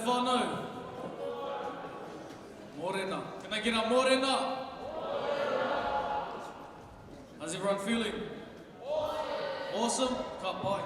whānau? Morena. Can I get a morena? How's everyone feeling? Awesome? Ka pai.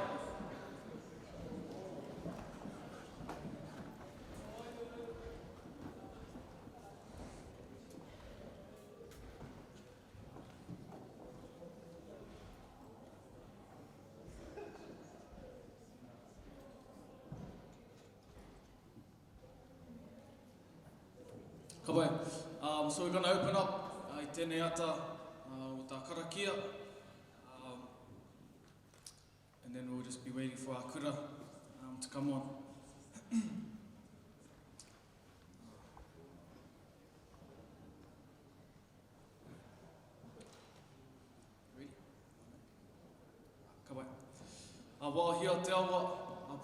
Ka pai. So we're going to open up I tēnei ata o tā karakia. And then we'll just be waiting for our kura to come on. Ready? Ka pai. Wāhia te awa,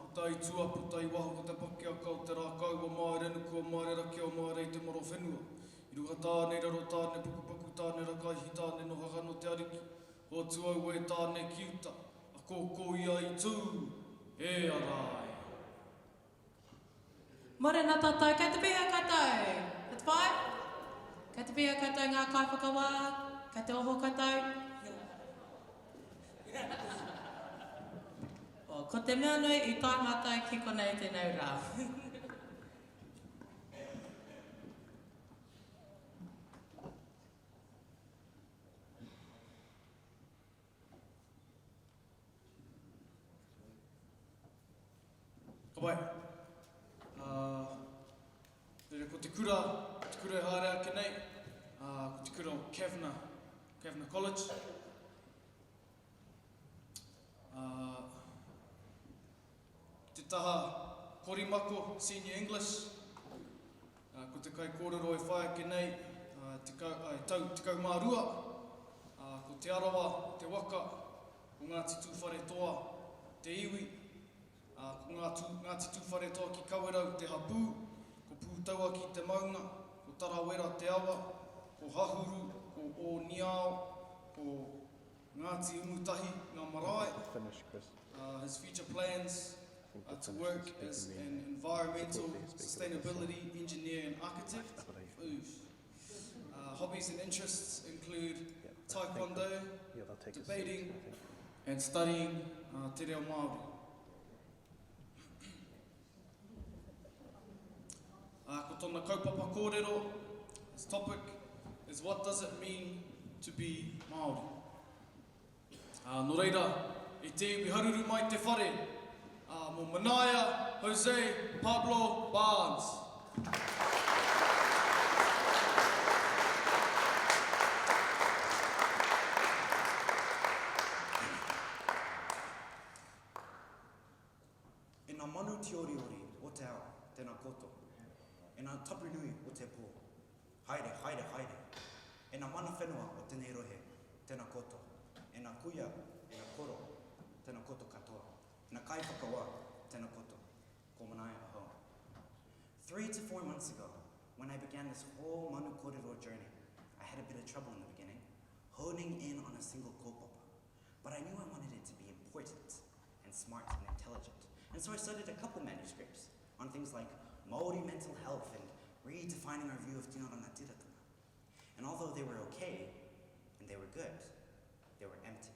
putai tua, putai waho ko te pake a kau te rākau o Māori kua Māori rake o Māori te moro whenua. I ruka tāne raro tāne pukupaku tāne rakaihi tāne no hagano te ariki. Ho tuau e tāne kiuta, a kōkō ia I tū, e arai. Morena tātou, kei te pia koutou. It's fine? Kei te pia koutou ngā kai whakawā, kei te oho koutou. Ko te mea nui I tā mātou ki konei tēnei rā. Ka pai. Ko te kura e hārea ke nei, ko te kura o Kevna College. Te taha Korimako Senior English, ko te kai kōrero e whaia ke nei, te mā rua, ko te arawa, te waka, ko Ngāti Tūwhare toa, te iwi, ko Ngāti Tūwhare toa ki Kawerau te hapū, ko Pūtaua ki te maunga, ko Tarawera te awa, ko Hahuru, ko O Niao, ko Ngāti Umutahi, Ngā Marae. His future plans to work as an environmental sustainability engineer and architect. Hobbies and interests include taekwondo, debating, and studying te reo Māori. Ko tōna kaupapa kōrero, his topic is what does it mean to be Māori? Nō reira, I te iwi haruru mai te whare, mo Manaia Jose Pablo Barnes. E Ngā manu te ori o te ao, tēnā koto. E Ngā tapu nui o te pō. Haere, haere, haere. E Ngā mana whenua o tēnei rohe, tēnā koto. E Ngā kuia, e Ngā koro, tēnā koto katoa. E Ngā kai whakawa, tēnā koto. Ko manaia aho. 3 to 4 months ago, when I began this whole Manu Kōrero journey, I had a bit of trouble in the beginning, honing in on a single kaupapa. But I knew I wanted it to be important and smart and intelligent. And so I studied a couple manuscripts on things like Māori mental health and redefining our view of Tino Rangatira. And although they were okay, and they were good, they were empty.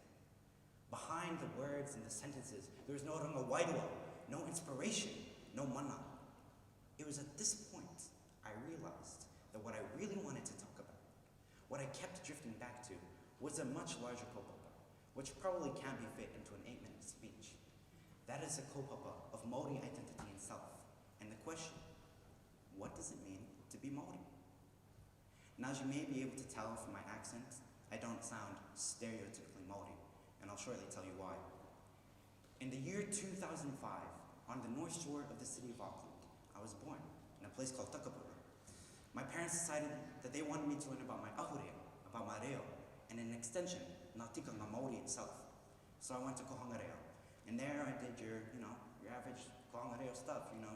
Behind the words and the sentences, there was no rangawairua, no inspiration, no mana. It was at this point I realized that what I really wanted to talk about, what I kept drifting back to, was a much larger kaupapa, which probably can't be fit into an 8-minute speech. That is a kaupapa of Māori identity and self, and the question, what does it mean to be Māori? Now, as you may be able to tell from my accent, I don't sound stereotypically Māori, and I'll shortly tell you why. In the year 2005, on the north shore of the city of Auckland, I was born in a place called Takapuna. My parents decided that they wanted me to learn about my ahurea, about my reo, and in extension, Ngā tika ngā Māori itself. So I went to Kohanga-reo, and there I did your average Kohanga-reo stuff, your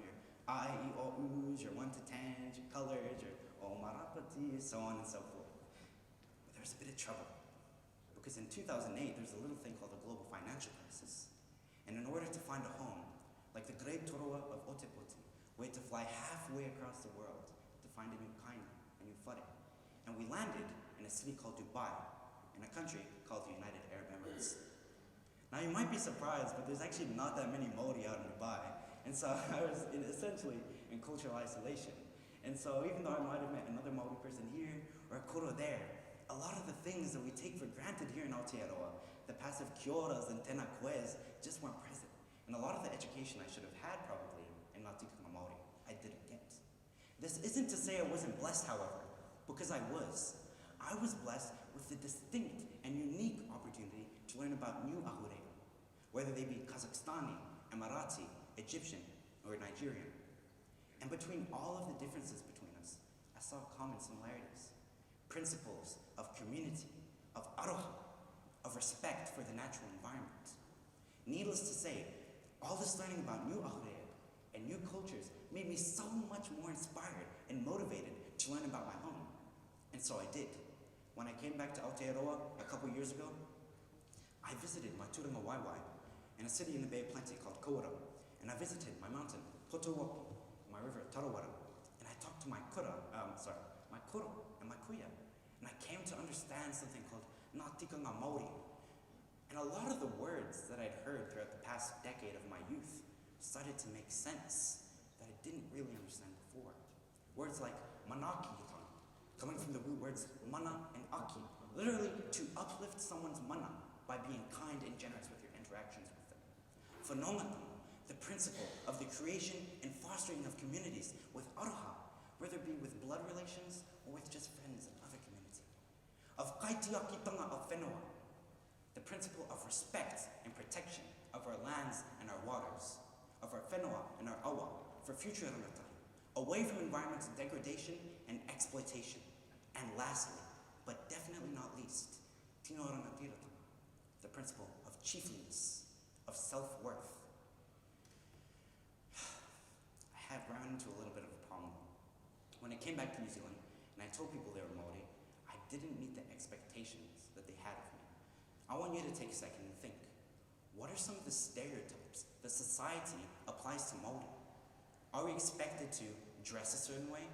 I, E, O, U's, your 1 to 10s, your colors, your O Marapati, so on and so forth. But there was a bit of trouble, because in 2008, there was a little thing called the global financial crisis. And in order to find a home, like the great Toroa of Ōtepoti, we had to fly fly halfway across the world to find a new kind, a new whare. And we landed in a city called Dubai, in a country called the United Arab Emirates. Now you might be surprised, but there's actually not that many Māori out in Dubai. And so I was essentially in cultural isolation. And so even though I might have met another Māori person here or a koro there, a lot of the things that we take for granted here in Aotearoa, the passive kia oras and tēnā koes, just weren't present. And a lot of the education I should have had probably in Ngā Tikanga Māori, I didn't get. This isn't to say I wasn't blessed, however, because I was. I was blessed with the distinct and unique opportunity to learn about new ahurea, whether they be Kazakhstani, Emirati, Egyptian, or Nigerian. And between all of the differences between us, I saw common similarities. Principles of community, of aroha, of respect for the natural environment. Needless to say, all this learning about new ahurea and new cultures made me so much more inspired and motivated to learn about my own. And so I did. When I came back to Aotearoa a couple years ago, I visited my turanga waiwai in a city in the Bay of Plenty called Kōrero, and I visited my mountain, Potowaki, my river, Tarawara, and I talked to my koro and my kuya, and I came to understand something called Ngā Tikanga Māori. And a lot of the words that I'd heard throughout the past decade of my youth started to make sense that I didn't really understand before. Words like manaki, coming from the root words mana and aki, literally to uplift someone's mana by being kind and generous with your interactions with them. Whanongatanga, the principle of the creation and fostering of communities with aroha, whether it be with blood relations or with just friends and other community. Of kaitiakitanga of whenua, the principle of respect and protection of our lands and our waters, of our whenua and our awa, for future rangatahi, away from environmental degradation and exploitation. And lastly, but definitely not least, tino rangatiratanga, the principle of chiefliness, of self-worth. I had run into a little bit of a problem. When I came back to New Zealand and I told people they were Māori, I didn't meet the expectations that they had of me. I want you to take a second and think, what are some of the stereotypes that society applies to Māori? Are we expected to dress a certain way,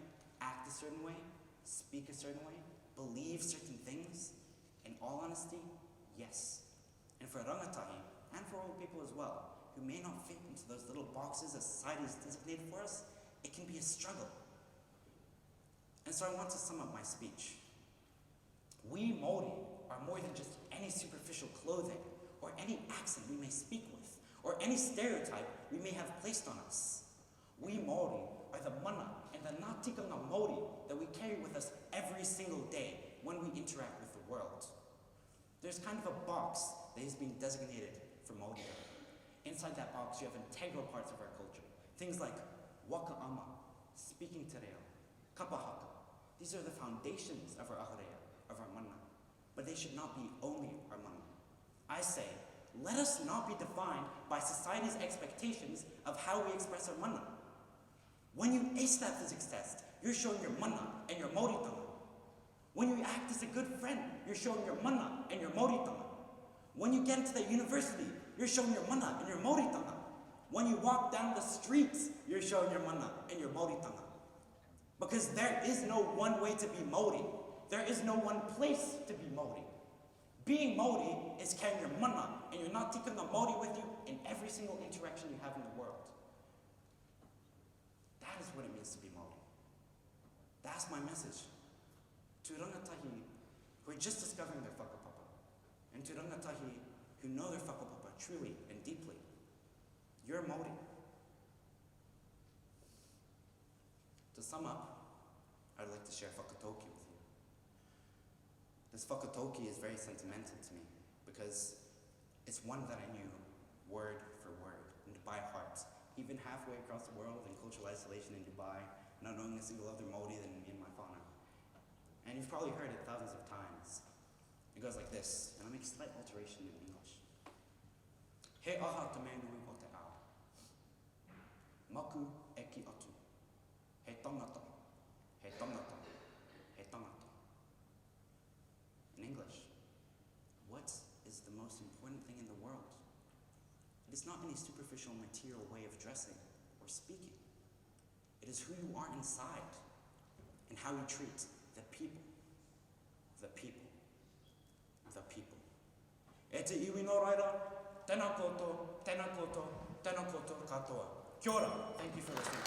act a certain way, speak a certain way, believe certain things? In all honesty, yes. And for rangatahi, and for old people as well, who may not fit into those little boxes that society has designated for us, it can be a struggle. And so I want to sum up my speech. We Māori are more than just any superficial clothing, or any accent we may speak with, or any stereotype we may have placed on us. We Māori are the mana and the Ngā Tikanga Māori that we carry with us every single day when we interact with the world. There's kind of a box that is being designated for Māori. Inside that box, you have integral parts of our culture. Things like waka ama, speaking te reo, kapahaka. These are the foundations of our ahurea, of our mana. But they should not be only our mana. I say, let us not be defined by society's expectations of how we express our mana. When you ace that physics test, you're showing your mana and your mauritanga. When you act as a good friend, you're showing your mana and your mauritanga. When you get into the university, you're showing your mana and your mauritanga. When you walk down the streets, you're showing your mana and your mauritanga. Because there is no one way to be Māori. There is no one place to be Māori. Being Māori is carrying your mana and your Ngā Tikanga Māori with you in every single interaction you have in the world. That is what it means to be Māori. That's my message. To rangatahi who are just discovering their whakapapa, and to rangatahi who know their whakapapa truly and deeply, you're Māori. To sum up, I'd like to share whakatauki with you. This whakatauki is very sentimental to me because it's one that I knew word for word and by heart, even halfway across the world in cultural isolation in Dubai, not knowing a single other Māori than me and my whānau. And you've probably heard it thousands of times. It goes like this, and I'll make a slight alteration in English. He aha te manu o te ao. Maku e ki atu. He tangata, he tangata, he tangata. In English, what is the most important thing in the world? It is not any superficial material way of dressing or speaking. It It is who you are inside and how you treat the people. The people. The people. E te iwi no raira, tēnā koutou, tēnā koutou, tēnā koutou katoa. Kia ora. Thank you for listening.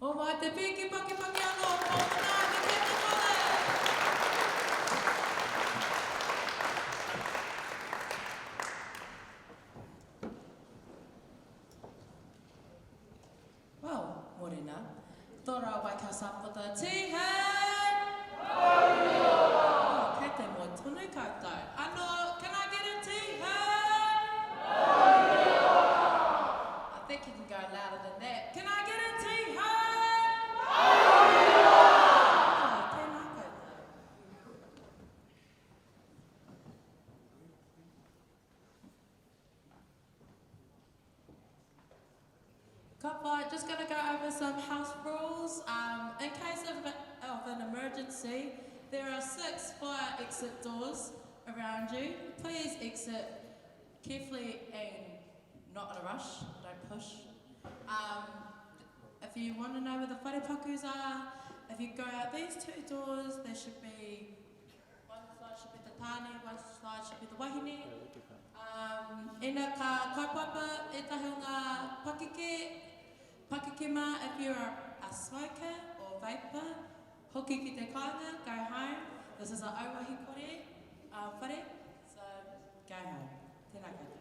O mai te piki paki paki anō, pōtana, me tēnei kore. Well, morena, tō rau mai ka sapota tihe. Oh, kei te mo tonu koutou. Anō, can I get a tihe? I think you can go louder than that. Can I get a tihe? Kapa, just going to go over some house rules. In case of an emergency, there are 6 fire exit doors around you. Please exit carefully and not in a rush, don't push. If you want to know where the wharepakus are, if you go out these 2 doors, there should be, one side should be the tani, one side should be the wahine. Ena ka kaupapa e tahi o ngā pakeke ma if you're a smoker or vapor, hoki ki te This is our auahi kore, whare, so go home. Tēnā koutou.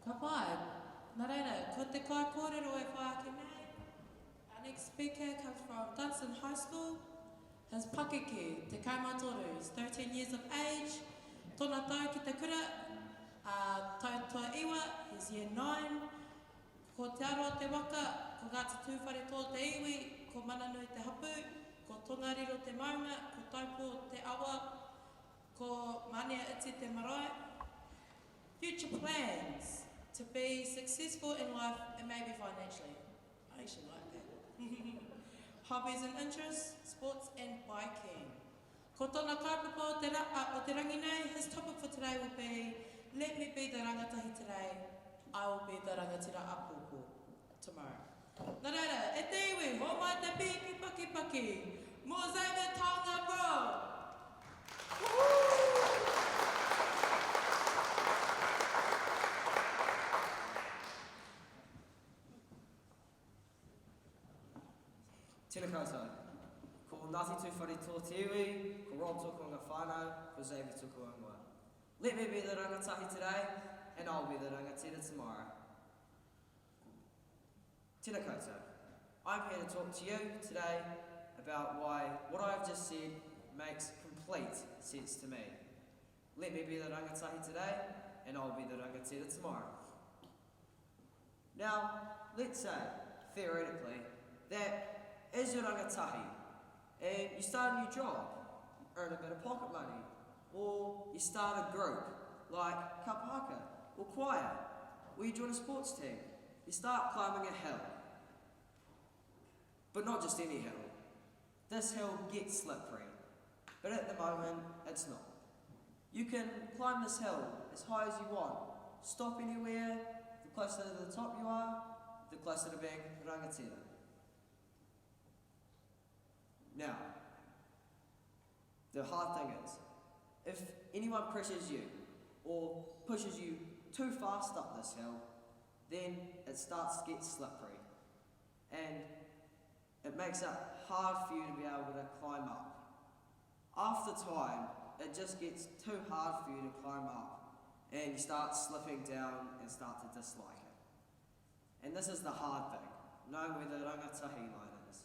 Ka pai, nā reira, ko te kai kōrero e whai ake nei. Our next speaker comes from Dunstan High School. His pakeke, te kaimatoru, is 13 years of age. Tōna tau ki te kura, tau toa iwa, he's year 9. Ko te aroa te waka, ko gāti tūwhare tō te iwi, ko mananui te hapu, ko tongariro te maunga, ko taupo te awa, ko mania iti te marae. Future plans. To be successful in life and maybe financially. I actually like that. Hobbies and interests, sports and biking. Ko tōna kaupapa o te rangi nei, his topic for today will be, let me be the rangatahi today, I will be the rangatira apoko tomorrow. Nā reira, e te iwi, ho mai te piki paki paki, mo Xavier Taonga bro! Tēnā koutou. Ko Ngāti tūwhare tō te iwi, ko Rob tōku ngā whānau, ko Xavier tōku ngā. Let me be the rangatahi today, and I'll be the rangatira tomorrow. Tēnā koutou. I'm here to talk to you today about why what I've just said makes complete sense to me. Let me be the rangatahi today, and I'll be the rangatira tomorrow. Now, let's say, theoretically, that as your rangatahi, and you start a new job, earn a bit of pocket money, or you start a group like kapahaka or choir, or you join a sports team, you start climbing a hill. But not just any hill. This hill gets slippery, but at the moment, it's not. You can climb this hill as high as you want, stop anywhere, the closer to the top you are, the closer to being rangatira. Now, the hard thing is, if anyone pressures you or pushes you too fast up this hill, then it starts to get slippery and it makes it hard for you to be able to climb up. After time, it just gets too hard for you to climb up and you start slipping down and start to dislike it. And this is the hard thing, knowing where the rangatahi line is.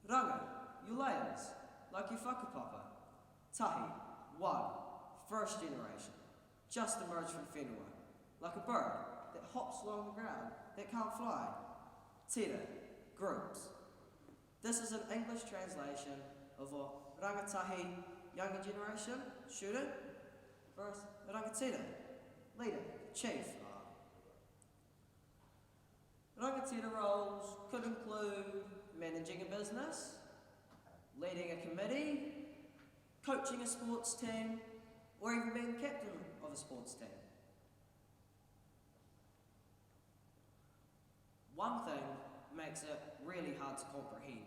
Ranga, your layers, like your whakapapa. Tahi, 1, first generation, just emerged from whenua, like a bird that hops along the ground, that can't fly. Tira, groups. This is an English translation of a rangatahi, younger generation, student, versus rangatira, leader, chief. Rangatira roles could include managing a business, leading a committee, coaching a sports team, or even being captain of a sports team. One thing makes it really hard to comprehend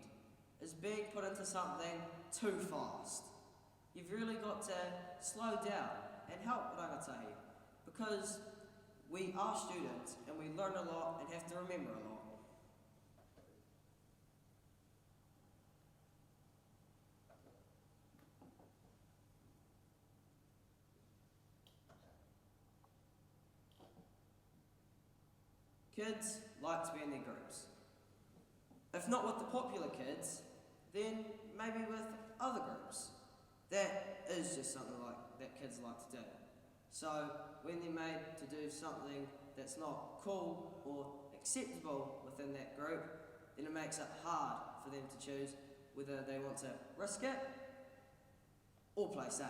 is being put into something too fast. You've really got to slow down and help rangatahi because we are students and we learn a lot and have to remember a lot. Kids like to be in their groups. If not with the popular kids, then maybe with other groups. That is just something like that kids like to do. So when they're made to do something that's not cool or acceptable within that group, then it makes it hard for them to choose whether they want to risk it or play safe.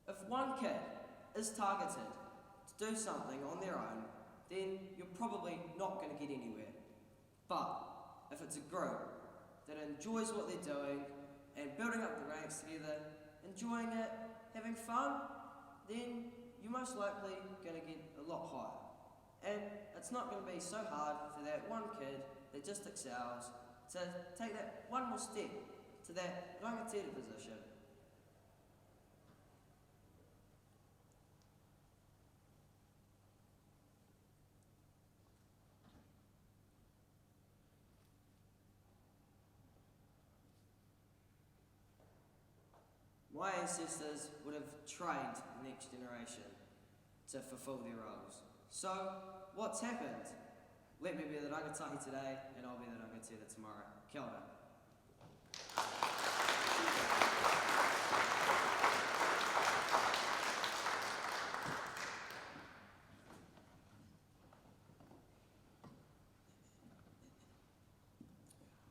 If one kid is targeted to do something on their own, then you're probably not going to get anywhere. But if it's a group that enjoys what they're doing and building up the ranks together, enjoying it, having fun, then you're most likely going to get a lot higher. And it's not going to be so hard for that one kid that just excels to take that one more step to that rangatiera position. My ancestors would have trained the next generation to fulfill their roles. So, what's happened? Let me be the rangatahi today, and I'll be the rangatira tomorrow. Kia ora.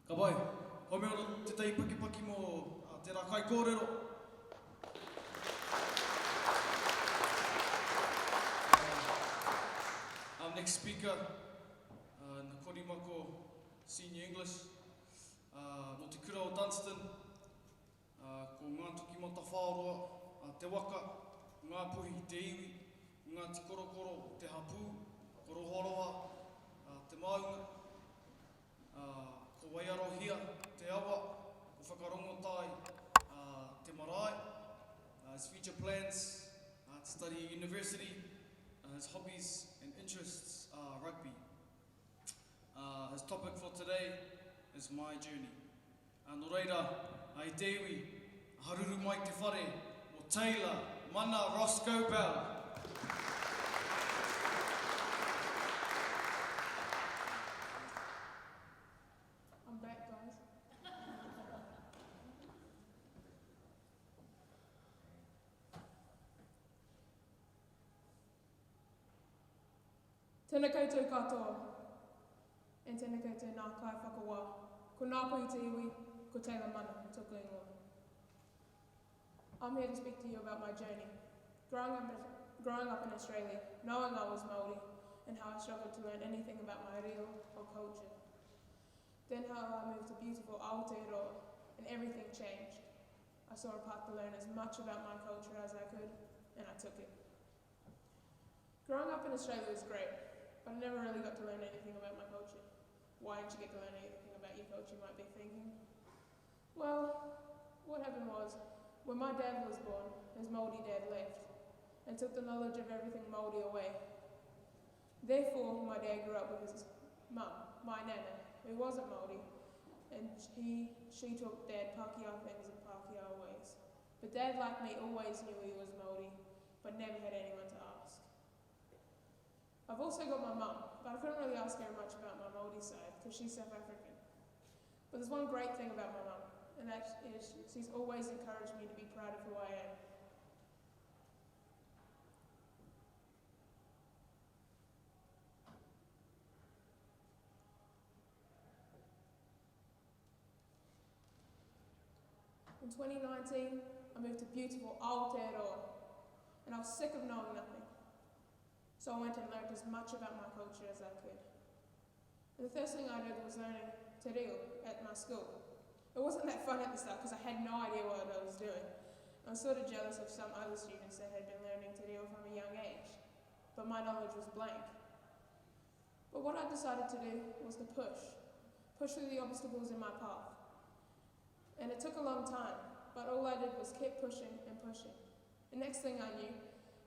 Ka wai, hau mea ora te tei pakipaki mō te rā kōrero. Our next speaker, Ngā Korimako Senior English, no te kura o Dunstan, ko ngā tuki mo ta whāroa, te waka, ngā puhi te iwi, ngā te korokoro, te hapū, korohoroa, te maunga, ko waiarohia, te awa, ko whakarongotai, te marae, his future plans, to study at university, his hobbies and interests are rugby. His topic for today is my journey. Nō reira, ai te iwi, haruru mai te whare, o Taylor, mana Roscoe Bell. I'm back, guys. Tēnā koutou katoa, and tēnā koutou nā kai whakawā. Ko ngā pui te iwi, ko Taylor mana, tōku ingoa. I'm here to speak to you about my journey. Growing up in Australia, knowing I was Māori, and how I struggled to learn anything about my reo or culture. Then how I moved to beautiful Aotearoa, and everything changed. I saw a path to learn as much about my culture as I could, and I took it. Growing up in Australia was great, but I never really got to learn anything about my culture. Why didn't you get to learn anything about your culture, you might be thinking? Well, what happened was, when my dad was born, his Māori dad left, and took the knowledge of everything Māori away. Therefore, my dad grew up with his mum, my nana, who wasn't Māori, and she taught Dad Pākehā things and Pākehā ways. But Dad, like me, always knew he was Māori, but never had anyone to ask. I've also got my mum, but I couldn't really ask her much about my Māori side, because she's South African. But there's one great thing about my mum, and that is she's always encouraged me to be proud of who I am. In 2019, I moved to beautiful Aotearoa, and I was sick of knowing nothing. So I went and learned as much about my culture as I could. And the first thing I did was learning te reo at my school. It wasn't that fun at the start because I had no idea what I was doing. I was sort of jealous of some other students that had been learning te reo from a young age, but my knowledge was blank. But what I decided to do was to push through the obstacles in my path. And it took a long time, but all I did was keep pushing and pushing. The next thing I knew,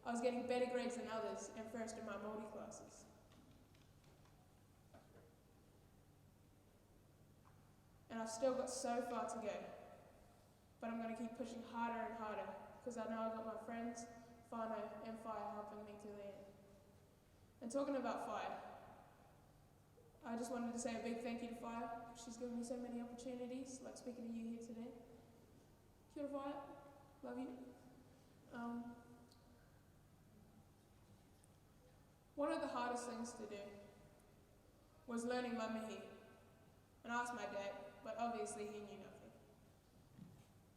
I was getting better grades than others and first in my Māori classes. And I've still got so far to go, but I'm going to keep pushing harder and harder because I know I've got my friends, whānau and whaia helping me to the end. And talking about whaia, I just wanted to say a big thank you to whaia. She's given me so many opportunities, like speaking to you here today. Kia ora whaia, love you. One of the hardest things to do was learning my mihi. And I asked my dad, but obviously he knew nothing.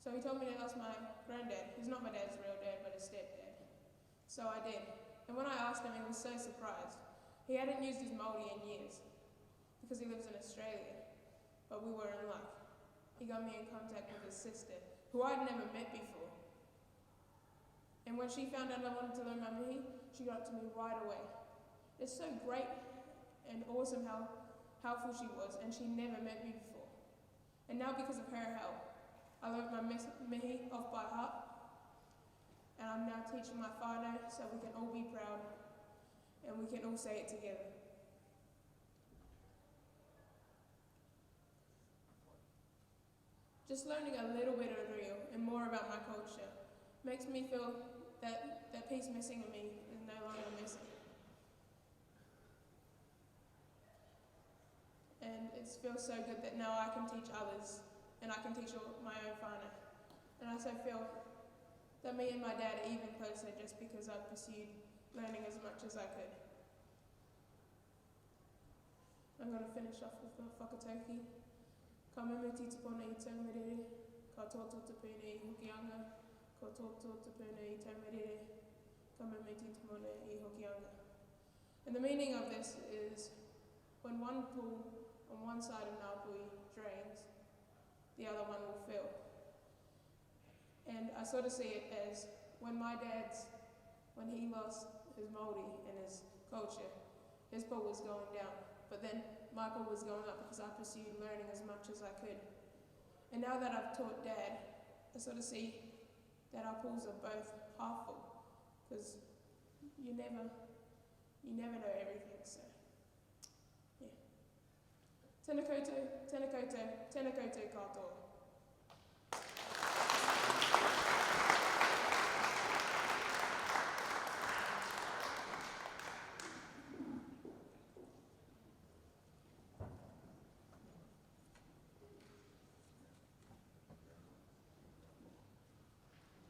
So he told me to ask my granddad, who's not my dad's real dad, but his stepdad. So I did. And when I asked him, he was so surprised. He hadn't used his Māori in years, because he lives in Australia, but we were in luck. He got me in contact with his sister, who I'd never met before. And when she found out I wanted to learn my mihi, she got to me right away. It's so great and awesome how helpful she was, and she never met me before. And now because of her help, I learned my mihi off by heart, and I'm now teaching my whānau so we can all be proud and we can all say it together. Just learning a little bit of real and more about my culture makes me feel that that piece missing in me is no longer missing. And it feels so good that now I can teach others and I can teach my own whānau. And I also feel that me and my dad are even closer just because I pursued learning as much as I could. I'm going to finish off with the whakataeki. Ka mumu titi pona I taumirere, ka tōtō te pēne I hokianga, ka tōtō te pēne I taumirere, ka mumu titi pona I hokianga. And the meaning of this is when one pool on one side of Ngāpui drains, the other one will fill. And I sort of see it as when he lost his Māori and his culture, his pool was going down. But then my pool was going up because I pursued learning as much as I could. And now that I've taught Dad, I sort of see that our pools are both half full, because you never know everything, so yeah. Tēnā koutou, tēnā koutou, tēnā koutou katoa.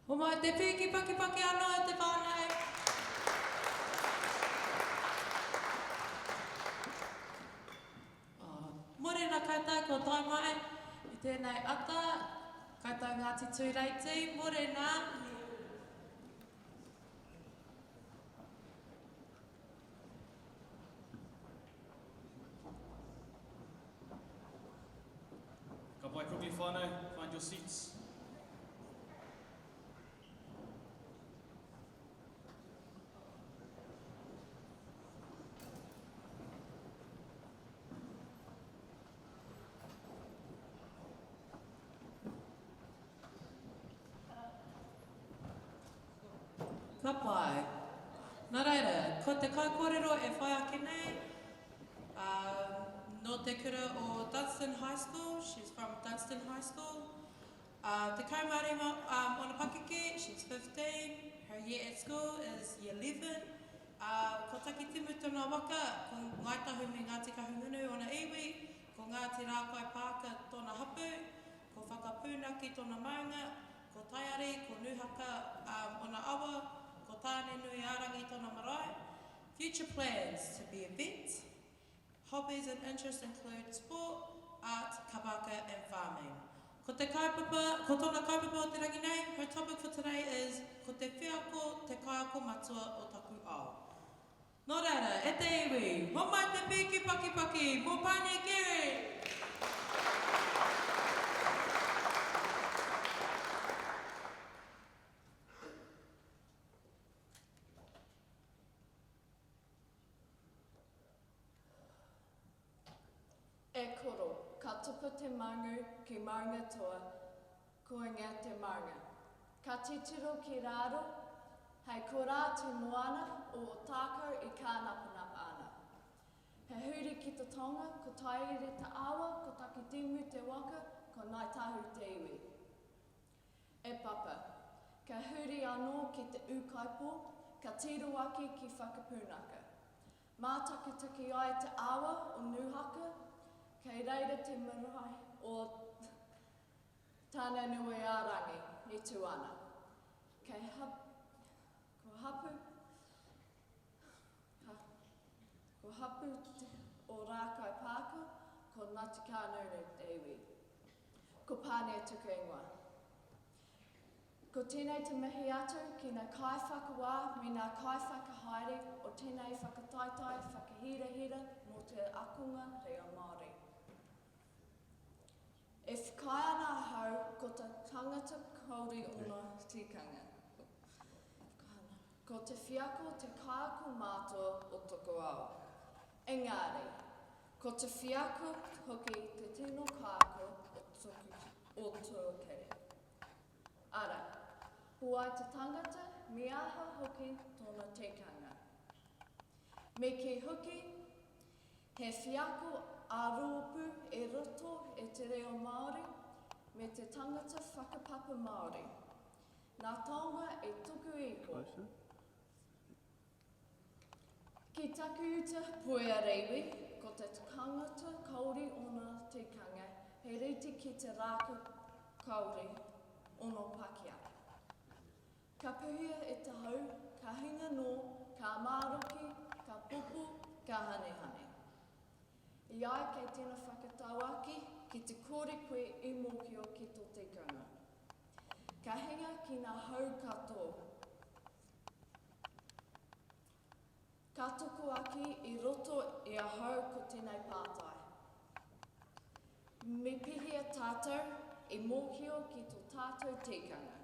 Ho mai te piki paki anō e te whānau. Morena kaitai ko tai mai I tēnei ata, kaitai Ngāti Tūreiti, morena. Ka pai kroki whānau, find your seats. Ka pai. Nā reira, ko te kai kōrero e whai ake nei. No te kura o Dunstan High School, she's from Dunstan High School. Te kaumare ona pakeke, she's 15. Her year at school is year 11. Ko taki timu tōna waka, ko ngai tahu me Ngāti Kahungunu ona iwi, ko Ngāti Rākai Pāka tōna hapu, ko whakapūnaki tōna maunga, ko taiari, ko nuhaka ona awa, ko tāne nui ārangi tōna marae. Future plans to be a vet. Hobbies and interests include sport, art, kabaka and farming. Ko te kaupapa, ko tōna kaupapa o te rangi nei, her topic for today is ko te whiako, te kaiako matua o taku ao. Nō reira, e te iwi, ho mai te piki paki, mō pane kere! E koro, ka tupu te mangu ki maunga toa, ko ngā te maunga. Ka titiro ki raro, hei ko rā te moana o Ōtākou I kānapanapa ana. He huri ki te tonga, ko tairi te awa, ko taki timu te waka, ko nai tahu te iwi. E papa, ka huri anō ki te ukaipo, ka tiro aki ki whakapūnaka. Mā taki ai te awa o nuhaka, kei reira te marae o tāna nui ārangi. he tu ana. Ko hapu o rākai pāko, ko Ngāti Kānunu te iwi. Ko pāne tuku ingoa. Ko tēnei te mihi atu ki ngā kai whakawā me ngā kai whakahaere o tēnei whakataetae, whakahira mō te akunga reo Māori. E whkai ana hau ko te tangata kauri o ngā tikanga. Ko te whiako te kāko mātua o toko au. Engari, ko te whiako hoki te tino kāko o tuakere. Ara, huai te tangata me aha hoki tōna tekanga. Me ke hoki, he whiako āropu e roto e te reo Māori me te tangata whakapapa Māori. Nā taonga e tuku iho. Ki taku uta puea reiwi, ko te tangata kauri o ngā tikanga, he reti ki te rāka kauri o ngā Pākehā. Ka puhia e te hau, ka hinga nō, ka māroki, ka pupu, ka hanehane. Iai kei tēnā whakatauaki ki te kore koe e mōhio ki tō tikanga. Ka hinga ki ngā hau katoa. Ka tuku aki I roto e a hau ko tēnei pātai. Me pihia tātou e mōhio ki tō tātou tikanga.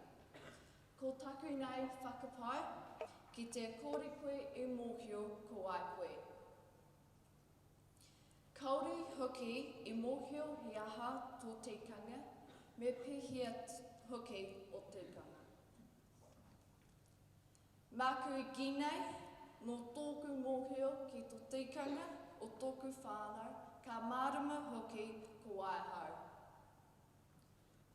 Ko taku nei whakapai ki te kore koe e mōhio ko ai koe. Kauri hoki e mōhio he aha tō tikanga, me pihia hoki o tikanga. Māku I ginei, no tōku mōhio ki tō tikanga o tōku whānau, ka mārama hoki ko aihau.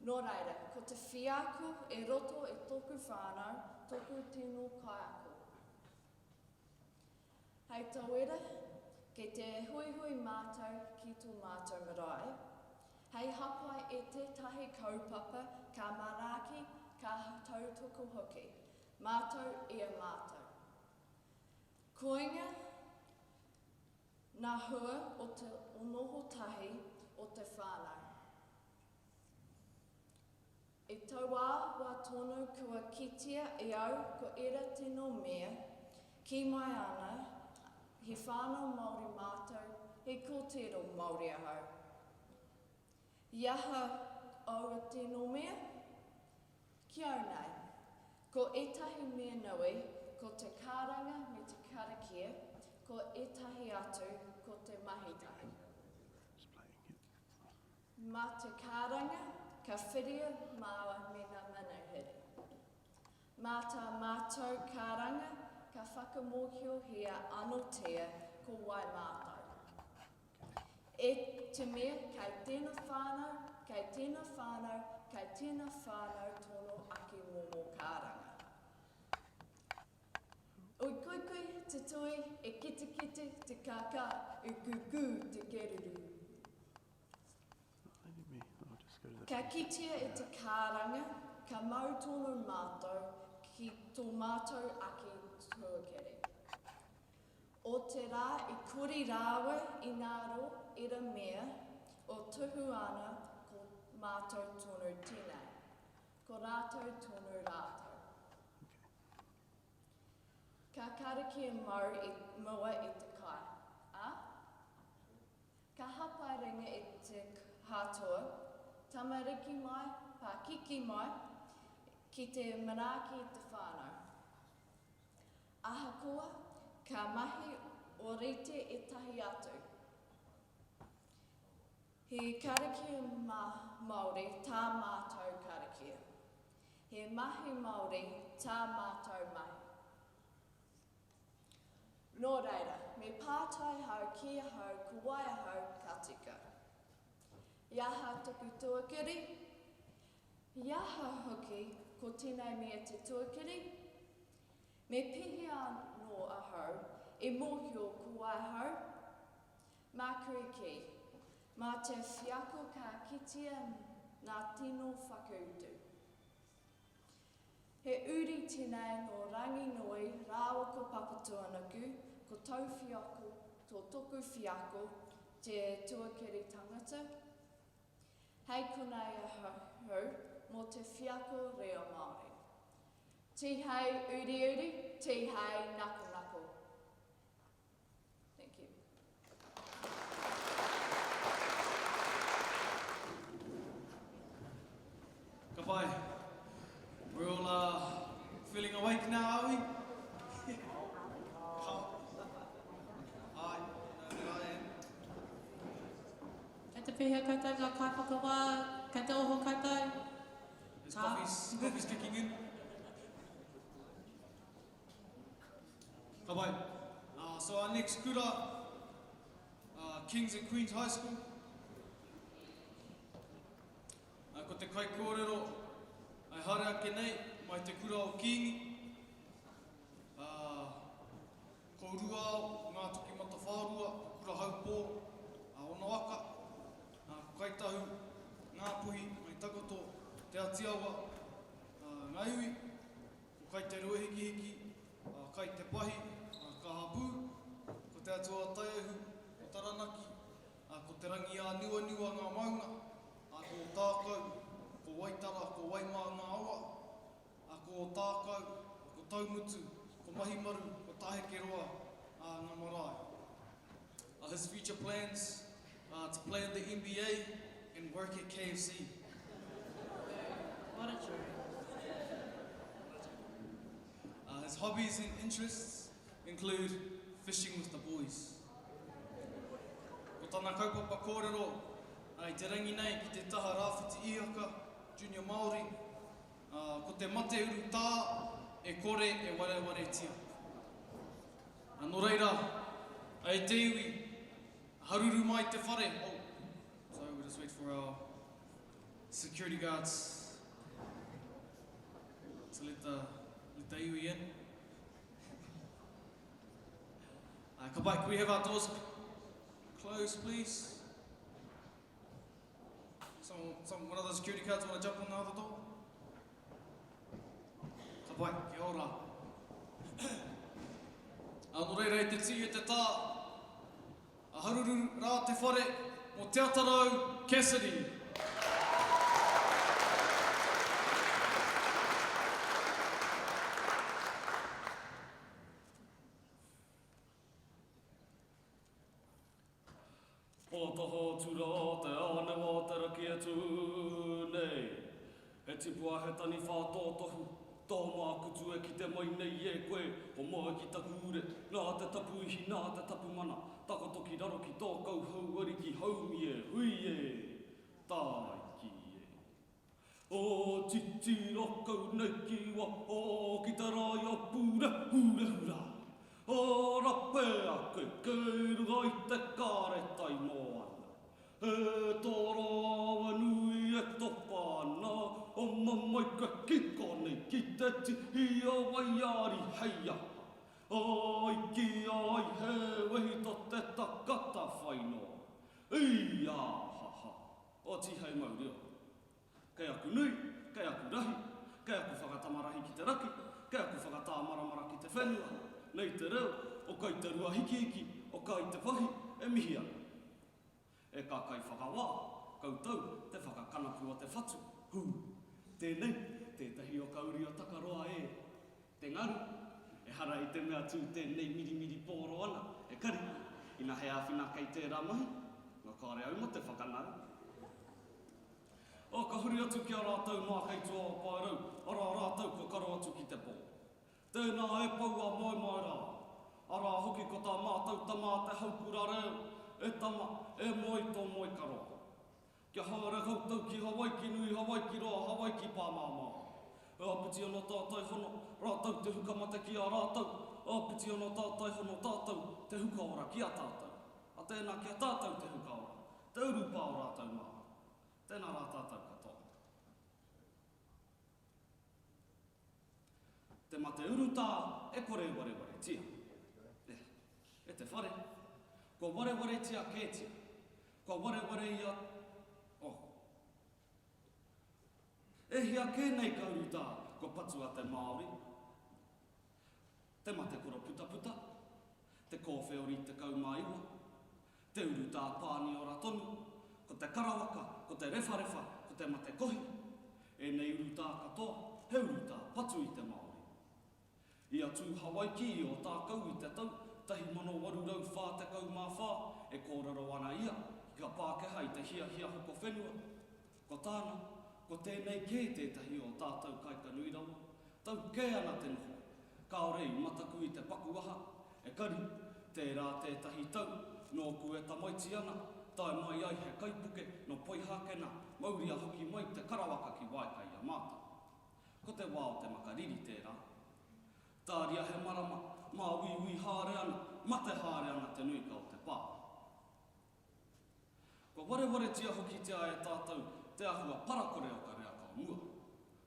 Nō reira, ko te whiako e roto e tōku whānau, tōku tino kaiako. Hei tauira, kei te hui mātou ki tō mātou marae, hei hapai e tētahi kaupapa ka maraki ka tautoko hoki, mātou ia mātou. Koinga nā hua o te onoho tahi o te whānau. E tauā wā tonu kua kitia e au ko era tino mea, ki mai ana, he whānau Māori mātou, he kōtero Māori ahau. Iaha aua tino mea, ki au nei, ko etahi mea nui, ko te kāranga me te karakia, ko etahi atu, ko te mahitahi. Mā te kāranga, ka whiria māua me ngā manuhiri. Mā tā mātou kāranga, ka whakamohio hea anotea ko wai mātou. E te mea, kei tēnā whānau, kei tēnā whānau, kei tēnā whānau tono ake momo kāranga. Oi koikoi te toi, e kite te kaka, e kuku te keruru. Ka kitia e te kāranga, ka mau tōnu mātou, ki tō mātou ake tuakere. O te rā I kuri rāua I ngāro ira mea, o tuhu ana ko mātou tōnu tēnei, ko rātou tōnu rātou. Ka karakia mua I te kai. Ka hapai ringa I te hātoa, tamariki mai, pākiki mai, ki te manaki I te whānau. Ahakoa, ka mahi o rite E tahi atu. He karakia Māori, tā mātou karakia. He mahi Māori, tā mātou mahi. Nō reira, me pātai hau kia hau, kuwaia hau, ka tika. Iaha tuku tuakiri, iaha hoki ko tēnei mea te tuakiri, me pihia no ahau, e mōhio kuwaia hau, mākui ki, mā te whiako ka kitia ngā tino whakautu. uri tēnei ngō rangi nui rāua ko papatuanaku, ko tauwhiako, tō toku whiako, te tuakeri tangata. Hei konei a hau, mō te whiako reo Māori. Ti hei uri uri, ti hei nako nako. Thank you. Ka pai. We're all feeling awake now, are we? Hi, no, I am. Kei te pihia koutou ngā kaipakawa, kei te oho koutou. Coffee's kicking in. Ka pai. So our next kura, Kings and Queens High School. Ko te kai kōrero, ai hare ake nei, mai te kura o Kingi. Ko ruao, ngā toki mata whārua, kura haupō, ono aka. Ko kaitahu, ngā puhi, mai takoto, te atiawa, ngā iwi. Ko kai te roehiki hiki, kai te pahi, ka hapu. Ko te atua taiahu, o taranaki. Ko te rangi a niwa niwa ngā maunga. Ko Ōtākou, ko Waitara, ko Waimā ngā awa, ko Ōtākou, ko Taumutu, ko Mahimaru, ko Tāhekeroa, ngā marae. His future plans to play in the NBA and work at KFC. What a true. His hobbies and interests include fishing with the boys. Ko tana kaupapa kōrero, ai te rangi nei ki te taha rāwhiti ihaka, junior Māori, ko te mate uru tā, e kore e ware tia. Nō reira, ai te iwi, haruru mai te whare. Oh, sorry, we'll just wait for our security guards to let the iwi in. Ka pai, can we have our doors closed, please? One of the security guards want to jump on the other door? Ka pai, kia ora. Nō reira e te tiu e te tā, a haruru rā te whare o te atarau Cassidy. O taho tura o te ānewa o te raki e tūnei. He tipua he tani whātotohu, tō mā kutu e ki te mai nei e koe, o mai ki ta kūre, nā te tapu ihi, nā te tapu mana, takotoki raro ki tōkau hau ariki haumi e, hui e, tāiki e. O titi rokau nei ki wa, o ki te rai o pūre, hūre hura. O rape a koe, keiruga i te kāretai moana. E tōra awa nui e topa ana, o mamai koe kiko nei ki te tihi o waiari heia. Ai ki ai he wehi to te takata whainoa. Ia ha ha, o tihei mauri o. Kei aku nui, kei aku rahi, kei aku whakatamarahi ki te raki, kei aku whakatamaramara ki te whenua. Nei te reo, o kai te rua hiki hiki, o kai te pahi, e mihi ana. E ka kai whakawā, koutou, te whakakanapu o te whatu. Hu, tēnei, tētahi o kauri o takaroa e. Te ngaru, e hara i te mea tū tēnei miri pōro ana, e kari, ina he āwhina kei tērā mahi, ngā kāre au mo te whakanau. O ka huri atu ki a rātou mā kei tua o Paerau, ara rātou ko karo atu ki te pō. Tēnā e paua mai rā. Ara hoki ko tā mātou tamā te haupura reo, e tama, e moi tō moi karo. Kia haere hautau ki Hawaii ki nui, Hawaii ki roa, Hawaii ki pāmāmā. E apiti ono tātai hono, rātou te hukamate ki a rātou. E apiti ono tātai hono tātou, te huka ora ki a tātou. A tēnā ki a tātou te huka ora. Te uru pā o rātou mā. Tēnā rā tātou katoa. Te mate uruta e kore ware tia. E te whare. Ko ware tia kētia. Ko ware ia... Oh. E hia kēnei ka uruta, ko patua te Māori. Te mate kura puta puta, te kōwheori te kaumaiwa, te uru tā pāniora tonu, ko te karawaka, ko te rewharewa, ko te mate kohi. E nei uru tā katoa, he uru tā patu i te Māori. Ia tū Hawaii ki o Ōtākou i te tau, 1844 e kōrero ana ia, ki ka Pākehā i te hia hoko whenua. Ko tāna, ko tēnei kē tētahi o tātou kaikanuirawa, tau kē ana te noho. Kāore i mataku i te pakuaha, e kari, tērā tētahi tau, nō kue tamaiti ana, tae mai ai he kaipuke, no poihakena, mauria hoki mai te karawaka ki waikai a māta. Ko te wā o te makariri tērā. Tāria he marama, mā ui hāre ana, mate hāre ana te nui ka o te pā. Ko ware tia hoki te ai tātou, te ahua parakore o ka rea ka mua.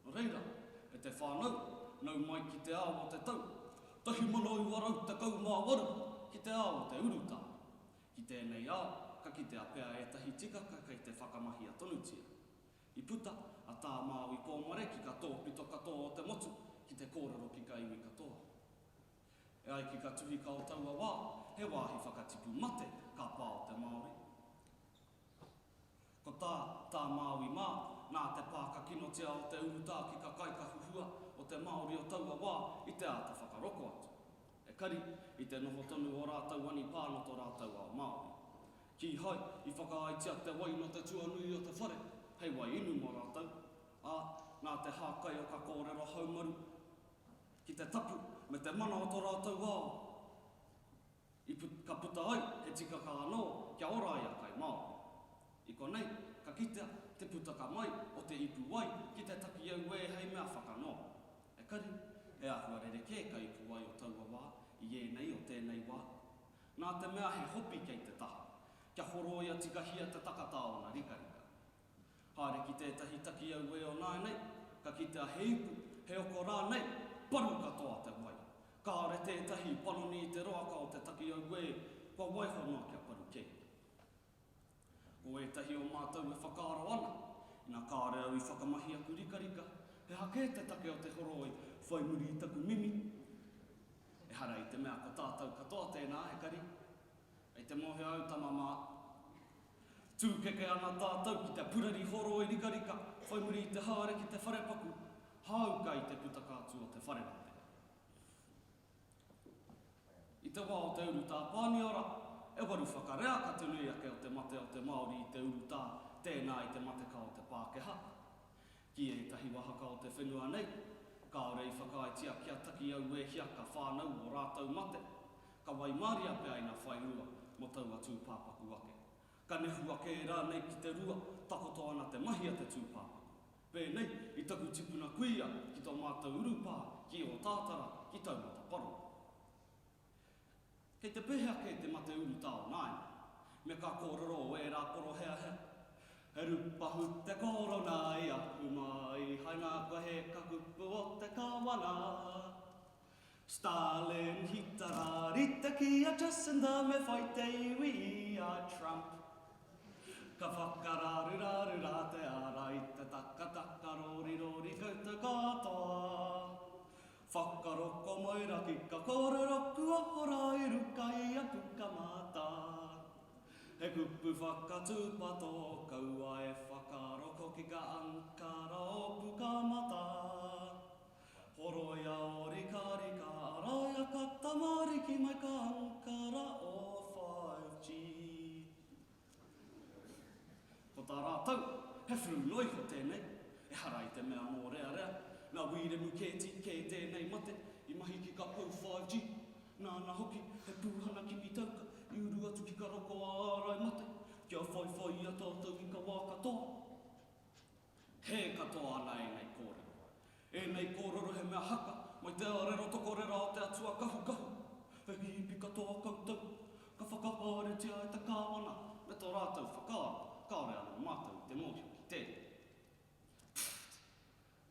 No reira, e te whānau, nau mai ki te ao o te tau. Tahi mana i warau te kau mā waru, ki te ao o te urutā. Ki tēnei ao, ka ki te apea e tahi tikaka kei te whakamahia tonutia. I puta, a tā māu i pōmare ki ka tō pito katoa o te motu, ki te kōrero ki ka iwi katoa. E ai ki ka tuhi ka o taua wā, he wāhi whakatipu mate ka pā o te Māori. Ko tā Māui mā, nā te pā ka kinotia o te urutā ki ka kaikahuhua o te Māori o taua wā i te āta whakaroko atu. E kari, i te noho tonu o rātau ani pānoto rātau ao Māori. Ki hai, i whakaaitia te wai no te tuanui o te whare, hei wai inu mō rātau. Nā te hākai o ka kōrero haumaru, ki te tapu me te mana o tō rātau ao. Ka puta ai, he tika ka anō, kia ora ia kai Māori. I konei, ka kitea te putaka mai o te ipu wai ki te taki au e hei mea whakanō. E kari, he ahua rereke ka ipu wai o taua wā, i nei o tēnei wā. Nā te mea he hopi kei te taha, kia horoia tikahia te takata o na rikarika. Haere ki tētahi taki au e o nāi, ka kitea he ipu, he oko rā nei, paru katoa te wai. Kāre tētahi panoni i te roaka o te taki au e, kua waihonoa kia paru kei. Ko etahi o mātou e whakaaro ana, ina kāre au i whakamahi aku rikarika, he hake te take o te horoi, whai Murihiku mimi. E hara i te mea ko tātou katoa tēnā, he kari. Ei te mohe au tamamā. Tūkeke ana tātou ki te purari horoi rikarika, whai muri i te haere ki te wharepaku, hauka i te putakātu o te wharemate. I te wā o te urutā pāniora, e waru whakarea ka te nui ake o te mate o te Māori i te urutā, tēnā i te mate ka o te Pākehā. Ki e tahi wahaka o te whenua nei, kāore i whakaitia kia taki au e hiaka whānau o rātau mate, ka wai māria pēa ina whairua mo taua tūpāpaku ake. Ka nehu ake rā nei ki te rua, takoto ana te mahi a te tūpāpaku. Pēnei, i taku tipuna kuia ki tō mātou urupā, ki o tātara, ki tau mata paru. Kei te pehea kei te mate urutā o nāi, me ka kōrero o e rā poro hea hea. He rupahu te kōro nai aku mai, hai ngā koe he kakupu o te kawana. Stalin hitara rita ki a Jacinda me whai te iwi a Trump. Ka whakararu rā te ara i te taka rori koutou katoa. Whakaroko moira ki ka kōrero kua hora i ruka i a pukamata. He kupu whakatūpato kaua e whakaroko ki ka ankara o pukamata. Horoia o rika, araia ka tamariki mai ka ankara o 5G. Ko tā rātau, he whrunoi ho tēnei, e hara i te mea mō rea. Nā wīre mu kēti kē tēnei mate, i mahi ki ka pau 5G. Nāna hoki, he pūhana ki pitauka, i uru atu ki ka roko ārai mate, kia whai a tātou i ka wā katoa. He katoa ana e nei kōrero. E nei kōrero he mea haka, mai te arero toko rera o te atua kahu. He hipi katoa koutou, ka whakapāre tia e te kāwana, me tō rātou whakaaro, kaore ana mātou i te mōhio ki tēnei.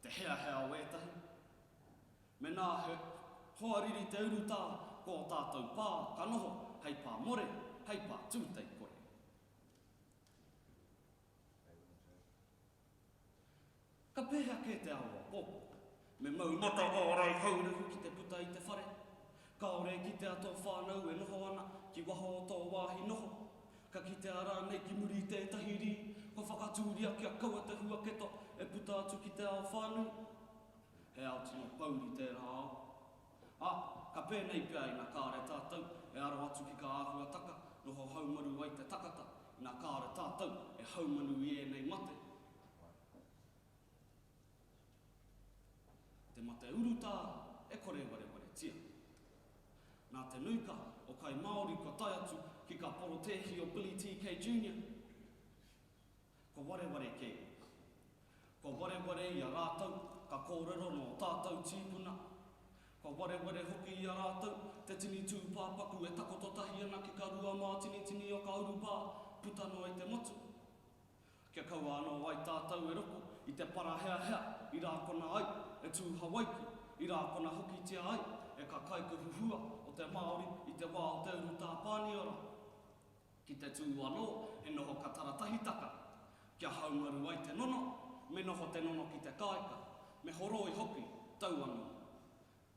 Te hea o etahi. Me nā he hoariri te urutā ko tātou pā, ka noho, hei pā more, hei pā tūtei kore. Ka pēhea kē te awa pōpō, Me mau mataora haurehu ki te puta i te whare. Kaore ki te ato whānau e noho ana ki waho o tō wāhi noho. Ka ki te ara nei ki muri tētahi ri, ko whakatūria kia kaua te huaketo e puta atu ki te ao whānau. He ao tino pauri tērā ao. Ka pēnei pia i ngā kāre tātou, e aro atu ki ka āhua taka, noho haumaru ai te takata, i ngā kāre tātou, e haumanu i e nei mate. Te mate uruta, e kore ware tia. Nā te nuka, o kai Māori ko tai atu ki ka porotehi o Billy T.K. Jr. Ko ware ke. Ko ware i a rātou, ka kōrero no tātou tīpuna. Ko ware hoki i a rātou, te tini tūpāpaku e takototahi ana ki ka rua mā tini o ka urupā, puta no e te motu. Kia kaua anō ai tātou e roko, i te para hea, i rā kona ai, e tū Hawaiku, i rā kona hoki tia ai, e ka kaiku huhua o te Māori i te wā o te uruta pāniora. Ki te tū anō, he noho ka taratahitaka, kia haumaru ai te nono, me noho te nono ki te kaika, me horoi hoki, tau anō.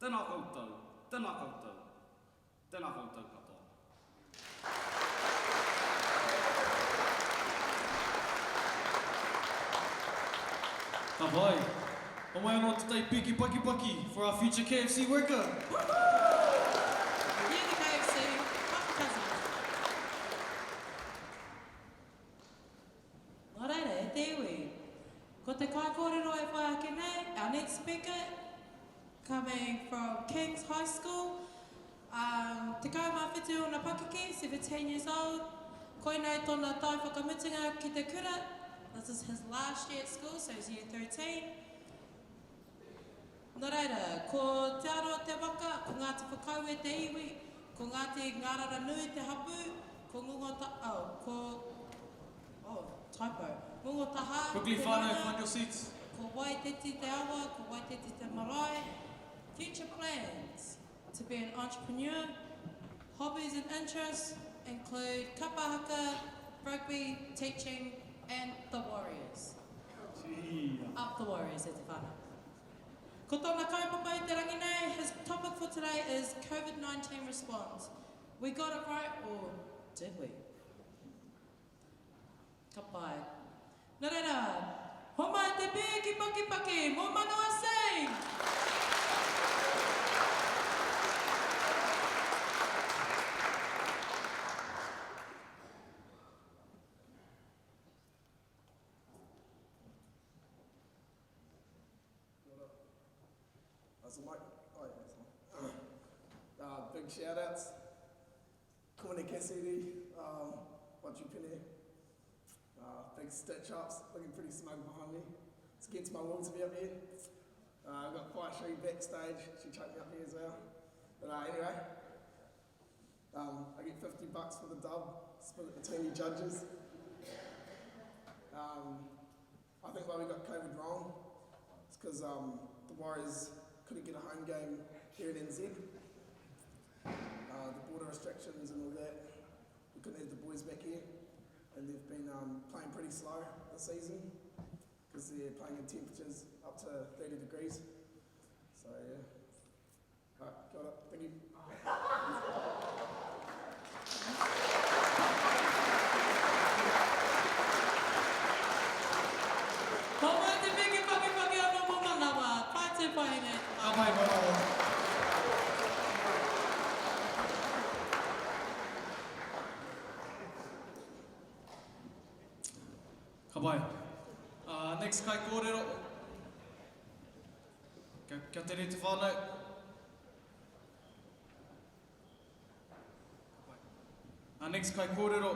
Tēnā koutou, tēnā koutou, tēnā koutou katoa. Ka vai, o mai anō te tai piki paki for our future KFC worker. Here the KFC, whakataeta. Nō reira, e te iwi. Ko te kai kōrero e whai ake nei, our next speaker, coming from King's High School. Te kai mawhitu o na Pakeke, 17 years old. Koinei tōna tai whakamutunga ki te kura. This is his last year at school, so he's year 13. Nō reira, ko te aro te waka, ko ngā te whakau e te iwi, ko ngā te ngārara nui te hapu, ko typo. Ngungo taha, Quickly, whānau, find your seats. ko waiteti te awa, ko waiteti te marae. Future plans to be an entrepreneur. Hobbies and interests include kapahaka, rugby, teaching, and the Warriors. Up the Warriors, e te whānau. Ko tōna kaupapa i te rangi nei, his topic for today is COVID-19 response. We got it right, or did we? Ka pai. Nō reira, homa te pēki paki, mō manoa sing! That's a mic. Big shout outs. Kone Cassidy, Wachupine. Big stitch ups, looking pretty smug behind me. It's against my will to be up here. I've got quite a show backstage, she chucked me up here as well. But anyway, I get $50 for the dub, split it between you judges. I think why we got COVID wrong is because the Warriors couldn't get a home game here at NZ. The border restrictions and all that, we couldn't have the boys back here. And they've been playing pretty slow this season because they're playing in temperatures up to 30 degrees. So yeah. Alright, got it. Thank you. Homa te pēki paki anō mō manawa, pai te pahinga. Apai manawa. Ka pai. Next kai kōrero. Kia te re te whānau. Next kai kōrero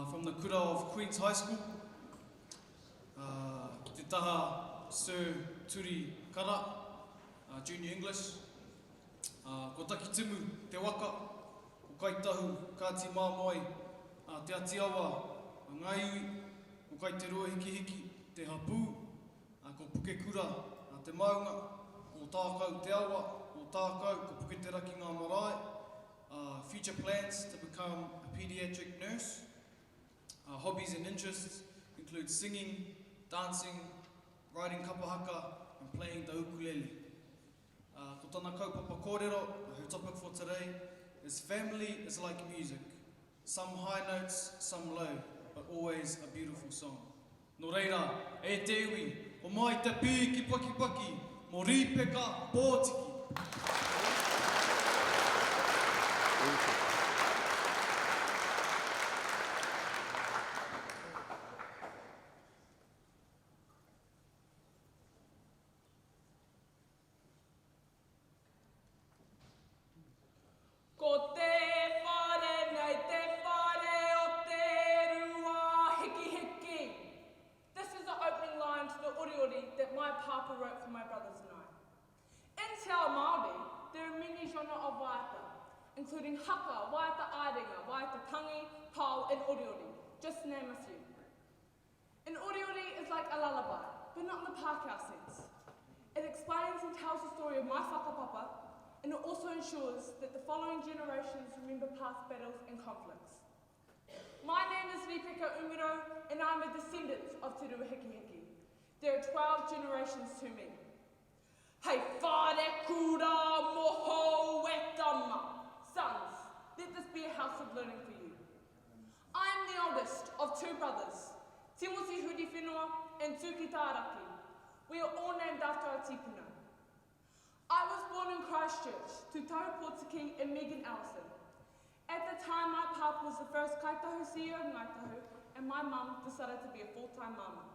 from the kura of Queen's High School. Te taha Sir Turi Kara, Junior English. Ko taki timu te waka, ko kai tahu kāti māmoai, te atiawa, ngā iwi, ko kai te rua hiki, te hapū, ko puke kura, te maunga, ko Ōtākou te awa, ko Ōtākou, ko puke te raki ngā marae. Future plans to become a pediatric nurse. Hobbies and interests include singing, dancing, riding kapahaka, and playing the ukulele. Ko tana kaupapa kōrero, her topic for today is family is like music. Some high notes, some low, but always a beautiful song. Nō reira, e te iwi, o mai te pī ki paki paki, mō rīpeka pōtiki. Ko te whare nei te whare o te rua hiki hiki. This is the opening line to the oriori that my papa wrote for my brothers and I. In Te Ao Māori, there are many genres of waiata, including haka, waiata airinga, waiata tangi, pau, and oriori, just to name a few. An oriori is like a lullaby, but not in the Pākehā sense. It explains and tells the story of my whakapapa, and it also ensures that the following generations remember past battles and conflicts. My name is Ripeka Umiro, and I'm a descendant of Te Rua Hiki Hiki. There are 12 generations to me. Hei whare kura moho wetama. Sons, let this be a house of learning for you. I am the oldest of two brothers, Timothy Hudi Whenua and Tuki Tāraki. We are all named after our tipuna. I was born in Christchurch to Tau Pōtiki and Megan Allison. At the time, my papa was the first kaitahu CEO of Ngāi Tahu, and my mum decided to be a full-time mama.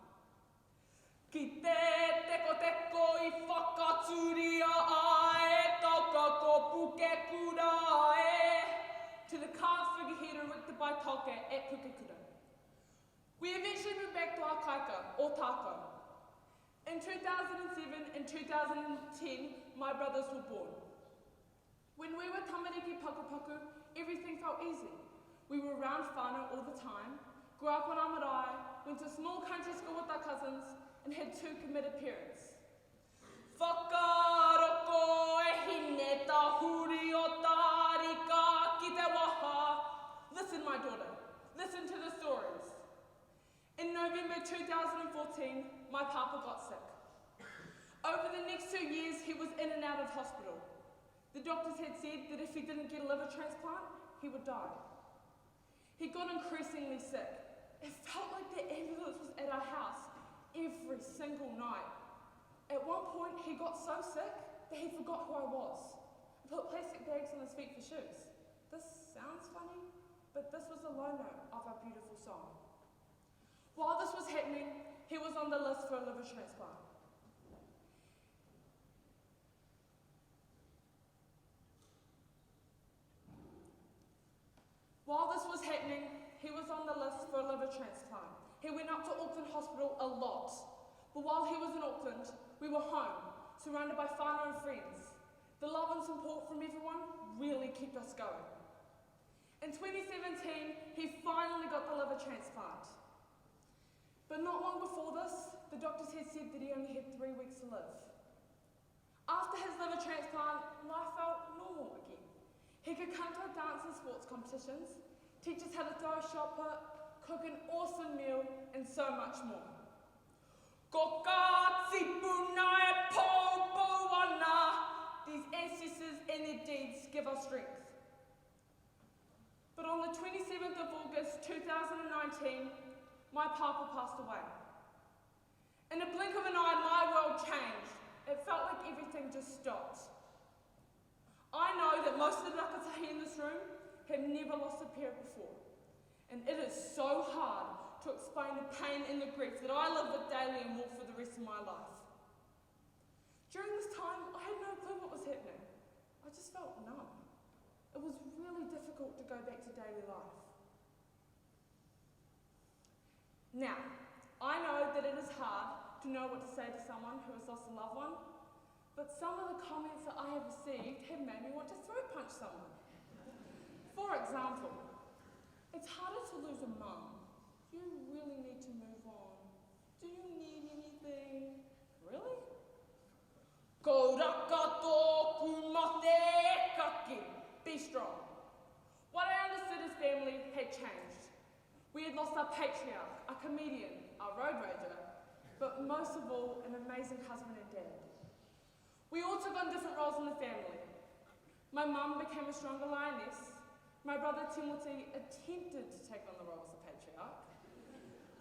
Ki te teko teko I whakaturia ae, tauka ko puke kura ae, to the carved figurehead erected by Tauke at Pukekura. We eventually moved back to our kaika, Ōtākou. In 2007 and 2010, my brothers were born. When we were tamariki paku, everything felt easy. We were around whānau all the time, grew up on our marae, went to small country school with our cousins, and had 2 committed parents. Whakaroko e hine tahuri o tarika ki te waha. Listen, my daughter, listen to the stories. In November 2014, my papa got sick. Over the next 2 years, he was in and out of hospital. The doctors had said that if he didn't get a liver transplant, he would die. He got increasingly sick. It felt like the ambulance was at our house every single night. At one point, he got so sick that he forgot who I was. I put plastic bags on his feet for shoes. This sounds funny, but this was a low note of our beautiful song. While this was happening, he was on the list for a liver transplant. He went up to Auckland Hospital a lot. But while he was in Auckland, we were home, surrounded by whānau and friends. The love and support from everyone really kept us going. In 2017, he finally got the liver transplant. But not long before this, the doctors had said that he only had 3 weeks to live. After his liver transplant, life felt normal again. He could come to our dance and sports competitions, teach us how to throw a shot put, cook an awesome meal, and so much more. Ko ka tipuna e pōpōana. These ancestors and their deeds give us strength. But on the 27th of August 2019, my papa passed away. In a blink of an eye, my world changed. It felt like everything just stopped. I know that most of the rakatahi in this room have never lost a parent before. And it is so hard to explain the pain and the grief that I live with daily and will for the rest of my life. During this time, I had no clue what was happening. I just felt numb. It was really difficult to go back to daily life. Now, I know that it is hard to know what to say to someone who has lost a loved one, but some of the comments that I have received have made me want to throat punch someone. For example, it's harder to lose a mum. You really need to move on. Do you need anything? Really? Ko raka tōku mate kaki. Be strong. What I understood as family had changed. We had lost our patriarch, our comedian, our road rager, but most of all, an amazing husband and dad. We all took on different roles in the family. My mum became a stronger lioness. My brother Timothy attempted to take on the role as a patriarch.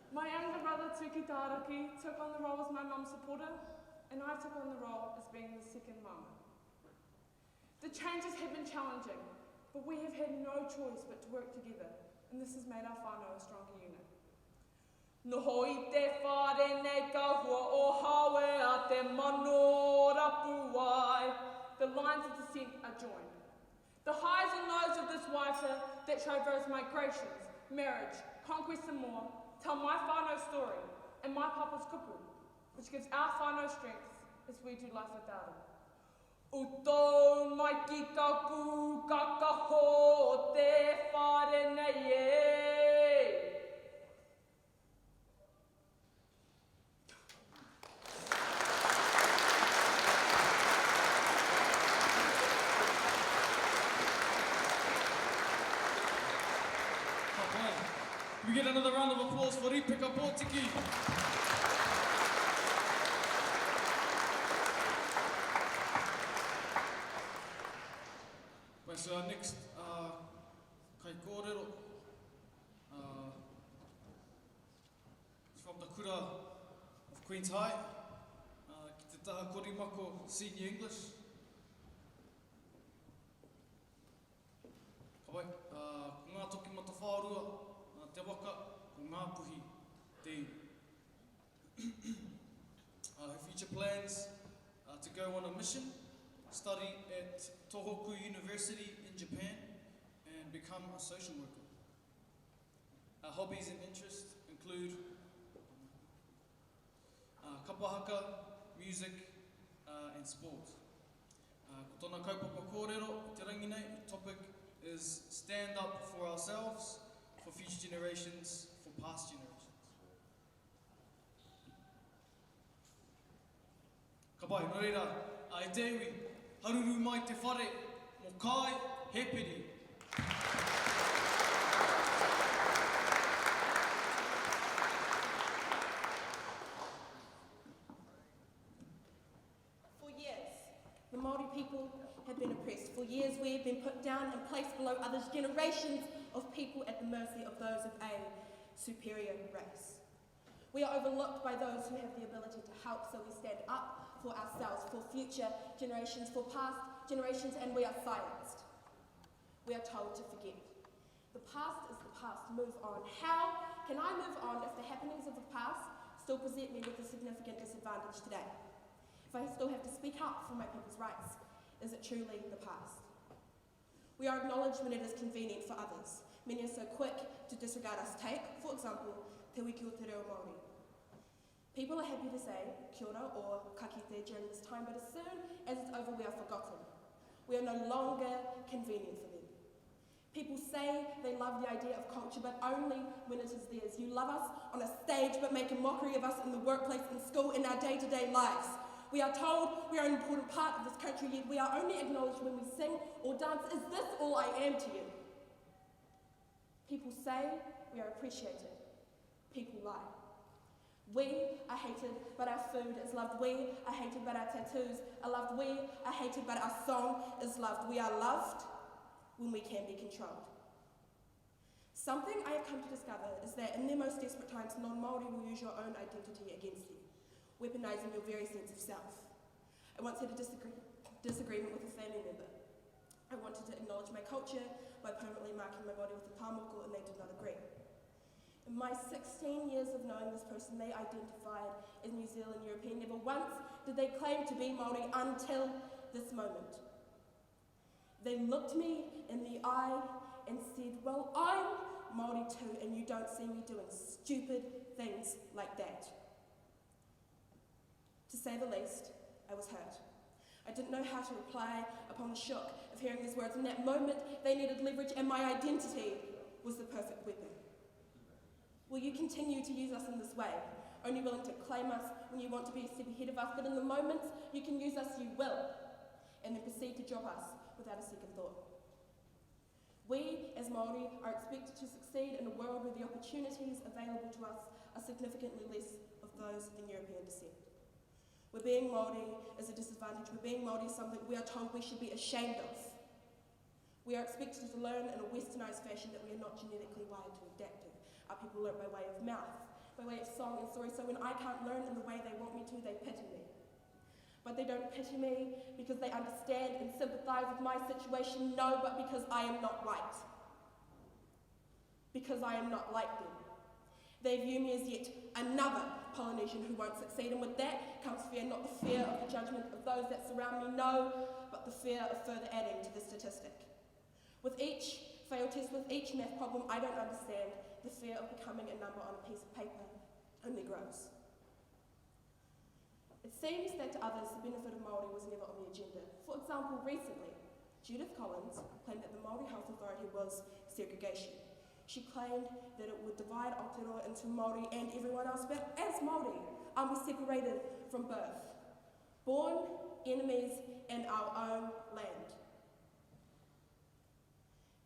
My younger brother Tuki Taraki took on the role as my mum's supporter, and I took on the role as being the second mum. The changes have been challenging, but we have had no choice but to work together, and this has made our whānau a stronger unit. Noho I te whare nei kahua o hawe a te mano rapu ai. The lines of descent are joined. The highs and lows of this water that traverse migrations, marriage, conquest and more, tell my whānau story and my papa's kupu, which gives our whānau strength as we do life without him. Utou mai ki kapu kakaho te whare nei e. We get another round of applause for Ripeka Pōtiki. Right, so our next kai kōrero is from the kura of Queen's High, ki te taha Korimako Senior English. Kawai, ko ngā toki mata whārua, te waka, ko ngā puhi, te iwi. Her future plans to go on a mission, study at Tohoku University in Japan, and become a social worker. Her hobbies and interests include kapahaka, music, and sport. Ko tōna kaupapa kōrero, te rangi nei, the topic is stand up for ourselves, for future generations, for past generations. Ka pai, no reira, ai te iwi, haruru mai te whare, mō kai, he piri. For years, the Māori people have been oppressed. For years, we have been put down and placed below others, generations of people at the mercy of those of a superior race. We are overlooked by those who have the ability to help, so we stand up for ourselves, for future generations, for past generations, and we are silenced. We are told to forget. The past is the past, move on. How can I move on if the happenings of the past still present me with a significant disadvantage today? If I still have to speak up for my people's rights, is it truly the past? We are acknowledged when it is convenient for others. Many are so quick to disregard us. Take, for example, te wiki o te reo Māori. People are happy to say kia ora or ka kite during this time, but as soon as it's over, we are forgotten. We are no longer convenient for them. People say they love the idea of culture, but only when it is theirs. You love us on a stage, but make a mockery of us in the workplace, in school, in our day-to-day lives. We are told we are an important part of this country, yet we are only acknowledged when we sing or dance. Is this all I am to you? People say we are appreciated. People lie. We are hated, but our food is loved. We are hated, but our tattoos are loved. We are hated, but our song is loved. We are loved when we can be controlled. Something I have come to discover is that in their most desperate times, non-Māori will use your own identity against you, weaponising your very sense of self. I once had a disagreement with a family member. I wanted to acknowledge my culture by permanently marking my body with a pāmoko, and they did not agree. In my 16 years of knowing this person, they identified as New Zealand European. Never once did they claim to be Māori until this moment. They looked me in the eye and said, well, I'm Māori too, and you don't see me doing stupid things like that. To say the least, I was hurt. I didn't know how to reply upon the shock of hearing these words. In that moment, they needed leverage, and my identity was the perfect weapon. Will you continue to use us in this way, only willing to claim us when you want to be a step ahead of us, but in the moments you can use us, you will, and then proceed to drop us without a second thought? We, as Māori, are expected to succeed in a world where the opportunities available to us are significantly less of those in European descent. We're being Māori is a disadvantage. We're being Māori is something we are told we should be ashamed of. We are expected to learn in a westernised fashion that we are not genetically wired to adapt to. Our people learn by way of mouth, by way of song and story, so when I can't learn in the way they want me to, they pity me. But they don't pity me because they understand and sympathise with my situation, no, but because I am not right. Because I am not like them. They view me as yet another Polynesian who won't succeed, and with that comes fear, not the fear of the judgment of those that surround me, no, but the fear of further adding to the statistic. With each fail test, with each math problem I don't understand, the fear of becoming a number on a piece of paper only grows. It seems that to others, the benefit of Māori was never on the agenda. For example, recently, Judith Collins claimed that the Māori Health Authority was segregation. She claimed that it would divide Aotearoa into Māori and everyone else, but as Māori, are we separated from birth? Born enemies in our own land.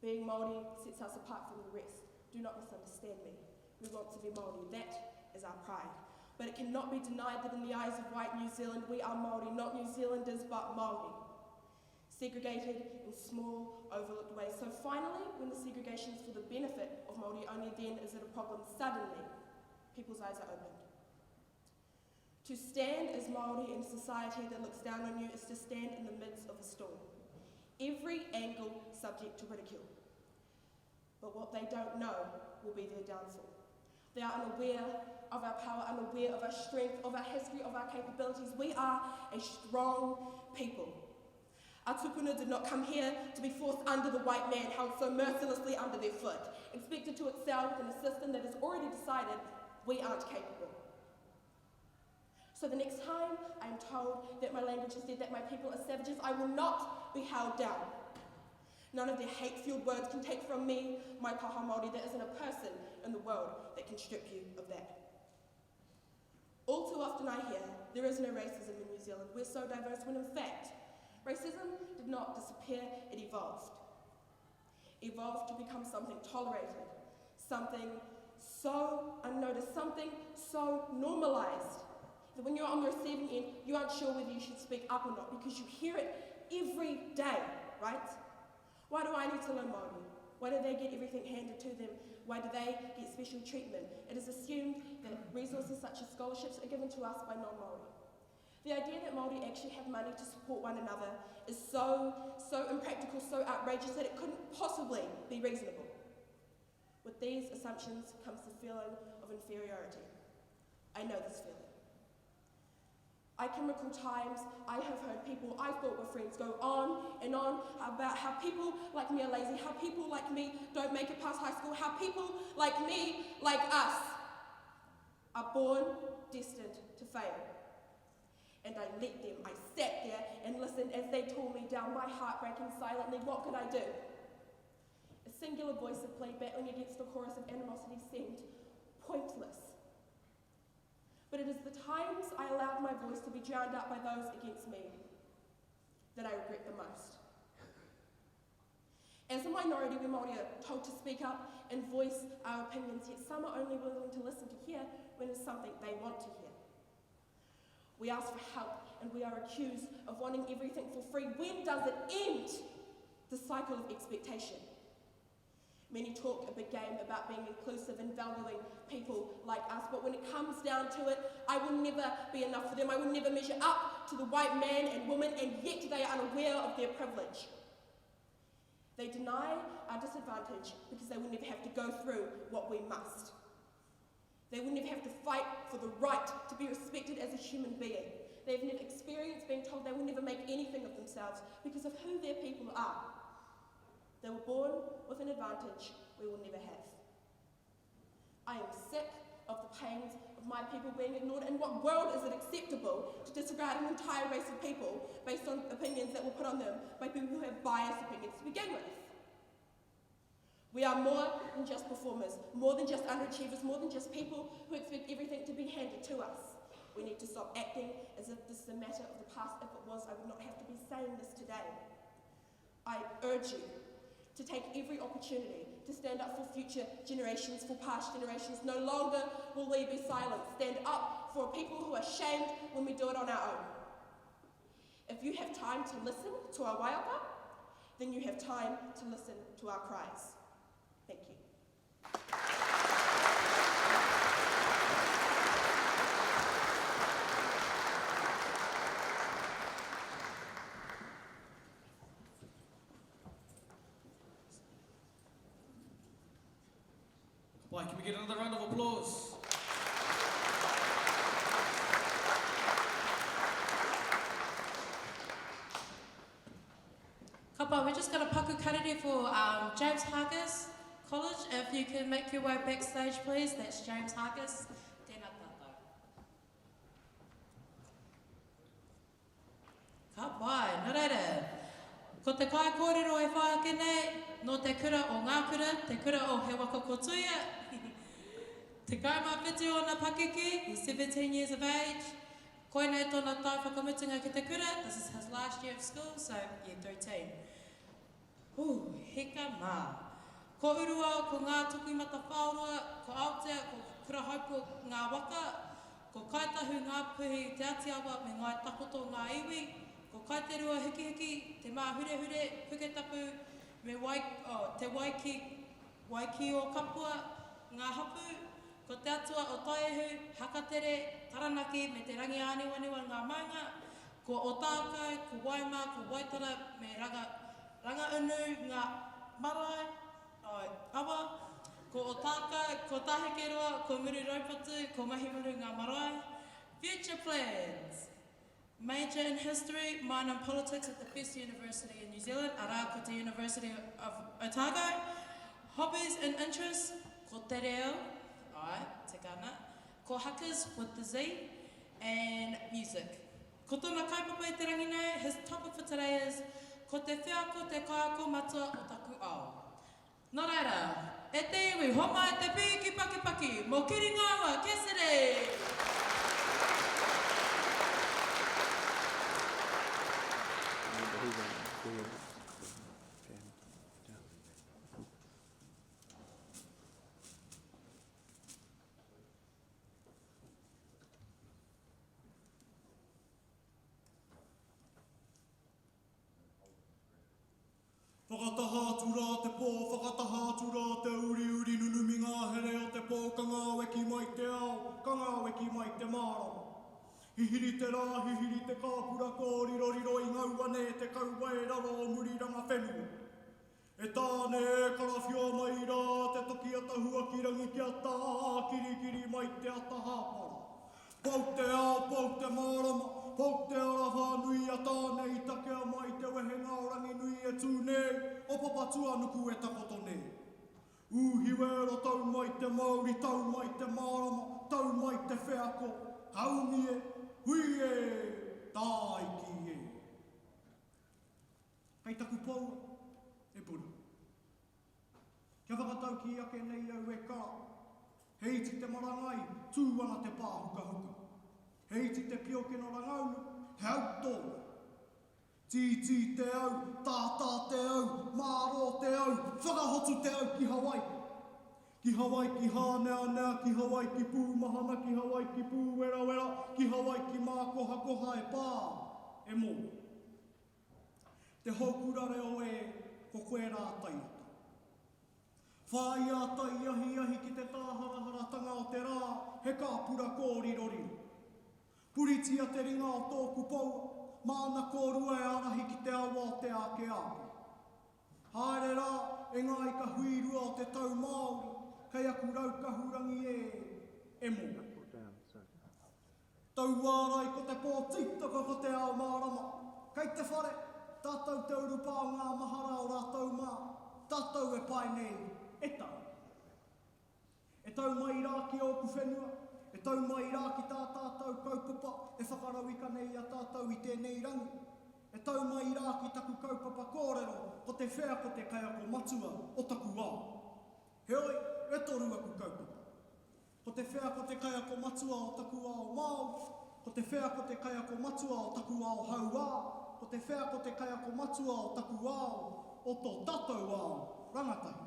Being Māori sets us apart from the rest. Do not misunderstand me. We want to be Māori. That is our pride. But it cannot be denied that in the eyes of white New Zealand, we are Māori, not New Zealanders, but Māori. Segregated in small, overlooked ways. So finally, when the segregation is for the benefit of Māori, only then is it a problem. Suddenly, people's eyes are opened. To stand as Māori in a society that looks down on you is to stand in the midst of a storm. Every angle subject to ridicule. But what they don't know will be their downfall. They are unaware of our power, unaware of our strength, of our history, of our capabilities. We are a strong people. Our tupuna did not come here to be forced under the white man, held so mercilessly under their foot, expected to excel within a system that has already decided we aren't capable. So the next time I am told that my language is dead, that my people are savages, I will not be held down. None of their hate-fueled words can take from me my paha Māori. There isn't a person in the world that can strip you of that. All too often I hear, there is no racism in New Zealand. We're so diverse, when in fact, racism did not disappear, it evolved. Evolved to become something tolerated, something so unnoticed, something so normalised, that when you're on the receiving end, you aren't sure whether you should speak up or not because you hear it every day, right? Why do I need to learn Māori? Why do they get everything handed to them? Why do they get special treatment? It is assumed that resources such as scholarships are given to us by non-Māori. The idea that Māori actually have money to support one another is so impractical, so outrageous that it couldn't possibly be reasonable. With these assumptions comes the feeling of inferiority. I know this feeling. I can recall times I have heard people I thought were friends go on and on about how people like me are lazy, how people like me don't make it past high school, how people like me, like us, are born destined to fail. And I let them. I sat there and listened as they tore me down, my heart breaking silently. What could I do? A singular voice of plea battling against a chorus of animosity seemed pointless. But it is the times I allowed my voice to be drowned out by those against me that I regret the most. As a minority, we Māori are told to speak up and voice our opinions, yet some are only willing to listen to hear when it's something they want to hear. We ask for help and we are accused of wanting everything for free. When does it end? The cycle of expectation. Many talk a big game about being inclusive and valuing people like us, but when it comes down to it, I will never be enough for them. I will never measure up to the white man and woman, and yet they are unaware of their privilege. They deny our disadvantage because they will never have to go through what we must. They will never have to fight for the right to be respected as a human being. They've never experienced being told they will never make anything of themselves because of who their people are. They were born with an advantage we will never have. I am sick of the pains of my people being ignored. In what world is it acceptable to disregard an entire race of people based on opinions that were put on them by people who have biased opinions to begin with? We are more than just performers, more than just underachievers, more than just people who expect everything to be handed to us. We need to stop acting as if this is a matter of the past. If it was, I would not have to be saying this today. I urge you to take every opportunity to stand up for future generations, for past generations. No longer will we be silent. Stand up for people who are shamed when we do it on our own. If you have time to listen to our waiapa, then you have time to listen to our cries. Thank you. Why, can we get another round of applause? Kapa, we're just going to paku karere for James Hargis College. If you can make your way backstage, please. That's James Hargis. Tēnā tātou. Kapa, nā reira. Ko te kai kōrero e whai ake nei, no te kura o ngā kura, te kura o he waka kotuia. Te kaimā whitu o nā pakeke, he's 17 years of age. Koinei tōna tau whakamutunga ki te kura, this is his last year of school, so year 13. Heka mā. Ko urua, ko ngā tuku mata whaurua, ko Aotea, ko kura haupu ngā waka, ko kaitahu ngā puhi te atiawa me ngai takoto ngā iwi, ko kaiterua hiki hiki, te mā hure hure, puketapu, me te waiki o kapua, ngā hapu, ko te atua o Taehu, Hakatere, Taranaki, me te rangi āniwaniwa ngā maunga, ko Ōtākou, ko Waima, ko Waitara, me ranga unu ngā marae, awa, ko Ōtākou, ko Tāhekeroa, ko Muri Raupatu, ko Mahimuru ngā marae. Future plans. Major in history, minor in politics at the best university in New Zealand, Arakuta University of Ōtākou. Hobbies and interests, ko te reo, te kana, ko hackers with the Z, and music. Ko tōna kaipapa i te rangi nei, his topic for today is ko te whiako te kaiako matua o taku ao. Nō reira, e te iwi, homa e te pī ki pakipaki, mō kiri ngāua, kesere! Whakatahātu rā te pō, whakatahātu rā te uri uri nunumi ngā here o te pō, ka ngā weki mai te ao, ka ngā weki mai te mārama. Hihiri te rā, hihiri te kāpura kōriro riro i ngauane te kaua e raro o muriranga whenua. E tāne e karawhio mai rā te toki atahua ki rangi ki ata kirikiri mai te ata hāpara. Pau te ao, pau te mārama, pau te ara whānui a tāne i takea mai te wehe ngā rangi nui e tūnei, o papatua nuku e takoto nei. Uhiwera tau mai te Māori, tau mai te mārama, tau mai te whiako, haumi e, hui e, tāiki e. Hei taku paua, e puna. Kia whakatau ki ake nei au e kā. Heiti te marangai, tūwana te pāhuka huka. Heiti te pioke no rangaunu, he au tōna. Tī te au, tātā te au, māro te au, whakahotu te au ki Hawaii. Ki Hawaii ki hānea, ki Hawaii ki pūmahana, ki Hawaii ki pūwera, ki Hawaii ki mākoha koha e pā, e mō. Te haukurare o e, ko koe rā taiata. Whai ata iahi ki te tāharaharatanga o te rā, he kāpura kōriroriro. Puritia te ringa o tōku paua, māna kōrua e arahi ki te awa o te ake ake. Haere rā, e ngā i ka huirua o te tau Māori, kei aku raukahurangi e mō. Tau wārai ko te pōtitaka ko te ao mārama, kei te whare, tātou te urupā ngā mahara o rātou mā, tātou e pai nei, e tau. E tau mai rā ki oku whenua, e tau mai rā ki tā tātou kaupapa, e whakarawika nei a tātou i tēnei rangi. E tau mai rā ki taku kaupapa kōrero, ko te whea ko te kaiako matua o taku ao. Heoi, e toru aku kaupapa. Ko te whea ko te kaiako matua o taku ao Māori, ko te whea ko te kaiako matua o taku ao Hauā, ko te whea ko te kaiako matua o taku ao, o tō tātou ao, rangatahi.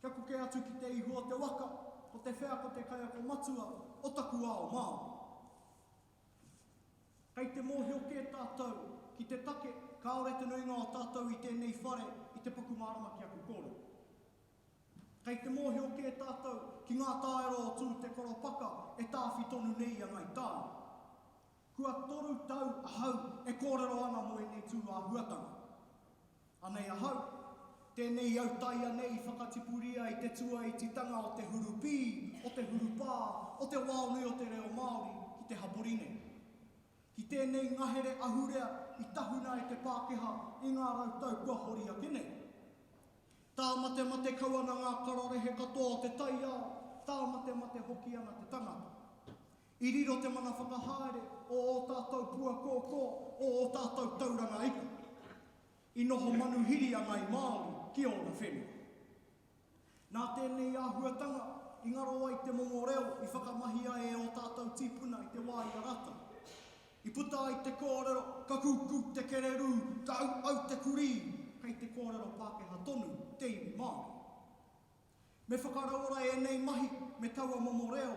Kia kuke atu ki te ihua te waka, ko te whea ko te kaiako matua Ōtākou ao Māori. Kei te mōhio kē tātou, ki te take, kaore te nuinga o tātou i tēnei whare, i te paku marama ki aku kōrero. Kei te mōhio kē tātou, ki ngā tāero o tū te koropaka, e tāwhi tonu nei a ngai tāne. Kua toru tau ahau, e kōrero ana mo e nei tū a huatanga. Anei ahau, tēnei au taia nei whakatipuria i te tua i titanga o te hurupi, o te hurupā, o te wāonui o te reo Māori, ki te haporine. Ki tēnei ngahere ahurea i tahuna e te Pākeha i ngā rautau kua hori a kene. Tā mate kauana ngā kararehe katoa o te taia, tā mate hoki ana te tangata. I riro te mana whakahaere o Ōtātou pua kōkō, o Ōtātou tauranga ika. I noho manuhiri a ngai Māori ki ona whenua. Nā tēnei āhuatanga, i ngaro ai te mongoreo i whakamahia e Ōtātou tipuna i te wā i rata. I puta ai te kōrero, ka kuku te kereru, ka au te kuri, kei te kōrero Pākeha tonu, tēnei Māori. Me whakaraura e nei mahi, me taua momoreo,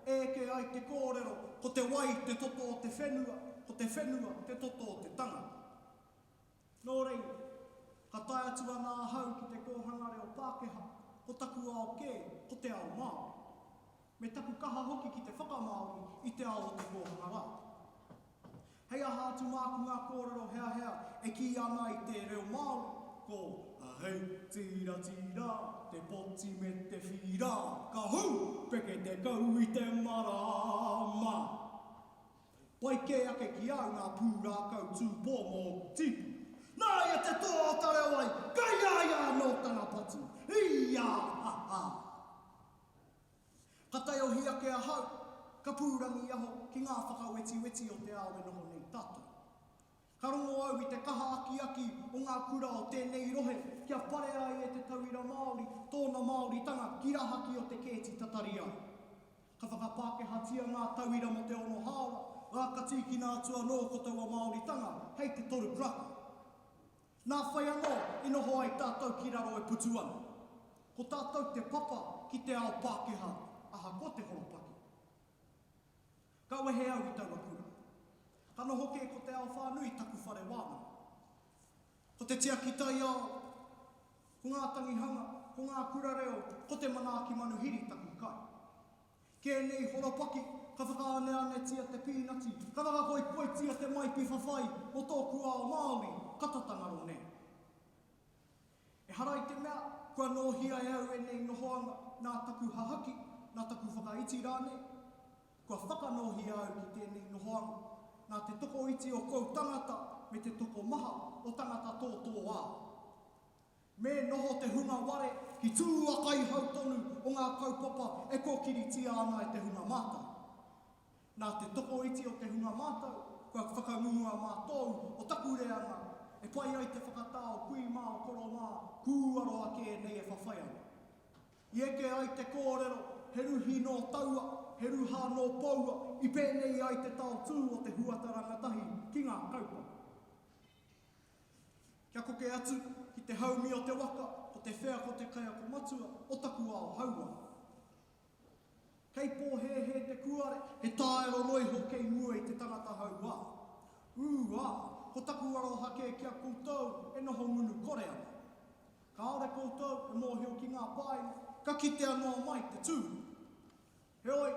eke ai te kōrero, ko te wai te toto o te whenua, ko te whenua te toto o te tangata. Nō rei, ka tae atu ana ahau ki te kōhangare o Pākeha, ko taku ao kē, ko te ao Māori. Me taku kaha hoki ki te whakamāori i te ao o te kōhangara. Hei aha atu māku ngā kōrero hea, e ki ana i te reo Māori, ko ahei tira, te poti me te whira, ka hu, peke te kau i te marama. Pai kē ake ki au ngā pūrā kau tūpō mō tipu. Nā ia te toa o tare wai, kai aia no tana patu, ia ha ha. Ka tai o hi ake ahau, ka pūrangi aho ki ngā whakaweti o te ao e noho nei tātou. Ka rongo au i te kaha aki o ngā kura o tēnei rohe, kia pare ai e te tauira Māori, tōna Māori tanga, ki rahaki o te kēti tatari ai. Ka whakapākehatia ngā tauira mo te ono haora, ngā katiki nā tua no ko taua Māori tanga, hei te toru kraka. Nā whai anō, i noho ai tātou ki raro e putu ana. Ko tātou te papa ki te ao Pākeha, aha ko te horopaki. Ka wehe au i taua kura. Ka no hoke ko te ao whānui taku whare wānau. Ko te tia ki tai ao, ko ngā tangihanga, ko ngā kura reo, ko te manaaki manuhiri taku kai. Kēnei horopaki, ka whakaane tia te pīnati, ka whakakoi tia te maipi whawhai, o tōku ao Māori, katatanga ro ne. E harai te mea, kua nōhia e au e nei nohoanga, nā taku hahaki, nā taku whakaiti rāne, kua whakanohia au ki tēnei nohoanga, nā te toko iti o kou tangata, me te toko maha o tangata tōtō ā. Me noho te hunga ware, ki tūa kai hautonu o ngā kaupapa e kōkiri tia ana e te hunga mātau. Nā te toko iti o te hunga mātau, kua whakangunua mātou o taku reanga, e pai ai te whakatao kui mā o koro mā, kūaro ake nei e whawhaiana. I eke ai te kōrero, he ruhi no taua, he ruha no paua, i pēnei ai te tau tū o te huatarangatahi ki ngā kaupapa. Kia koke atu, ki te haumi o te waka, o te whea ko te kaia ko matua, o taku ao haua. Kei pōhe te kuare, he tāero noiho kei mua i te tangata haua. Ko taku aro hake kia koutou, e noho Manu Kōrero. Ka ore koutou, e mōhio ki ngā pai, ka kite anoa mai te tū. He oi,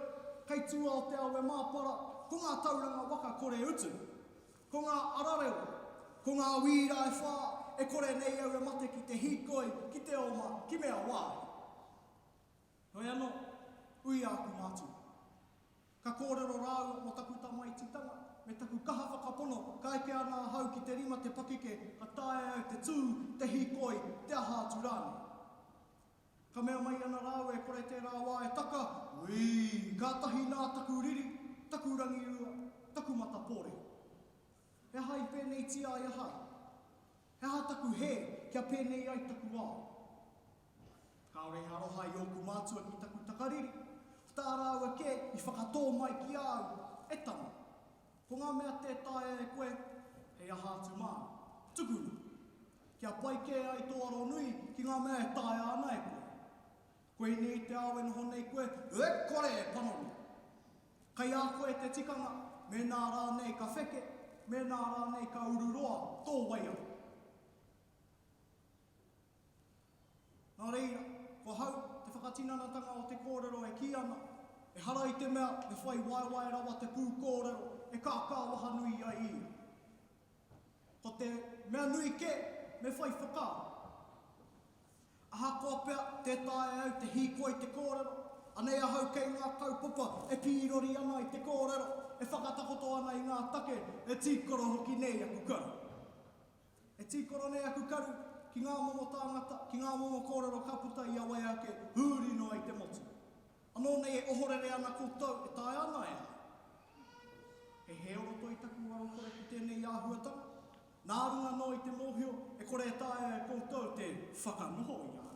kei tua o te awe māpara, ko ngā tauranga waka kore utu, ko ngā arareo, ko ngā wīra e whā, e kore nei au e mate ki te hikoi, ki te oma, ki mea wāi. Hoi anō, ui aku mātu. Ka kōrero rāu mo taku tamaititanga, me taku kaha whakapono, ka eke ana hau ki te rima te pakike, ka tae au te tū, te hikoi, te aha atu rāne. Ka mea mai ana rāu e kore te rāwā e taka, ka tahi nā taku riri, taku rangirua, taku matapore. He hai pēnei tia i ahai. He ha taku he, kia pēnei ai taku wā. Ka ore harohai o ku mātua ki taku takariri, tā rāua ke i whakatō mai ki au, e tama. Ko ngā mea te tae e koe, hei aha atu mā, tukunu. Kia pai ke ai tō aro nui ki ngā mea e tae ana e koe. Koe nei te awe noho nei koe, e kore e panoni. Kai a koe te tikanga, me nā rānei ka wheke, me nā rānei ka ururoa, tō waia. Nā reira, ko hau te whakatinanatanga o te kōrero e ki ana, e hara i te mea, e whai waiwai rawa te pū kōrero, e kāwaha nui ai ia. Ko te mea nui ke, me whai whakā. Aha koa pea, te tae au, te hīkoi te kōrero, anei ahau kei ngā kaupapa, e pīrori ana i te kōrero, e whakatakoto ana i ngā take, e tīkoro hoki nei aku karu. E tīkoro nei aku karu, ki ngā momo tāngata, ki ngā momo kōrero kaputa i awai ake, hūri no ai te motu. Anō nei e ohorere ana koutou, e tae ana e. He heoroto i taku waro kore ki tēnei āhuatanga, nā runga no i te mōhio, e kore e tae e koutou te whakanoho i ana.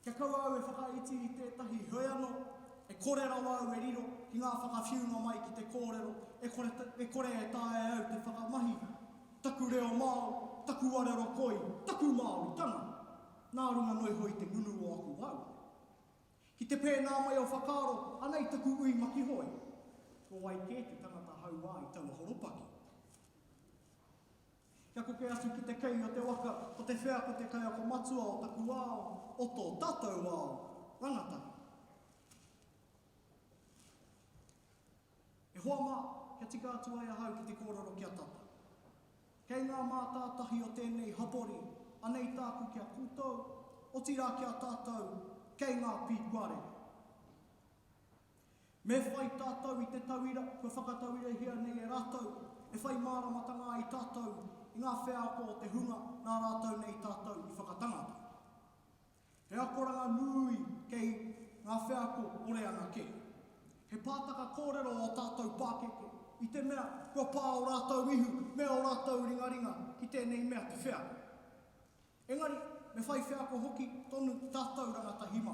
Kia kau au e whakaiti i tētahi hoi anō, e kore rawa au e riro ki ngā whakawhiunga mai ki te kōrero, e kore e tae au te whakamahi, taku reo māo, taku arero koi, taku Māori tanga, nā runga noi hoi te ngunu o aku au. Ki te pēnā mai o whakaro, anei taku ui maki hoi, ko wai kē te tangata hau ai taua horopaki. Kia koke atu ki te kei o te waka, o te whea ko te kai o ko matua o taku ao, o tō tātou ao, rangata. E hoa mā, kia tika atu ai ahau ki te kōrero kia tata. Kei ngā mātātahi o tēnei hapori, anei tāku kia kūtou, o tira kia tātou, kei ngā pīkuare. Me whai tātou i te tauira, kua whakatauira hia nei e rātou, e whai māramatanga i tātou, i ngā wheako o te hunga, nā rātou nei tātou i whakatangata. He akoranga nui kei ngā wheako ore ana ke. He pātaka kōrero o tātou pākeke, i te mea kua pā o rātou ihu, mea o rātou ringaringa, ki tēnei mea te wheako. Engari, me whai wheako hoki tonu tātou rangata hima.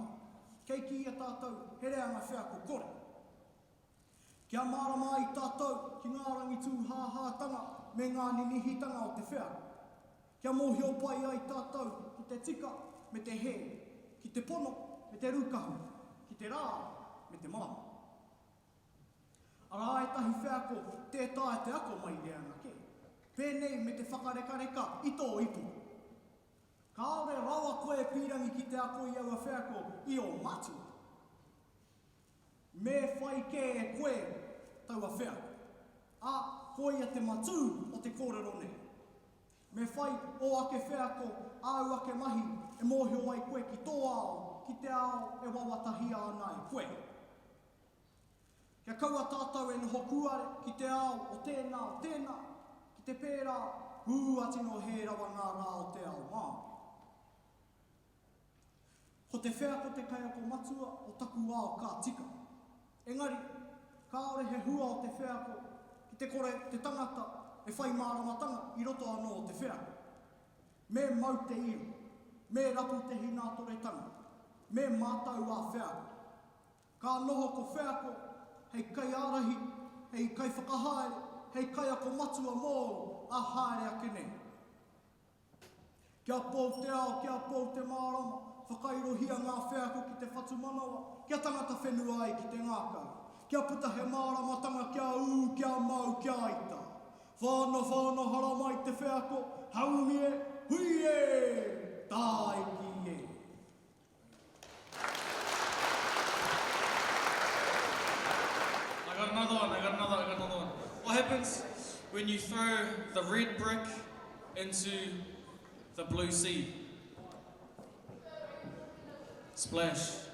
Kei ki ia tātou, here anga wheako kore. Kia mārama i tātou ki ngā rangitū hāhātanga me ngā ninihitanga o te wheako. Kia mōhio pai ai tātou ki te tika me te he, ki te pono me te rukahu, ki te rā me te māma. Ara e tahi wheako tētae te ako mai reanga ke. Pēnei me te whakarekareka i tō ipu. Kāore rawa koe pīrangi ki te ako i aua wheako i o matua. Me whai ke e koe taua wheako. A koe ia te matū o te kōrero nei. Me whai o ake wheako au ake mahi e mōhio ai koe ki tō ao, ki te ao e wawatahia ana e koe. Kia kaua tātou e noho kuare ki te ao o tēnā o tēnā, ki te pērā, ati no he rawa ngā rā o te ao mā. Ko te wheako te kai ako matua o taku ao kā tika. Engari, kāore he hua o te wheako, ki te kore te tangata e whai māramatanga i roto anō o te wheako. Me mau te iro, me rapu te hina toretanga, me mātau a wheako. Ka noho ko wheako, hei kai arahi, hei kai whakahaere, hei kai ako matua mō a haere ake nei. Kia pōu te ao, kia pōu te mārama, whakairohia ngā wheako ki te whatu manawa, kia tangata whenua ai ki te ngākau. Kia puta he māramatanga, kia ū, kia mau, kia aita. Whāno hara mai te wheako, haumi e, hui e, tāi ki e. I got another one. What happens when you throw the red brick into the blue sea? Splash.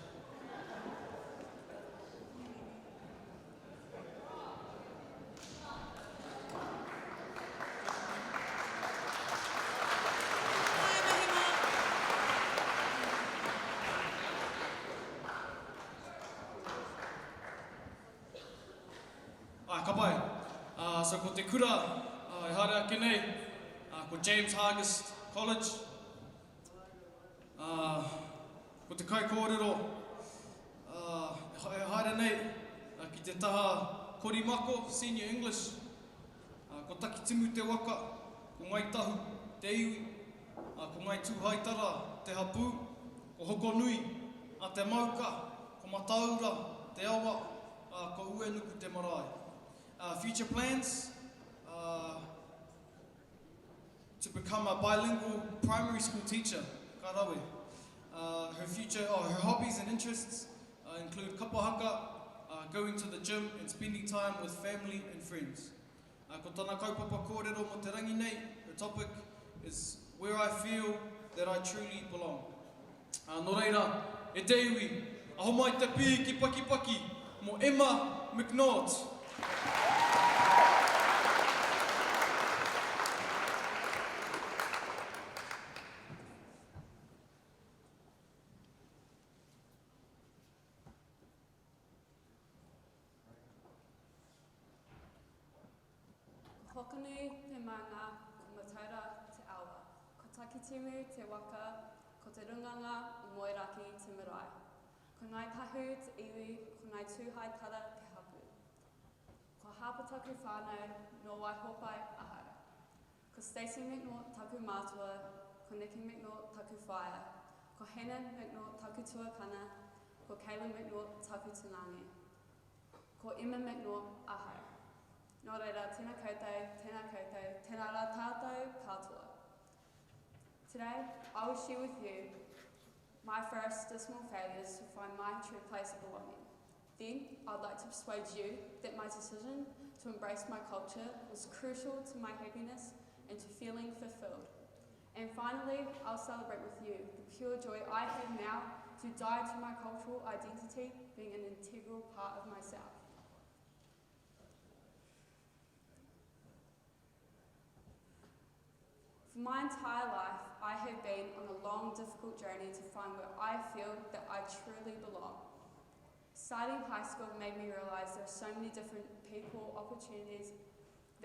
Ka pai. So ko te kura, e haere ake nei, ko James Hargest College. Ko te kai kōrero, e haere nei, ki te taha Korimako, Senior English. Ko taki timu te waka, ko ngai tahu, te iwi, ko ngai tūhaitara, te hapū, ko hoko nui, a te mauka, ko mataora, te awa, ko ue nuku te marae. Future plans, to become a bilingual primary school teacher, ka rawe. Her hobbies and interests include kapohaka, going to the gym and spending time with family and friends. Ko tana kaupapa kōrero mo te rangi nei, the topic is where I feel that I truly belong. Nō reira, e te iwi, aho mai te pī ki paki paki, mo Emma McNaught. Hokonu te manga, ko mataora te awa. Ko takitimu te waka, ko te runganga o moiraki te marae. Ko ngai tahu te iwi, ko ngai tūhai tara te hapu. Ko hapataku whānau no waihopai ahau. Ko Stacey McNaught taku mātua, ko Nikki McNaught taku whaia. Ko Hannah McNaught taku tuakana, ko Kayla McNaught taku tanangi. Ko Emma McNaught ahau. Nō reira, tēnā koutou, tēnā rā tātou katoa. Today, I will share with you my first dismal failures to find my true place of belonging. Then, I'd like to persuade you that my decision to embrace my culture was crucial to my happiness and to feeling fulfilled. And finally, I'll celebrate with you the pure joy I have now to die to my cultural identity being an integral part of myself. For my entire life, I have been on a long, difficult journey to find where I feel that I truly belong. Starting high school made me realise there are so many different people, opportunities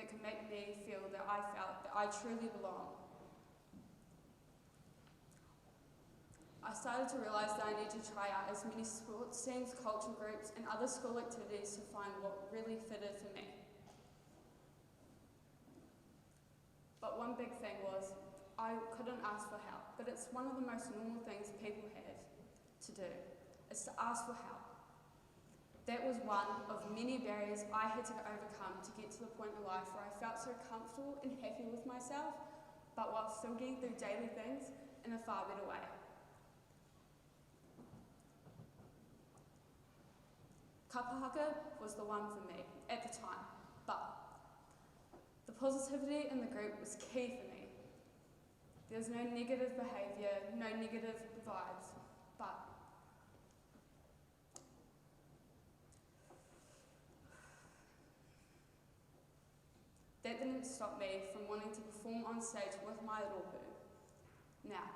that can make me feel that I felt that I truly belong. I started to realise that I need to try out as many sports teams, cultural groups and other school activities to find what really fitted for me. But one big thing was, I couldn't ask for help, but it's one of the most normal things people have to do, is to ask for help. That was one of many barriers I had to overcome to get to the point in life where I felt so comfortable and happy with myself, but while still getting through daily things in a far better way. Kapahaka was the one for me at the time, but the positivity in the group was key for me. There was no negative behaviour, no negative vibes, but that didn't stop me from wanting to perform on stage with my rōpū. Now,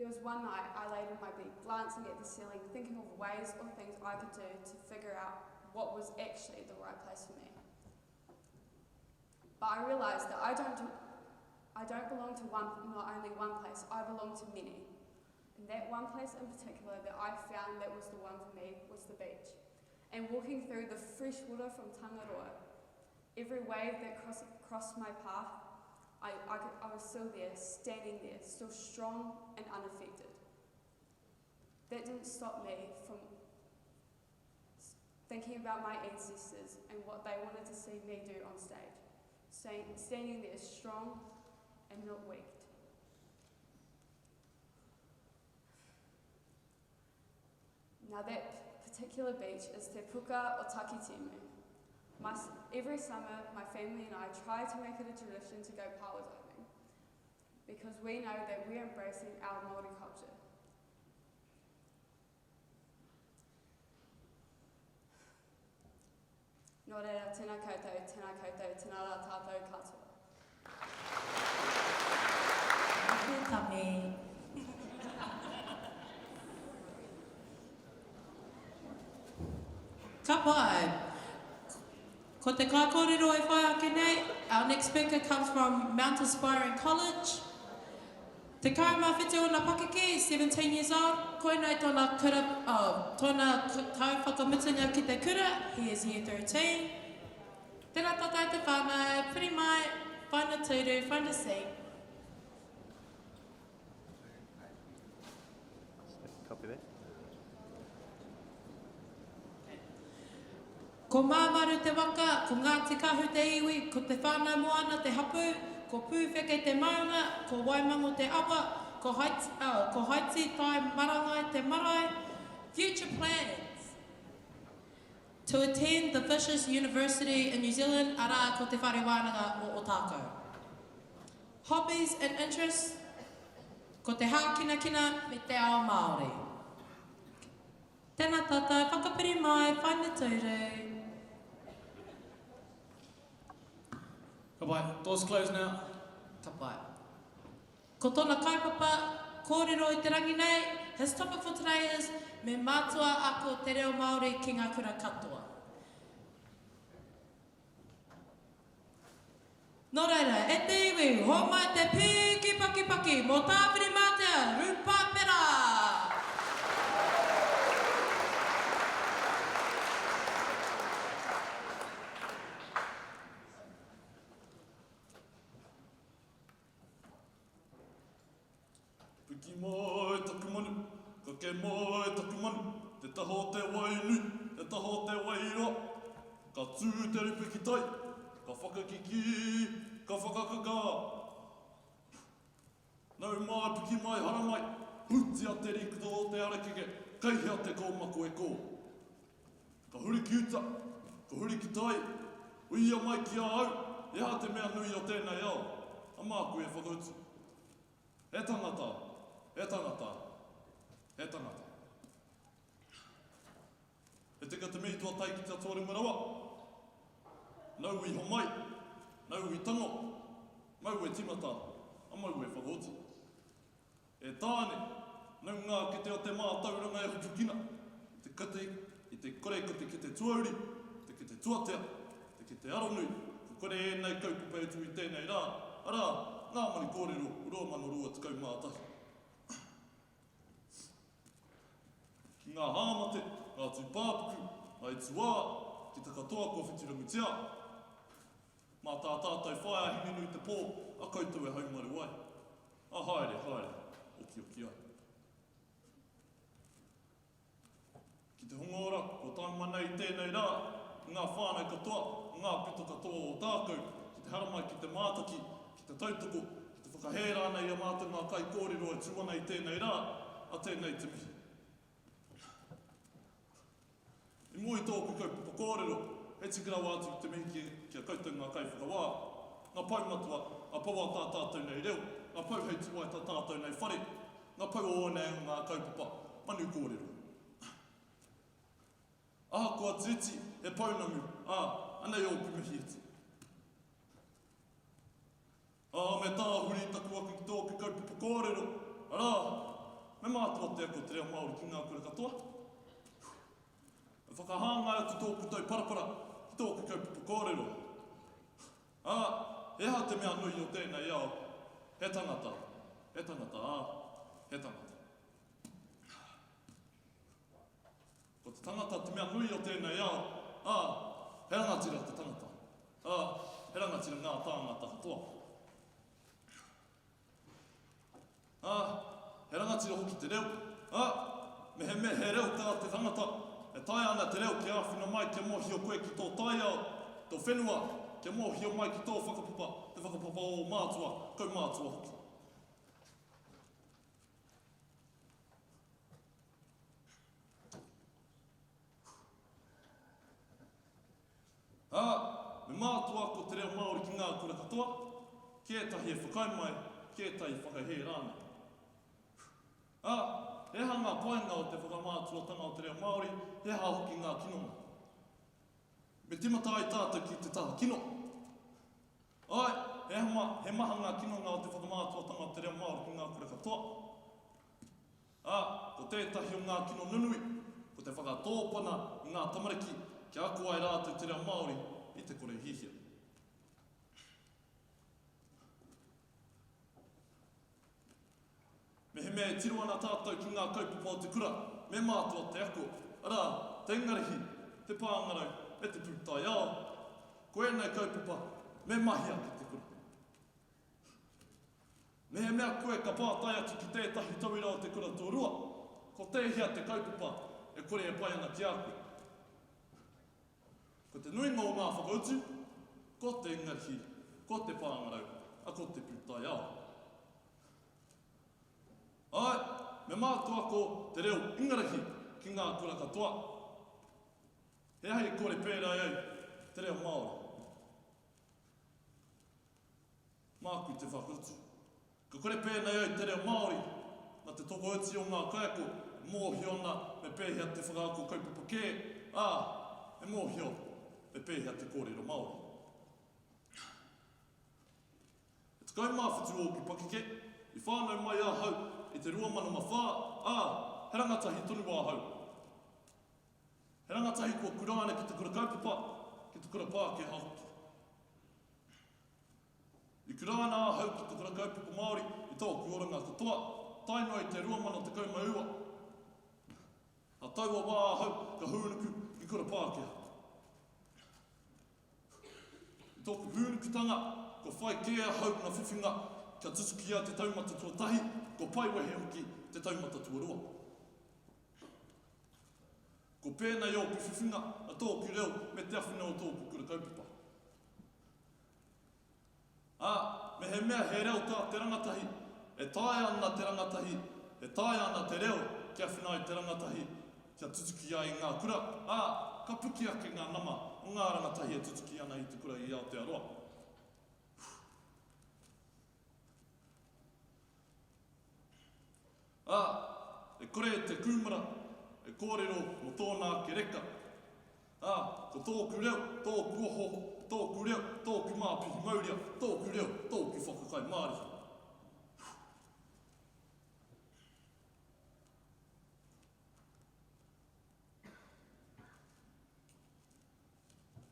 there was one night I laid in my bed, glancing at the ceiling, thinking of ways or things I could do to figure out what was actually the right place for me. But I realised that I don't belong to not only one place, I belong to many. And that one place in particular that I found that was the one for me was the beach. And walking through the fresh water from Tangaroa, every wave that crossed my path, I was still there, standing there, still strong and unaffected. That didn't stop me from thinking about my ancestors and what they wanted to see me do on stage. Standing there strong and not weak. Now that particular beach is Te Puka o Takitimu. Every summer, my family and I try to make it a tradition to go power diving because we know that we're embracing our Māori culture. Nō reira, tēnā koutou, tēnā rā tātou katoa. Tami. Ka pai. Ko te Ngā Kōrero e whai ake nei, our next speaker comes from Mount Aspiring College. Te kaumawhiti o nā pakeke, 17 years old. Koinei tōna tauwhakamutunga ki te kura. He is year 13. Tēnā tatai te whānau, piri mai, whaina tūru, whaina seat. Copy that. Ko māmaru te waka, ko ngā te kahu te iwi, ko te whānau moana te hapu, ko pūwheke te maunga, ko waimango te awa, ko haiti tai marangai te marae. Future plans. To attend the Fishes University in New Zealand, ara ko te whare wānanga o Ōtākou. Hobbies and interests, ko te hākina me te ao Māori. Tēnā tātou, whakapiri mai, whaina tūru. Ka pai, doors closed now. Ka pai. Ko tōna kaupapa, kōrero i te rangi nei, his topic for today is me mātua ako te reo Māori ki ngā kura katoa. Nō reira, e te iwi, ho mai te piki paki paki, mō tāwhiri mātea, rupa pera! Piki mai taku manu, ka ke mai taku manu, te taho te wai nui, te taho te wai roa, ka tū te ripi ki tai, ka whakakiki, ka whakakaka. Nau mai piki mai hara mai, huti a te rikuto o te arakeke, kaihea te kōmako e kō. Ka huri ki uta, ka huri ki tai, uia mai ki a au, ea te mea nui o tēnei ao, a māku e whakautu. He tangata, he tangata, he tangata. E tika te mihi tua tai ki te tōre marawa. Nau I ho mai, nau I tango, mau e timata, a mau e whakautu. E tāne, nau ngā ki te o te mātauranga e hupukina, te kate, I te kore ko te ki te tuauri, te ki te tuatea, te ki te aronui, ko kore e nei kaupapa e tui tēnei rā, arā, Ngā Manu Kōrero, Roa Mano Rua Tukau Mātahi. Ki ngā hāmate, ngā tūpāpuku, ngā itua, ki te katoa ko whitirangitia. Mā tā tātou whaia hininu te pō, a koutou e haumaru ai. A haere, haere, oki oki ai. Ki te hongora, ko tāngmanei tēnei rā, ngā whānau katoa, ngā pito katoa o Ōtākou, ki te haramai ki te mātaki, ki te tautoko, ki te whakahērā nei a mātou ngā kai kōrero e tuana I tēnei rā, a tēnei te mihi. I moi tōku kaupapa kōrero, e tikirau atu te mihi ki a koutou ngā kai whakawā, ngā paumatua, a paua tā tātou nei reo, ngā pau hei tuai tā tātou nei whare, ngā pau o nei ngā kaupapa Manu Kōrero. Aha kua tiriti e paunangu, anei o pumihi iti. Me tāhuri taku ake ki tōku kaupapa kōrero, arā, me mātua te ako te reo Māori ki ngā kura katoa. E whakahāngai atu tōku tau parapara ki tōku kaupapa kōrero. Eha te mea nui o tēnei ao, he tangata, he tangata, he tangata. Ko te tangata te mea nui o tēnei ao, he rangatira te tangata. He rangatira ngā tāngata katoa. He rangatira hoki te reo. Me he reo tā te tangata. E tai ana te reo ki āwhina mai kia mohio koe ki tō tai ao, tō whenua, kia mohio mai ki tō whakapapa, te whakapapa o mātua, kau mātua hoki. Me mātua ko te reo Māori ki ngā kura katoa, kietahi e whakai mai, kietahi whakahē rāne. Eha ngā painga o te whakamātuatanga o te reo Māori, eha hoki ngā kinonga. Me timata ai tātou ki te taha kino. He maha ngā kinonga o te whakamātuatanga o te reo Māori ki ngā kura katoa. Ko tētahi o ngā kino nunui, ko te whakatōpana i ngā tamariki, kia aku ai rātou te reo Māori I te kore hihia. me tiro ana tātou ki ngā kaupapa o te kura, me mātua te ako. Arā, te ingarihi, te pāngarau, e te pūtai ao. Ko ēnei kaupapa, me mahia ki te kura. Me he mea koe ka pātai atu ki tētahi tauira o te kura tōrua. Ko tēhia te kaupapa, e kore e pai ana ki a koe. Ko te nuinga o ngā whakautu, ko te ingarihi, ko te pāngarau, a ko te pūtai ao. Ai, me mātua ko te reo ingarihi ki ngā kura katoa. He hei kore pērā ei, te reo Māori. Māku te whakautu. Ka kore pērā ei te reo Māori, ma te toko uti o ngā kaiko, mōhi ona me pēhia te whakaako kaupapa kē, me mōhi o me pēhia te kōrero Māori. E te kaumāwhitu o ki pakike, i whānau mai a hau, i te 2 manu mawhā, he rangatahi tonu wā hau. He rangatahi kua kurāne ki te kura kaupapa, ki te kura Pākehā hoki. I kurāna a hau ki te kura kaupapa Māori, i tōku oranga katoa, taino i te 2 manu te kaumaua. A taua wā a hau, ka hūnuku ki kura Pākehā. I tōku hūnukutanga, ko whai kea hau na whiwhinga, kia tutuki a te taumata tuatahi, ko paiwehe hoki te taumata tuarua. Ko pēnei o ki whiwhinga, a tōku reo me te awhina o tōku kura kaupapa. Me he mea he reo tā te rangatahi, e tae ana te rangatahi, e tae ana te reo, kia whinai te rangatahi, kia tutuki ai ngā kura, ka puki ake ngā nama o ngā rangatahi e tutuki ana i te kura i Aotearoa. E kore te kūmara, e kōrero mo tōnā ke reka. Ko tōku reo, tōku oho, tōku reo, tōku māpihi mauria, tōku reo, tōku whakakai Māori.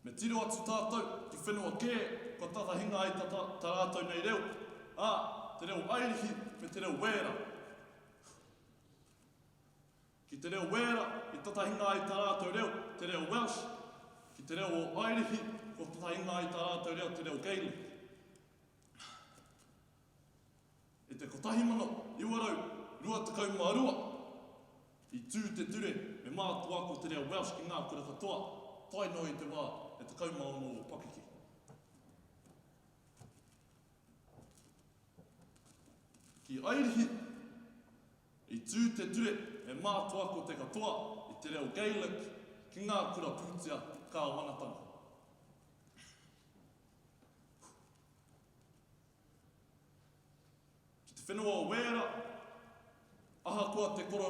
Me tiro atu tātou ki whenua kē, ko tatahinga ai tā rātou nei reo. Te reo airihi me te reo wēra. Ki te reo wēra, i tatahinga ai tā rātou reo, te reo Welsh. Ki te reo o airihi, ko tatahinga ai tā rātou reo, te reo Gaelic. E te kotahimano, i warau, 2022, i tū te ture, me mātua ko te reo Welsh ki ngā kura katoa, taino i te wā, e te kaumaono o pakiki. Ki airihi, i tū te ture, e mātua ko te katoa, i te reo Gaelic, ki ngā kura pūtia kā wanatanga. Ki te whenua o wēra, ahakoa te koro,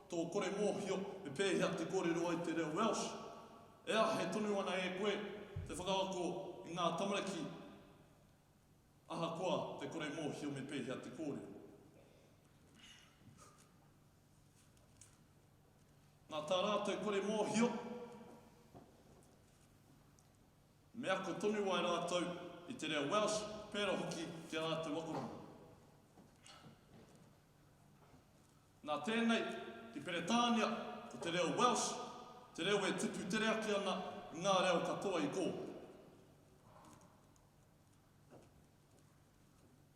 tō kore mōhio, e pēhia te kōrero ai te reo Welsh, he tonu ana e koe, te whakaako i ngā tamariki, ahakoa te kore mōhio me pēhia te kōrero. Nā tā rātou kore mōhio, me ako tonu ai rātou i te reo Welsh, pēra hoki ki rātou wakorona. Nā tēnei, ki Peretānia, ko te reo Welsh, te reo e tipu tere aki ana ngā reo katoa i kō.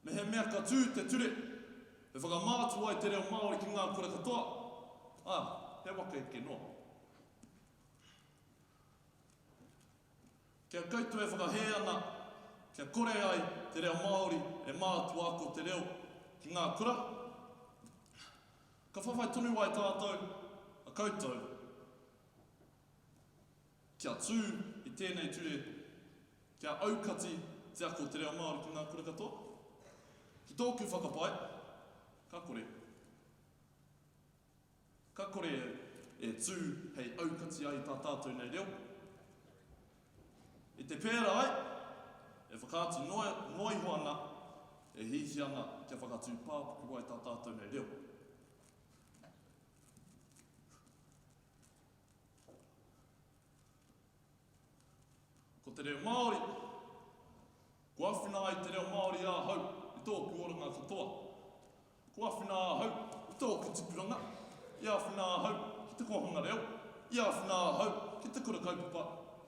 Me he mea ka tū te ture, e whakamātua i te reo Māori ki ngā kura katoa, he waka e ke noa. Kia koutou e whakahe ana, kia kore ai te reo Māori e mātua ko te reo ki ngā kura. Ka whawhai tonu ai tātou, a koutou. Kia tū i tēnei ture, kia aukati te ako te reo Māori ki ngā kura katoa. Ki tōku whakapai, ka kore. Ka kore e tū hei aukati ai tā tātou nei reo. I te pēra ai, e whakaatu noi hoana, e hihi ana kia whakatu pāpuku ai tā tātou nei reo. Ko te reo Māori, ko awhina ai te reo Māori a hau, i tōku oranga katoa. Ko awhina hau, i tōku tipuranga. Ia awhina hau, ki te kohanga reo. Ia awhina hau, ki te kura kaupapa.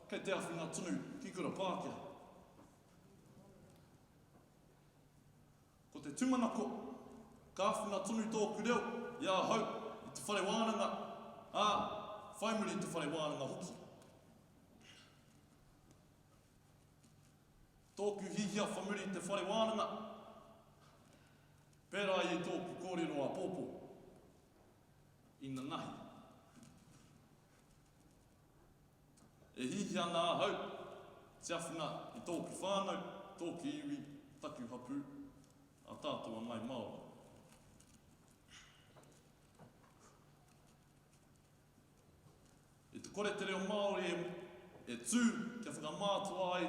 Kei te awhina tunu, ki kura Pākehā. Ko te tūmanako, ka awhina tunu tōku reo. Ia hau, i te whare wānanga. Whaimuri te whare wānanga hoki. Tōku hihia whamuri te whare wānanga. Pērā i tōku kōrero a pōpō. Ina nahi. E hihia nā hau, te awhina i tōku whānau, tōku iwi, taku hapu, a tātua ngai Māori. I te kore te reo Māori e tū kia whakamātua ai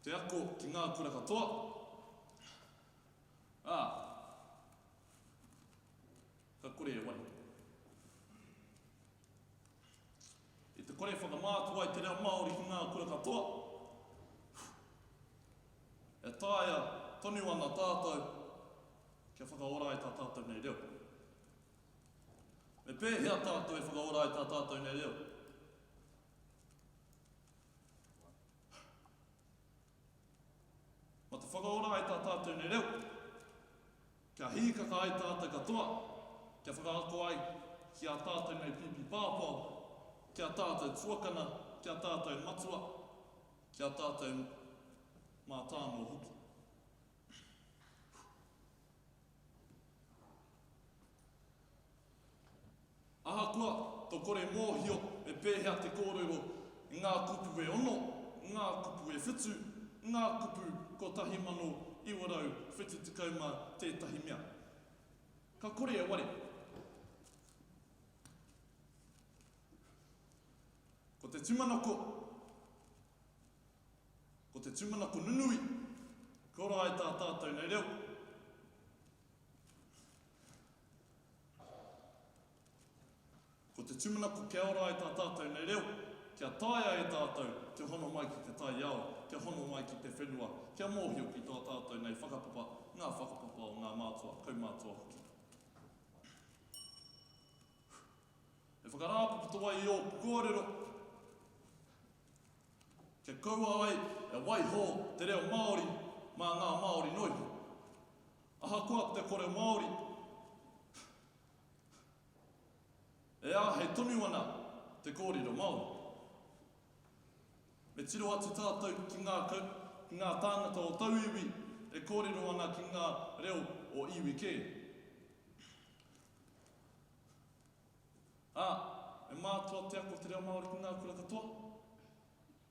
te ako ki ngā kura katoa. Ka kore e wai. I te kore whakamātua ai te reo Māori ki ngā kura katoa. E tāia tonu ana tātou kia whakaora ai tā tātou nei reo. Me pēhea tātou e whakaora ai tā tātou nei reo. Ma te whakaora ai tā tātou nei reo. Kia hīkaka ai tātou katoa. Kia whakaako ai ki a tātou nei pipi pāpau. Kia tātou tuakana, kia tātou matua. Kia tātou mātāno hoki. Ahakoa, tō kore mōhio e pēhea te kōrero i ngā kupu e ono, ngā kupu e whitu, ngā kupu ko tahi mano iwarau whitu tikauma tētahi mea. Ka kore e ware. Ko te tūmanako nunui, ko ora ai tā tātou nei reo. Ko te tūmanako kia ora ai tā tātou nei reo, kia tāia e tātou, kia hono mai ki te tai ao, kia hono mai ki te whenua, kia mōhio ki tā tātou nei whakapapa, ngā whakapapa o ngā mātua, kaumātua hoki. E whakarāpuputu ai i Ōtākou kōrero, kia kaua ai e waiho te reo Māori mā ngā Māori noiho. Ahakoa te kore Māori, e āhei tonu ana te kōrero Māori. Me tiro atu tātou ki ngā tāngata o tauiwi, e kōrero ana ki ngā reo o iwi kē. E mātua te ako te reo Māori ki ngā kura katoa.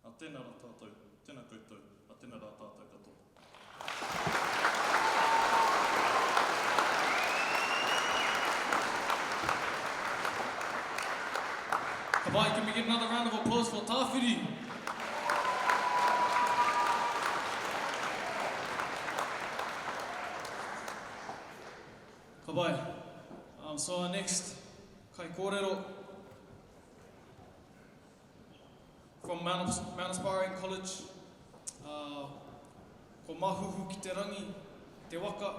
A tēnā rā tātou, tēnā koutou, a tēnā rā tātou katoa. Kabai, can we get another round of applause for Tāwhiri? Kabai. So our next kai kōrero from Mount Aspiring College, ko mahuhu ki te rangi, te waka,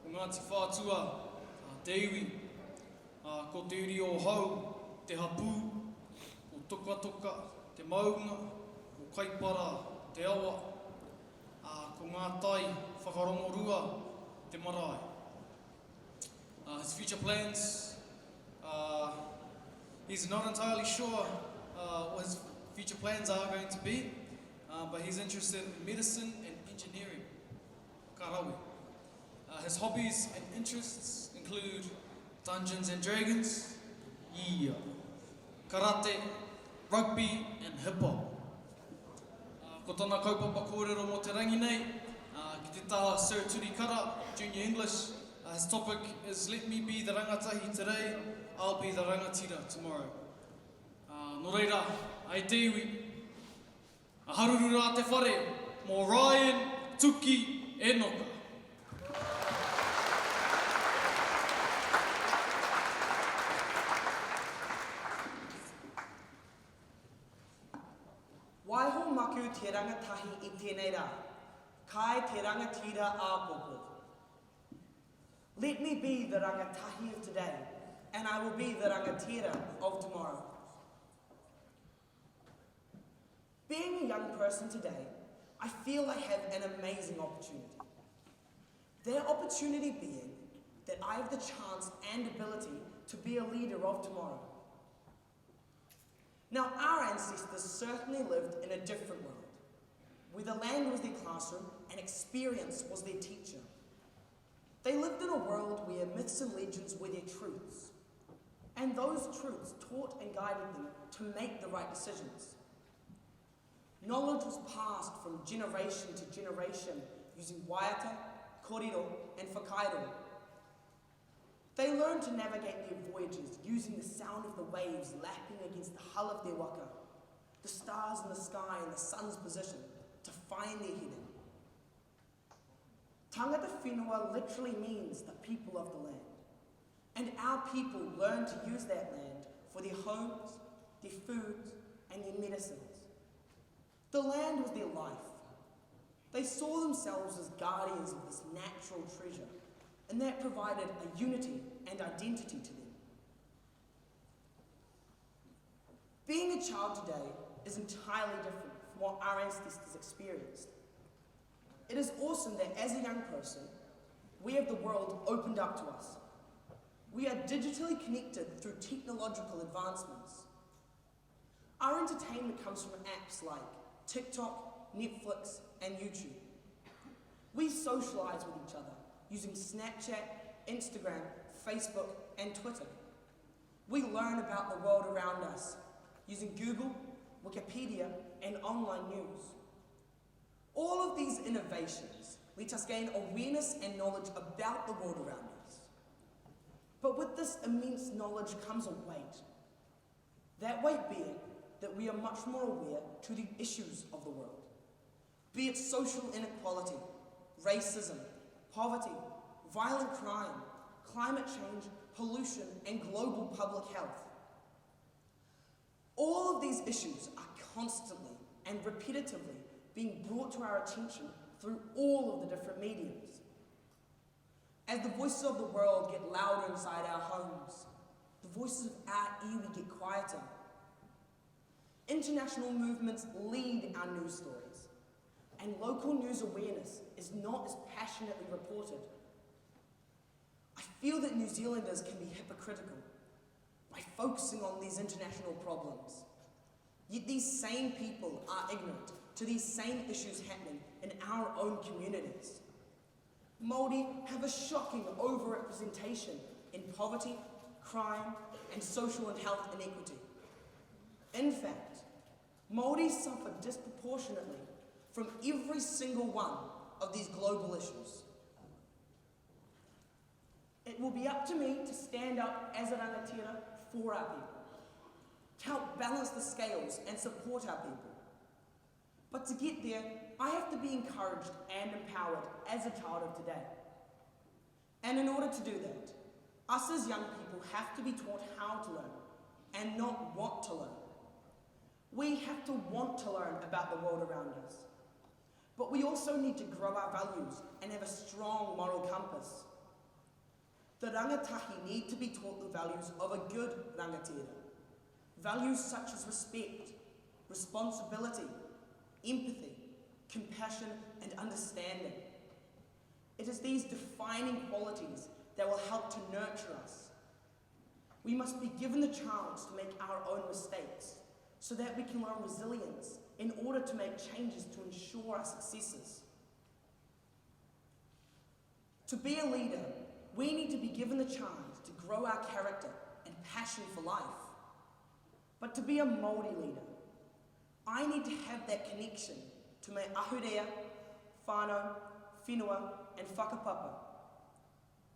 o Ngāti Whātua, te iwi, ko te uri o hau, te hapū, o toka toka, te maunga, o kaipara, te awa, ko ngā tai whakarongorua, te marae. His future plans, he's not entirely sure what his future plans are going to be, but he's interested in medicine and engineering. Karawi. His hobbies and interests include Dungeons and Dragons, karate, rugby and hip-hop. Ko tōna kaupapa kōrero mō te rangi nei, ki te taha Sir Turi Kara, Junior English. His topic is Let me be the rangatahi today, I'll be the rangatira tomorrow. Nō reira, ai te iwi, a haruru rā te whare, mō Ryan, Tuki, e noka. Waiho maku te rangatahi I tēnei rā, kai te rangatira āpoko. Let me be the rangatahi of today, and I will be the rangatira of tomorrow. Being a young person today, I feel I have an amazing opportunity. Their opportunity being that I have the chance and ability to be a leader of tomorrow. Now, our ancestors certainly lived in a different world, where the land was their classroom and experience was their teacher. They lived in a world where myths and legends were their truths, and those truths taught and guided them to make the right decisions. Knowledge was passed from generation to generation using waiata, kōrero, and whakaero. They learned to navigate their voyages using the sound of the waves lapping against the hull of their waka, the stars in the sky and the sun's position to find their hidden. Tangata whenua literally means the people of the land, and our people learned to use that land for their homes, their foods, and their medicines. The land was their life. They saw themselves as guardians of this natural treasure, and that provided a unity and identity to them. Being a child today is entirely different from what our ancestors experienced. It is awesome that as a young person, we have the world opened up to us. We are digitally connected through technological advancements. Our entertainment comes from apps like TikTok, Netflix, and YouTube. We socialize with each other using Snapchat, Instagram, Facebook, and Twitter. We learn about the world around us using Google, Wikipedia, and online news. All of these innovations let us gain awareness and knowledge about the world around us. But with this immense knowledge comes a weight. That weight being that we are much more aware to the issues of the world, be it social inequality, racism, poverty, violent crime, climate change, pollution, and global public health. All of these issues are constantly and repetitively being brought to our attention through all of the different mediums. As the voices of the world get louder inside our homes, the voices of our iwi get quieter. International movements lead our news stories, and local news awareness is not as passionately reported. I feel that New Zealanders can be hypocritical by focusing on these international problems. Yet these same people are ignorant to these same issues happening in our own communities. Māori have a shocking overrepresentation in poverty, crime, and social and health inequity. In fact, Māori suffer disproportionately from every single one of these global issues. It will be up to me to stand up as a rangatira for our people, to help balance the scales and support our people. But to get there, I have to be encouraged and empowered as a child of today. And in order to do that, us as young people have to be taught how to learn and not what to learn. We have to want to learn about the world around us. But we also need to grow our values and have a strong moral compass. The rangatahi need to be taught the values of a good rangatira. Values such as respect, responsibility, empathy, compassion, and understanding. It is these defining qualities that will help to nurture us. We must be given the chance to make our own mistakes so that we can learn resilience in order to make changes to ensure our successes. To be a leader, we need to be given the chance to grow our character and passion for life. But to be a Māori leader, I need to have that connection to my ahurea, whānau, whenua, and whakapapa.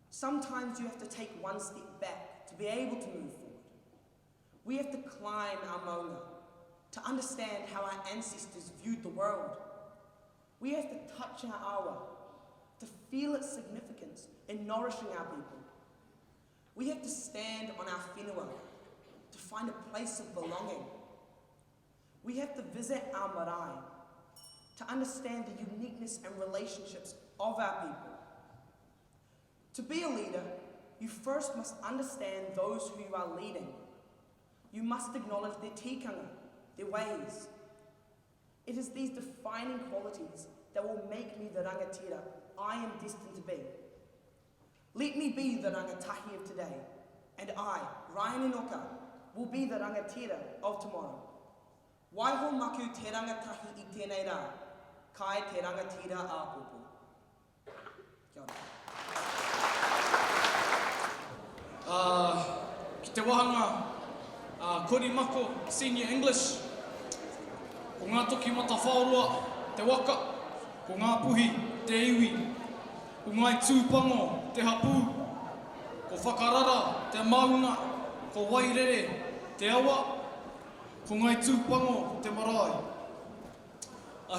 Sometimes you have to take one step back to be able to move forward. We have to climb our maunga to understand how our ancestors viewed the world. We have to touch our awa to feel its significance in nourishing our people. We have to stand on our whenua to find a place of belonging. We have to visit our marae to understand the uniqueness and relationships of our people. To be a leader, you first must understand those who you are leading. You must acknowledge their tikanga, their ways. It is these defining qualities that will make me the rangatira I am destined to be. Let me be the rangatahi of today, and I, Ryan Inoka, will be the rangatira of tomorrow. Waiho maku te rangatahi I tēnei rā, kai te rangatira āpopo. Kia ora. Ki te wahanga, Korimako Senior English, ko ngā toki mata whaorua, te waka, ko ngā puhi, te iwi, ko ngai tūpango, te hapū, ko whakarara, te maunga, ko wairere, te awa, ko ngai tūpango, te marae.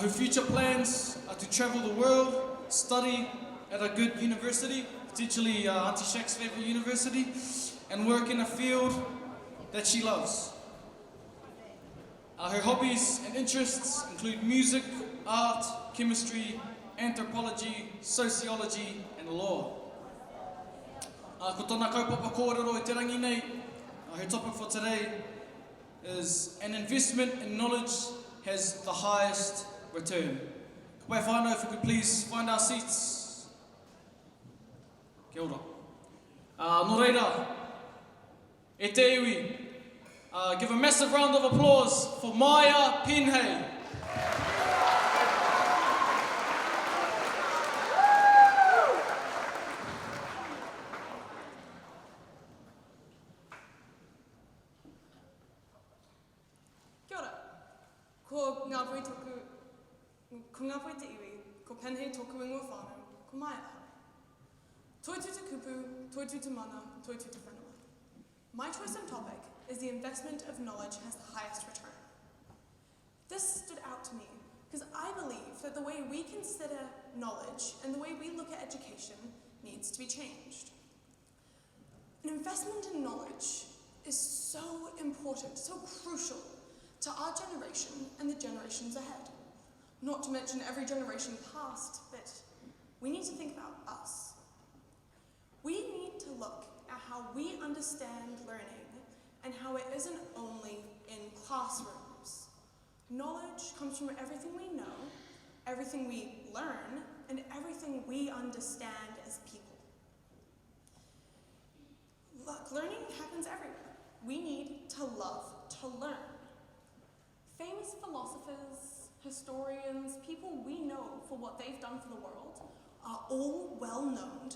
Her future plans are to travel the world, study at a good university, potentially Auntie Shaq's favourite university, and work in a field that she loves. Her hobbies and interests include music, art, chemistry, anthropology, sociology, and law. Ko tōna kaupapa kōrero I te rangi nei, her topic for today is an investment in knowledge has the highest return. Ka pai whānau, if we could please find our seats. Kia ora. Nō reira, e te iwi. Give a massive round of applause for Maya Penhei. Kia ora. Ko ngā pui toku, ko ngā pui te iwi, ko Penhei toku ingoa whānau, ko Maya hau. Toitu te kupu, toitu te mana, toitu te whenua. My choice of topic is the investment of knowledge has the highest return. This stood out to me because I believe that the way we consider knowledge and the way we look at education needs to be changed. An investment in knowledge is so important, so crucial to our generation and the generations ahead. Not to mention every generation past, but we need to think about us. We need to look at how we understand learning and how it isn't only in classrooms. Knowledge comes from everything we know, everything we learn, and everything we understand as people. Look, learning happens everywhere. We need to love to learn. Famous philosophers, historians, people we know for what they've done for the world are all well known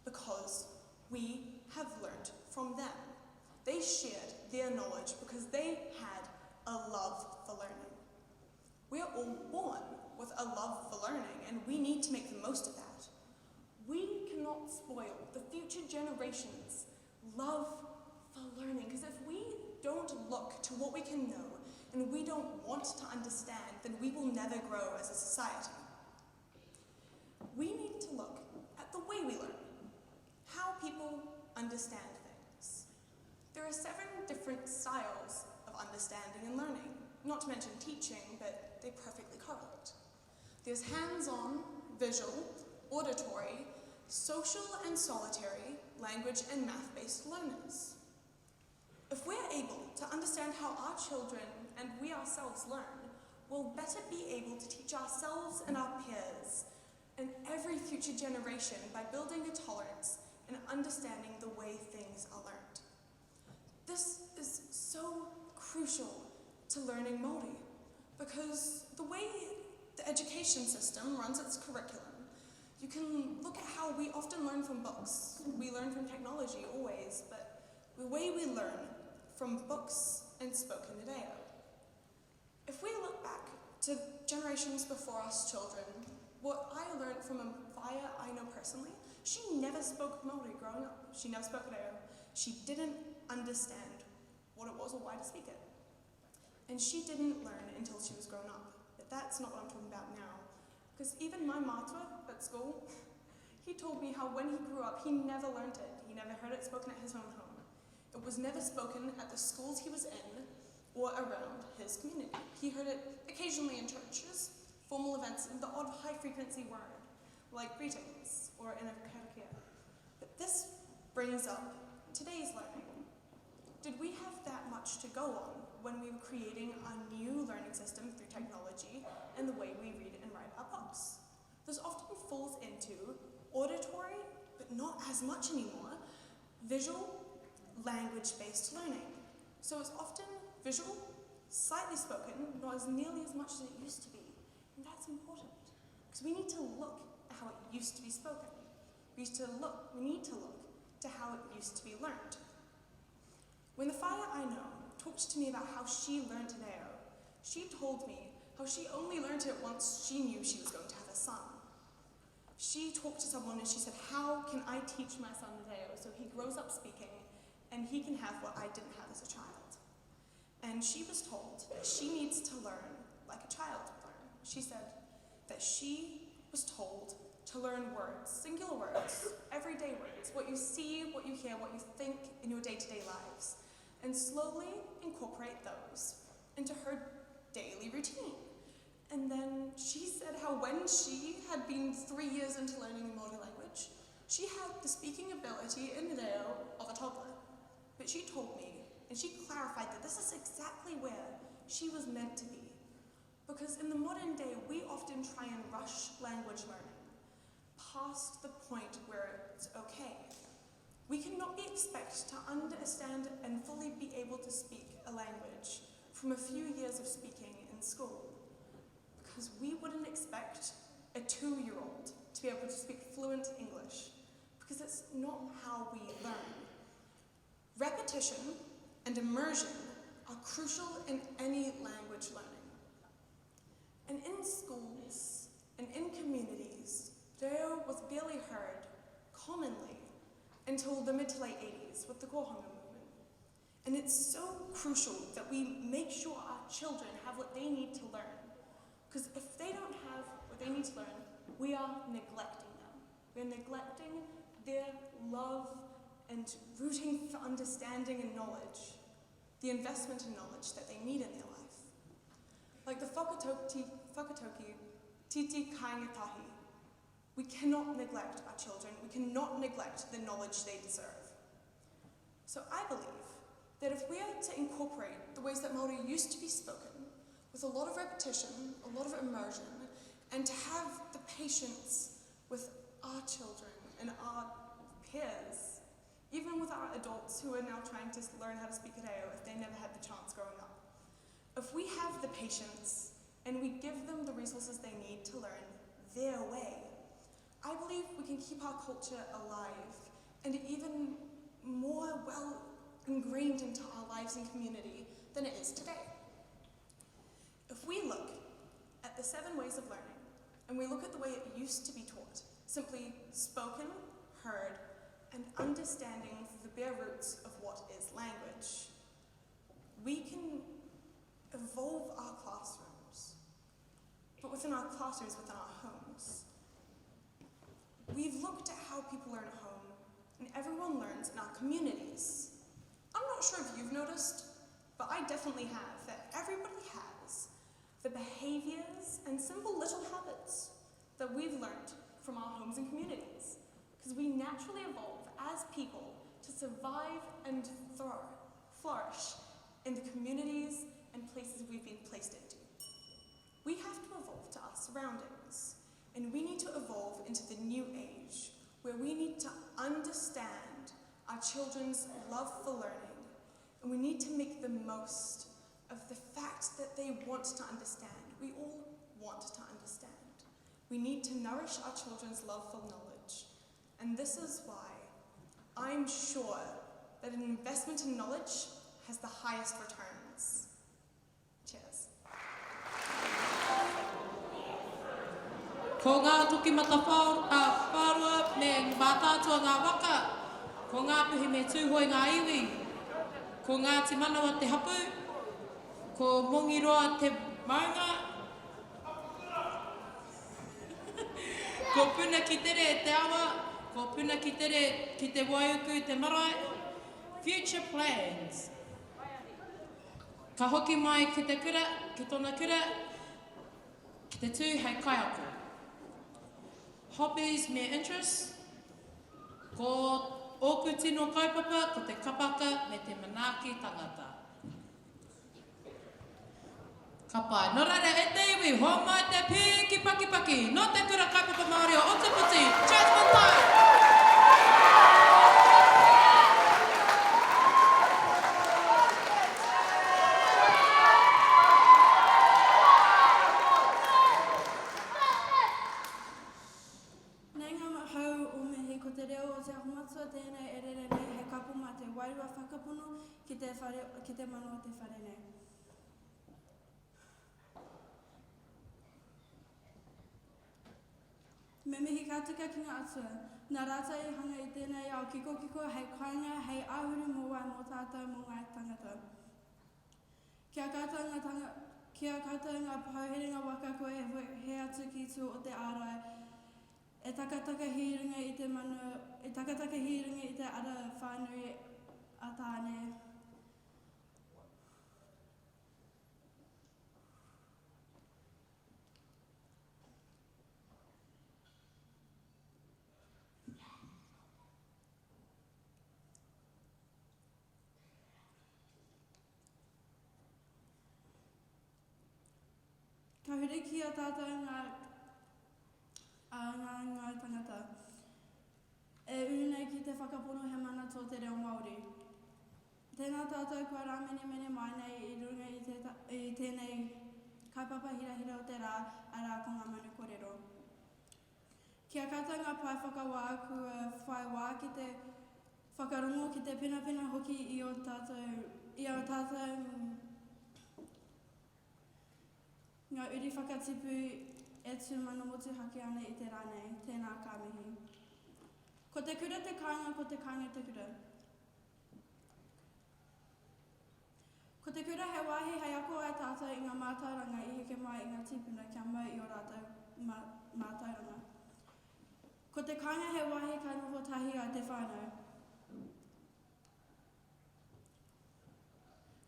because we have learned from them. They shared their knowledge because they had a love for learning. We are all born with a love for learning, and we need to make the most of that. We cannot spoil the future generations' love for learning, because if we don't look to what we can know and we don't want to understand, then we will never grow as a society. We need to look at the way we learn, how people understand things. There are 7 different styles of understanding and learning, not to mention teaching, but they perfectly correlate. There's hands-on, visual, auditory, social and solitary, language and math-based learners. If we're able to understand how our children and we ourselves learn, we'll better be able to teach ourselves and our peers and every future generation by building a tolerance and understanding the way things are learned. This is so crucial to learning Māori because the way the education system runs its curriculum, you can look at how we often learn from books. We learn from technology always, but the way we learn from books and spoken reo. If we look back to generations before us children, what I learned from a Vaya I know personally, she never spoke Māori growing up. She never spoke reo. She didn't understand what it was or why to speak it. And she didn't learn until she was grown up. But that's not what I'm talking about now. Because even my matua at school, he told me how when he grew up, he never learned it. He never heard it spoken at his own home. It was never spoken at the schools he was in or around his community. He heard it occasionally in churches, formal events, and the odd high-frequency word, like greetings or in a karakia. This brings up today's learning. Did we have that much to go on when we were creating our new learning system through technology and the way we read and write our books? This often falls into auditory, but not as much anymore, visual, language-based learning. So it's often visual, slightly spoken, not as nearly as much as it used to be. And that's important, because we need to look at how it used to be spoken. We need to look to how it used to be learned. When the whāia I know talked to me about how she learned rarau, she told me how she only learned it once she knew she was going to have a son. She talked to someone and she said, how can I teach my son rarau so he grows up speaking and he can have what I didn't have as a child? And she was told that she needs to learn like a child would learn. She said that she was told to learn words, singular words, everyday words, what you see, what you hear, what you think in your day-to-day lives, and slowly incorporate those into her daily routine. And then she said how when she had been 3 years into learning Māori language, she had the speaking ability in rarau of a toddler. But she told me, and she clarified that this is exactly where she was meant to be. Because in the modern day, we often try and rush language learning past the point where it's okay. We cannot be expected to understand and fully be able to speak a language from a few years of speaking in school. Because we wouldn't expect a 2-year-old to be able to speak fluent English, because it's not how we learn. Repetition and immersion are crucial in any language learning. And in schools and in communities, rarau was barely heard commonly until the mid to late 80s with the Kōhanga movement. And it's so crucial that we make sure our children have what they need to learn. Because if they don't have what they need to learn, we are neglecting them. We're neglecting their love and rooting for understanding and knowledge, the investment in knowledge that they need in their life. Like the whakatoki, titi kaingatahi, we cannot neglect our children. We cannot neglect the knowledge they deserve. So I believe that if we are to incorporate the ways that Māori used to be spoken, with a lot of repetition, a lot of immersion, and to have the patience with our children and our peers, even with our adults who are now trying to learn how to speak rarau if they never had the chance growing up. If we have the patience and we give them the resources they need to learn their way, I believe we can keep our culture alive and even more well ingrained into our lives and community than it is today. If we look at the 7 ways of learning, and we look at the way it used to be taught, simply spoken, heard, and understanding the bare roots of what is language, we can evolve our classrooms, but within our classrooms, within our homes. We've looked at how people learn at home, and everyone learns in our communities. I'm not sure if you've noticed, but I definitely have, that everybody has the behaviors and simple little habits that we've learned from our homes and communities, because we naturally evolve as people to survive and flourish in the communities and places we've been placed into. We have to evolve to our surroundings, and we need to evolve into the new age, where we need to understand our children's love for learning, and we need to make the most of the fact that they want to understand. We all want to understand. We need to nourish our children's love for knowledge, and this is why I'm sure that an investment in knowledge has the highest returns. Cheers. Ko ngā toki mata whārua me mātātua ngā waka, ko ngā puhi me tūhoi ngā iwi, ko ngā te manawa te hapu, ko mongiroa te maunga, ko puna ki tere te awa, ko puna ki tere ki te waiuku te marae. Future plans. Ka hoki mai ki te kura, ki tōna kura, ki te tū hei kaiako. Hobbies me interests, Ko ōku tino kaupapa, ko te kapaka me te manaaki tangata. Ka pai, no rara e te iwi, ho mai te piki paki paki, no te kura kaupapa Māori o Ōtāputi, Judgment Time! Nei ngā hau o mihi ko te reo o te ahomatua tēnei e rere nei he kapu mā te wairua whakapono ki te manu o te whare nei. Me mihi kātuka ki ngā atua, nā rāta I hanga I tēnei ao kiko hei kāinga hei āhuru mō wai mō tātou mō ngai tangata. Kia kātou ngā pauherenga waka koe he atu ki tū o te ārai, e takataka hiringa I te manu, e takataka hiringa I te ara whānui a tāne. Ka huri ki a tātou ngā tangata. E unei ki te whakapono he mana tō te reo Māori. Tēnā tātou kua rā mene mai nei I runga I tēnei kaipapa hira o te rā a rā ko Ngā Manu Kōrero. Kia kata ngā pai whakawā kua whai wā ki te whakarongo ki te pina hoki I o tātou ngā uri whakatipu e tū manu motu haki ana I te rā nei, tēnā kā mihi. Ko te kura te kāinga, ko te kāinga te kura. Ko te kura he wāhi hei ako ai tātou I ngā mātauranga I heke mai I ngā tipuna kia mau I o rātou mātauranga. Ko te kāinga he wāhi kai noho tahi ai te whānau.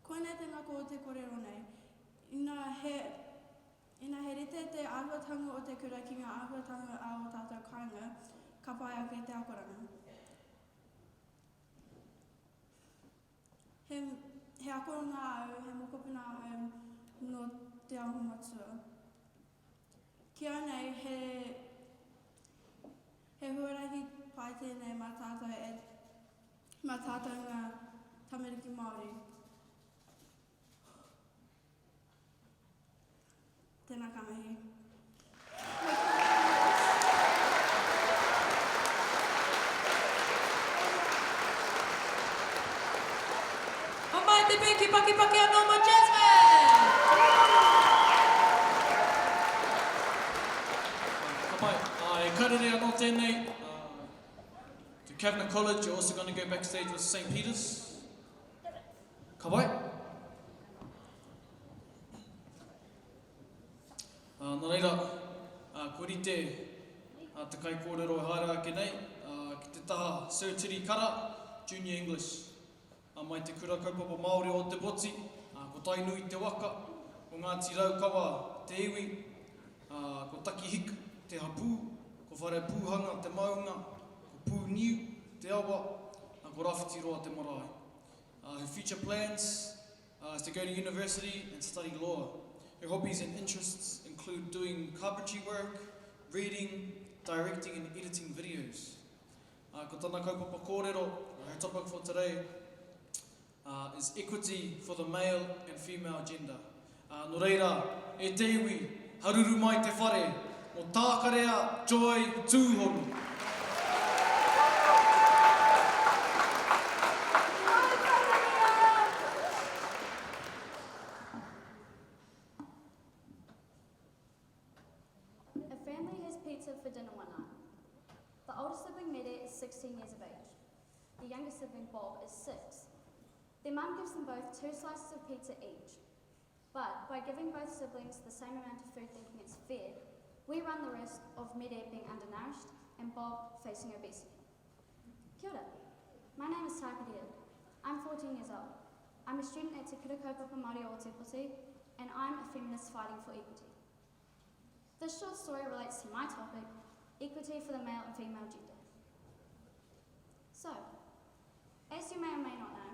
Koinei te ngako o te kōrero nei. Ina he rite te āhuatanga o te kura ki ngā āhuatanga a o tātou kāinga, ka pai ake te akoranga. He akoranga au, he mokopuna au no te ahomatua. Kia nei, he huarahi pai tēnei mā tātou ngā tamariki Māori. Tēnā ka mihi. O mai te piki paki anō mo Jasmine! Ka pai, e karere anō tēnei. To Kavanagh College, you're also going to go backstage with St. Peter's. Ka pai. Nā reira, ko rite te kai kōrero e haere ake nei, ki te taha Sir Tiri Kara, Junior English. Mai te kura kaupapa Māori o te poti, ko tainui te waka, ko Ngāti Raukawa te iwi, ko Takihiku te hapū, ko whare pūhanga te maunga, ko pūniu te awa, ko rāwhiti roa te marae. Her future plans is to go to university and study law. Her hobbies and interests include doing carpentry work, reading, directing and editing videos. Ko tana kaupapa kōrero, her topic for today is equity for the male and female gender. Nō reira, e te iwi, haruru mai te whare, o tākarea Joy Tūhoru. For dinner one night. The older sibling Mere is 16 years of age. The younger sibling Bob is 6. Their mum gives them both 2 slices of pizza each. But by giving both siblings the same amount of food thinking it's fair, we run the risk of Mere being undernourished and Bob facing obesity. Kia ora. My name is Tākarea. I'm 14 years old. I'm a student at Te Kura Kaupapa Māori o Ōtākou and I'm a feminist fighting for equity. This short story relates to my topic, equity for the male and female gender. So, as you may or may not know,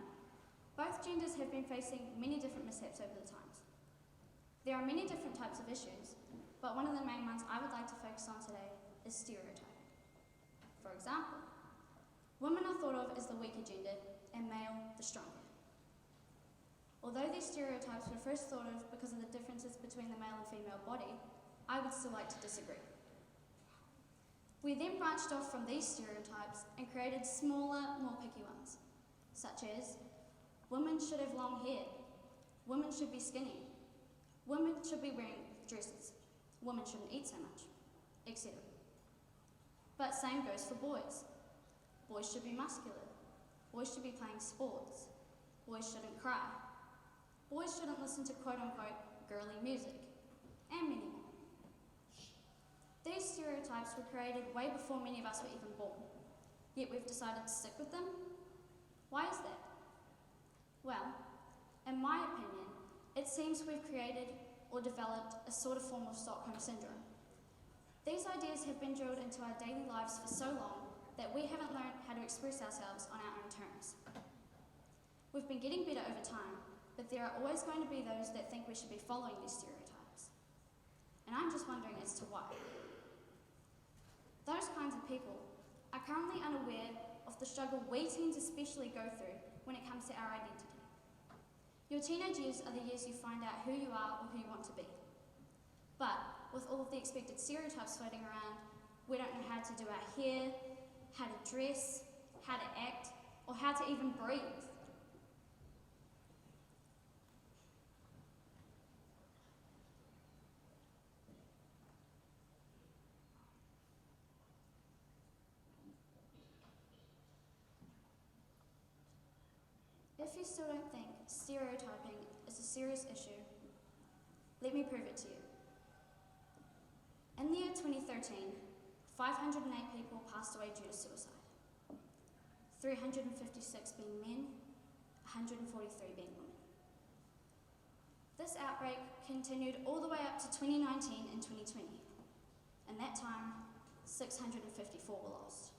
both genders have been facing many different mishaps over the times. There are many different types of issues, but one of the main ones I would like to focus on today is stereotyping. For example, women are thought of as the weaker gender and male the stronger. Although these stereotypes were first thought of because of the differences between the male and female body, I would still like to disagree. We then branched off from these stereotypes and created smaller, more picky ones, such as women should have long hair, women should be skinny, women should be wearing dresses, women shouldn't eat so much, etc. But same goes for boys. Boys should be muscular, boys should be playing sports, boys shouldn't cry, boys shouldn't listen to quote-unquote girly music, and many more. These stereotypes were created way before many of us were even born, yet we've decided to stick with them. Why is that? Well, in my opinion, it seems we've created or developed a sort of form of Stockholm Syndrome. These ideas have been drilled into our daily lives for so long that we haven't learned how to express ourselves on our own terms. We've been getting better over time, but there are always going to be those that think we should be following these stereotypes. And I'm just wondering as to why. Those kinds of people are currently unaware of the struggle we teens especially go through when it comes to our identity. Your teenage years are the years you find out who you are or who you want to be. But with all of the expected stereotypes floating around, we don't know how to do our hair, how to dress, how to act, or how to even breathe. If you still don't think stereotyping is a serious issue, let me prove it to you. In the year 2013, 508 people passed away due to suicide. 356 being men, 143 being women. This outbreak continued all the way up to 2019 and 2020. In that time, 654 were lost.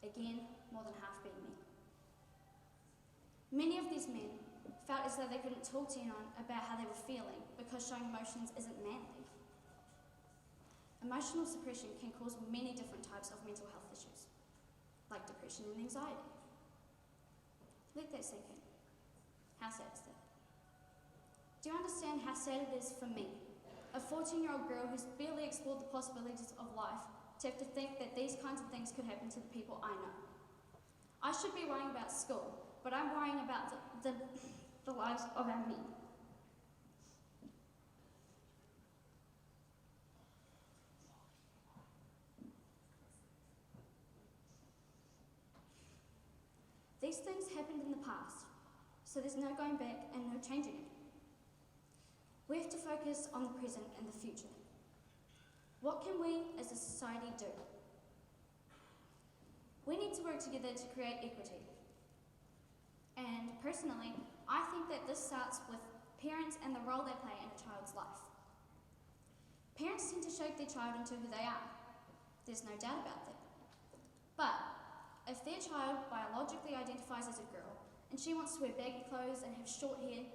Again, more than half being men. Many of these men felt as though they couldn't talk to anyone about how they were feeling because showing emotions isn't manly. Emotional suppression can cause many different types of mental health issues, like depression and anxiety. Let that sink in. How sad is that? Do you understand how sad it is for me, a 14-year-old girl who's barely explored the possibilities of life, to have to think that these kinds of things could happen to the people I know? I should be worrying about school, but I'm worrying about the lives of our men. These things happened in the past, so there's no going back and no changing it. We have to focus on the present and the future. What can we as a society do? We need to work together to create equity. And personally, I think that this starts with parents and the role they play in a child's life. Parents tend to shape their child into who they are. There's no doubt about that. But if their child biologically identifies as a girl and she wants to wear baggy clothes and have short hair,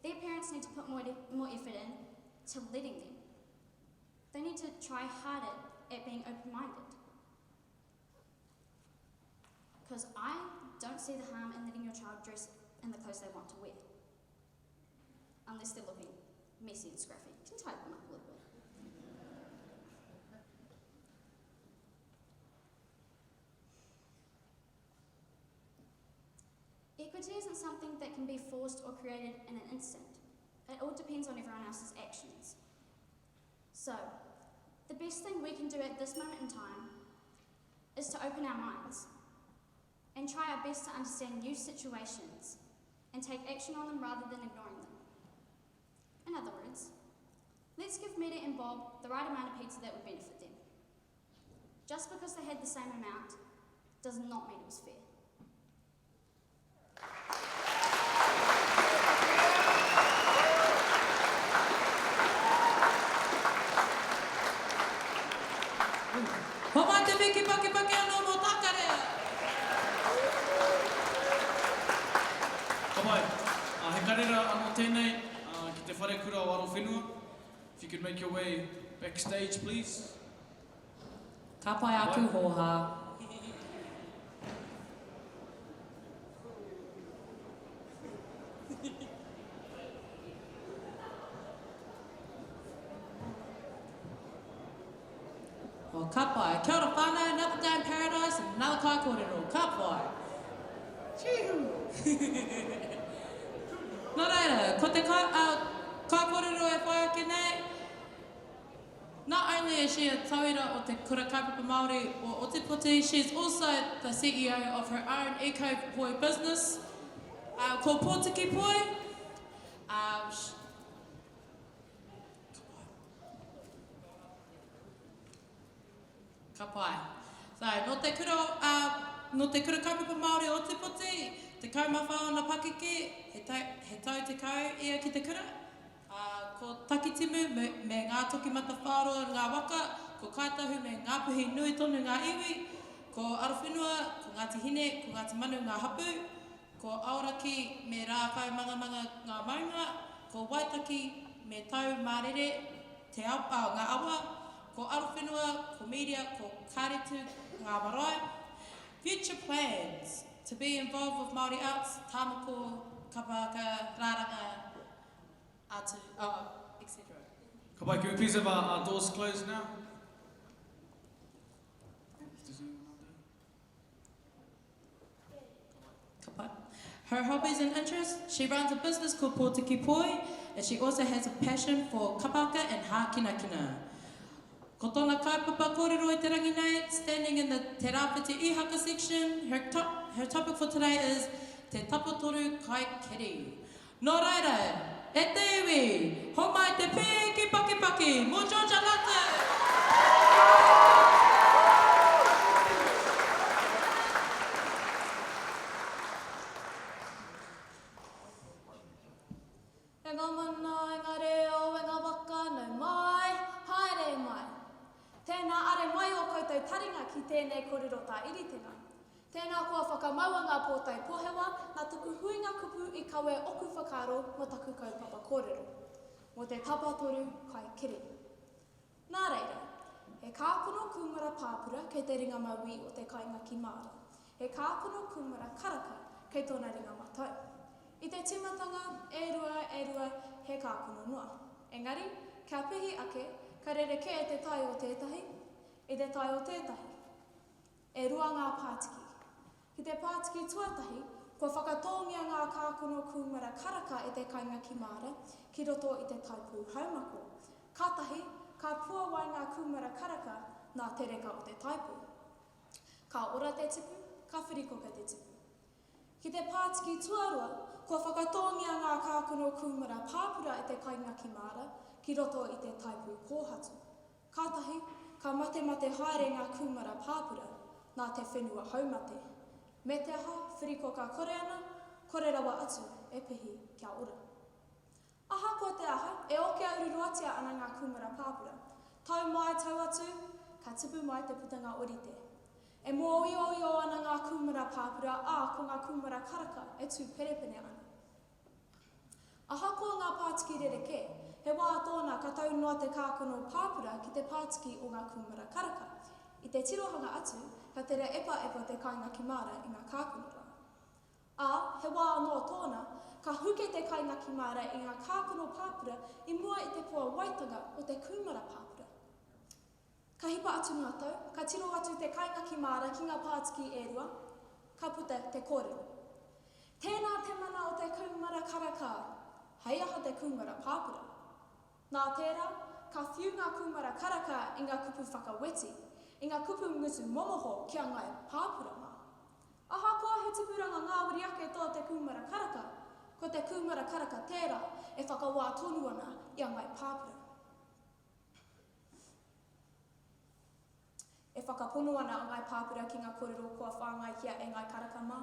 their parents need to put more effort in to letting them. They need to try harder at being open-minded. Because I don't see the harm in letting your child dress in the clothes they want to wear. Unless they're looking messy and scruffy. You can tighten them up a little bit. Equity isn't something that can be forced or created in an instant. It all depends on everyone else's actions. So, the best thing we can do at this moment in time is to open our minds and try our best to understand new situations and take action on them rather than ignoring them. In other words, let's give Meta and Bob the right amount of pizza that would benefit them. Just because they had the same amount does not mean it was fair. te whare kura o aro whenua. If you could make your way backstage, please. Ka pai aku hoha. Well, ka pai. Kia ora whānau, another day in paradise, and another kai kōrero. Ka pai. Nō reira, ko te kai kōrero e whai ake nei. Not only is she a tauira o te kura kaupapa Māori o Ōtepoti, she's also the CEO of her own eco-poi business called Pōtiki Poi. Ka pai. So, no te kura kaupapa Māori o Ōtepoti, te kaumawhao na pakeke, he tau te kau ia ki te kura. Ko takitimu me ngā toki mata whāroa ngā waka, ko kaitahu me ngā puhi nui tonu ngā iwi, ko arawhenua, ko Ngāti Hine, ko Ngāti Manu ngā hapu, ko aoraki me rā kaumanga ngā maunga, ko waitaki me tau mārere te ngā awa, ko arawhenua, ko media, ko kāretu ngā marae. Future plans to be involved with Māori arts, tāmako, kapaka, rāranga, atu, etc. Kapai, can we please have our doors closed now? Kapai. Her hobbies and interests, she runs a business called Pōtiki Poi, and she also has a passion for kapaka and hākinakina. Ko tōna kaupapa kōrero i te rangi nei, standing in the Te Rāwhiti Ihaka section, her topic for today is Te Tapatoru Kai Keri. Nō reira, e te iwi, ho mai te pē ki paki, mō Georgia Lata! E ngā mana, e ngā reo, e ngā waka, nau mai, haere mai. Tēnā are mai o koutou taringa ki tēnei kōrero tā iritenga. Tēnā kua whakamau ngā pōtai pōhewa, nā tuku huinga kupu I kawe oku whakaro mo taku kaupapa kōrero. Mo te tapatoru kai kiri. Nā reira, he kākono kumara pāpura kei te ringa maui o te kainga ki Māori. He kākono kumara karaka kei tōna ringa matau. I te timatanga, e rua, he kākono noa. Engari, kia pihi ake, ka rereke e te tai o tētahi, I te tai o tētahi. E rua ngā pātiki. Ki te pātiki tuatahi, kua whakatongia ngā kākono kumara karaka I te kainga ki Māora, ki roto I te taipū haumako. Kātahi, ka pua wai ngā kumara karaka nā te reka o te taipū. Ka ora te tipu, ka whirikoka te tipu. Ki te pātiki tuarua, kua whakatongia ngā kākono kumara pāpura I te kainga ki Māora, ki roto I te taipū kōhatu. Kātahi, ka mate haere ngā kumara pāpura, nā te whenua haumate. Me te aha, whirikoka kore ana, kore rawa atu, e pihi kia ora. Aha ko te aha, e oke aururuatia ana ngā kumara pāpura. Tau mai tau atu, ka tipu mai te putanga orite. E mō ana ngā kumara pāpura, ko ngā kumara karaka e tū perepene ana. Aha ko ngā pātiki rereke, he wā tōna ka tau noa te kākono pāpura ki te pātiki o ngā kumara karaka. I te tirohanga atu, ka tere epa te kainga ki Māora I ngā kākono rā. He wā anō tōna, ka huke te kainga ki Māora I ngā kākono pāpura I mua I te pua waitanga o te kumara pāpura. Ka hipa atu ngā tau, ka tiro atu te kainga ki Māora ki ngā pātiki e rua, ka puta te kōrero. Tēnā te mana o te kumara karaka, hei aha te kumara pāpura. Nā tērā, ka whiu ngā kumara karaka I ngā kupu whakaweti, I ngā kupu ngutu momoho kia ngai pāpura mā. Aha koa he tipuranga ngā wiriake tō te kumara karaka, ko te kumara karaka tērā e whakawā tonu ana I a ngai pāpura. E whakapono ana a ngai pāpura ki ngā kōrero kua whāngai kia e ngai karaka mā.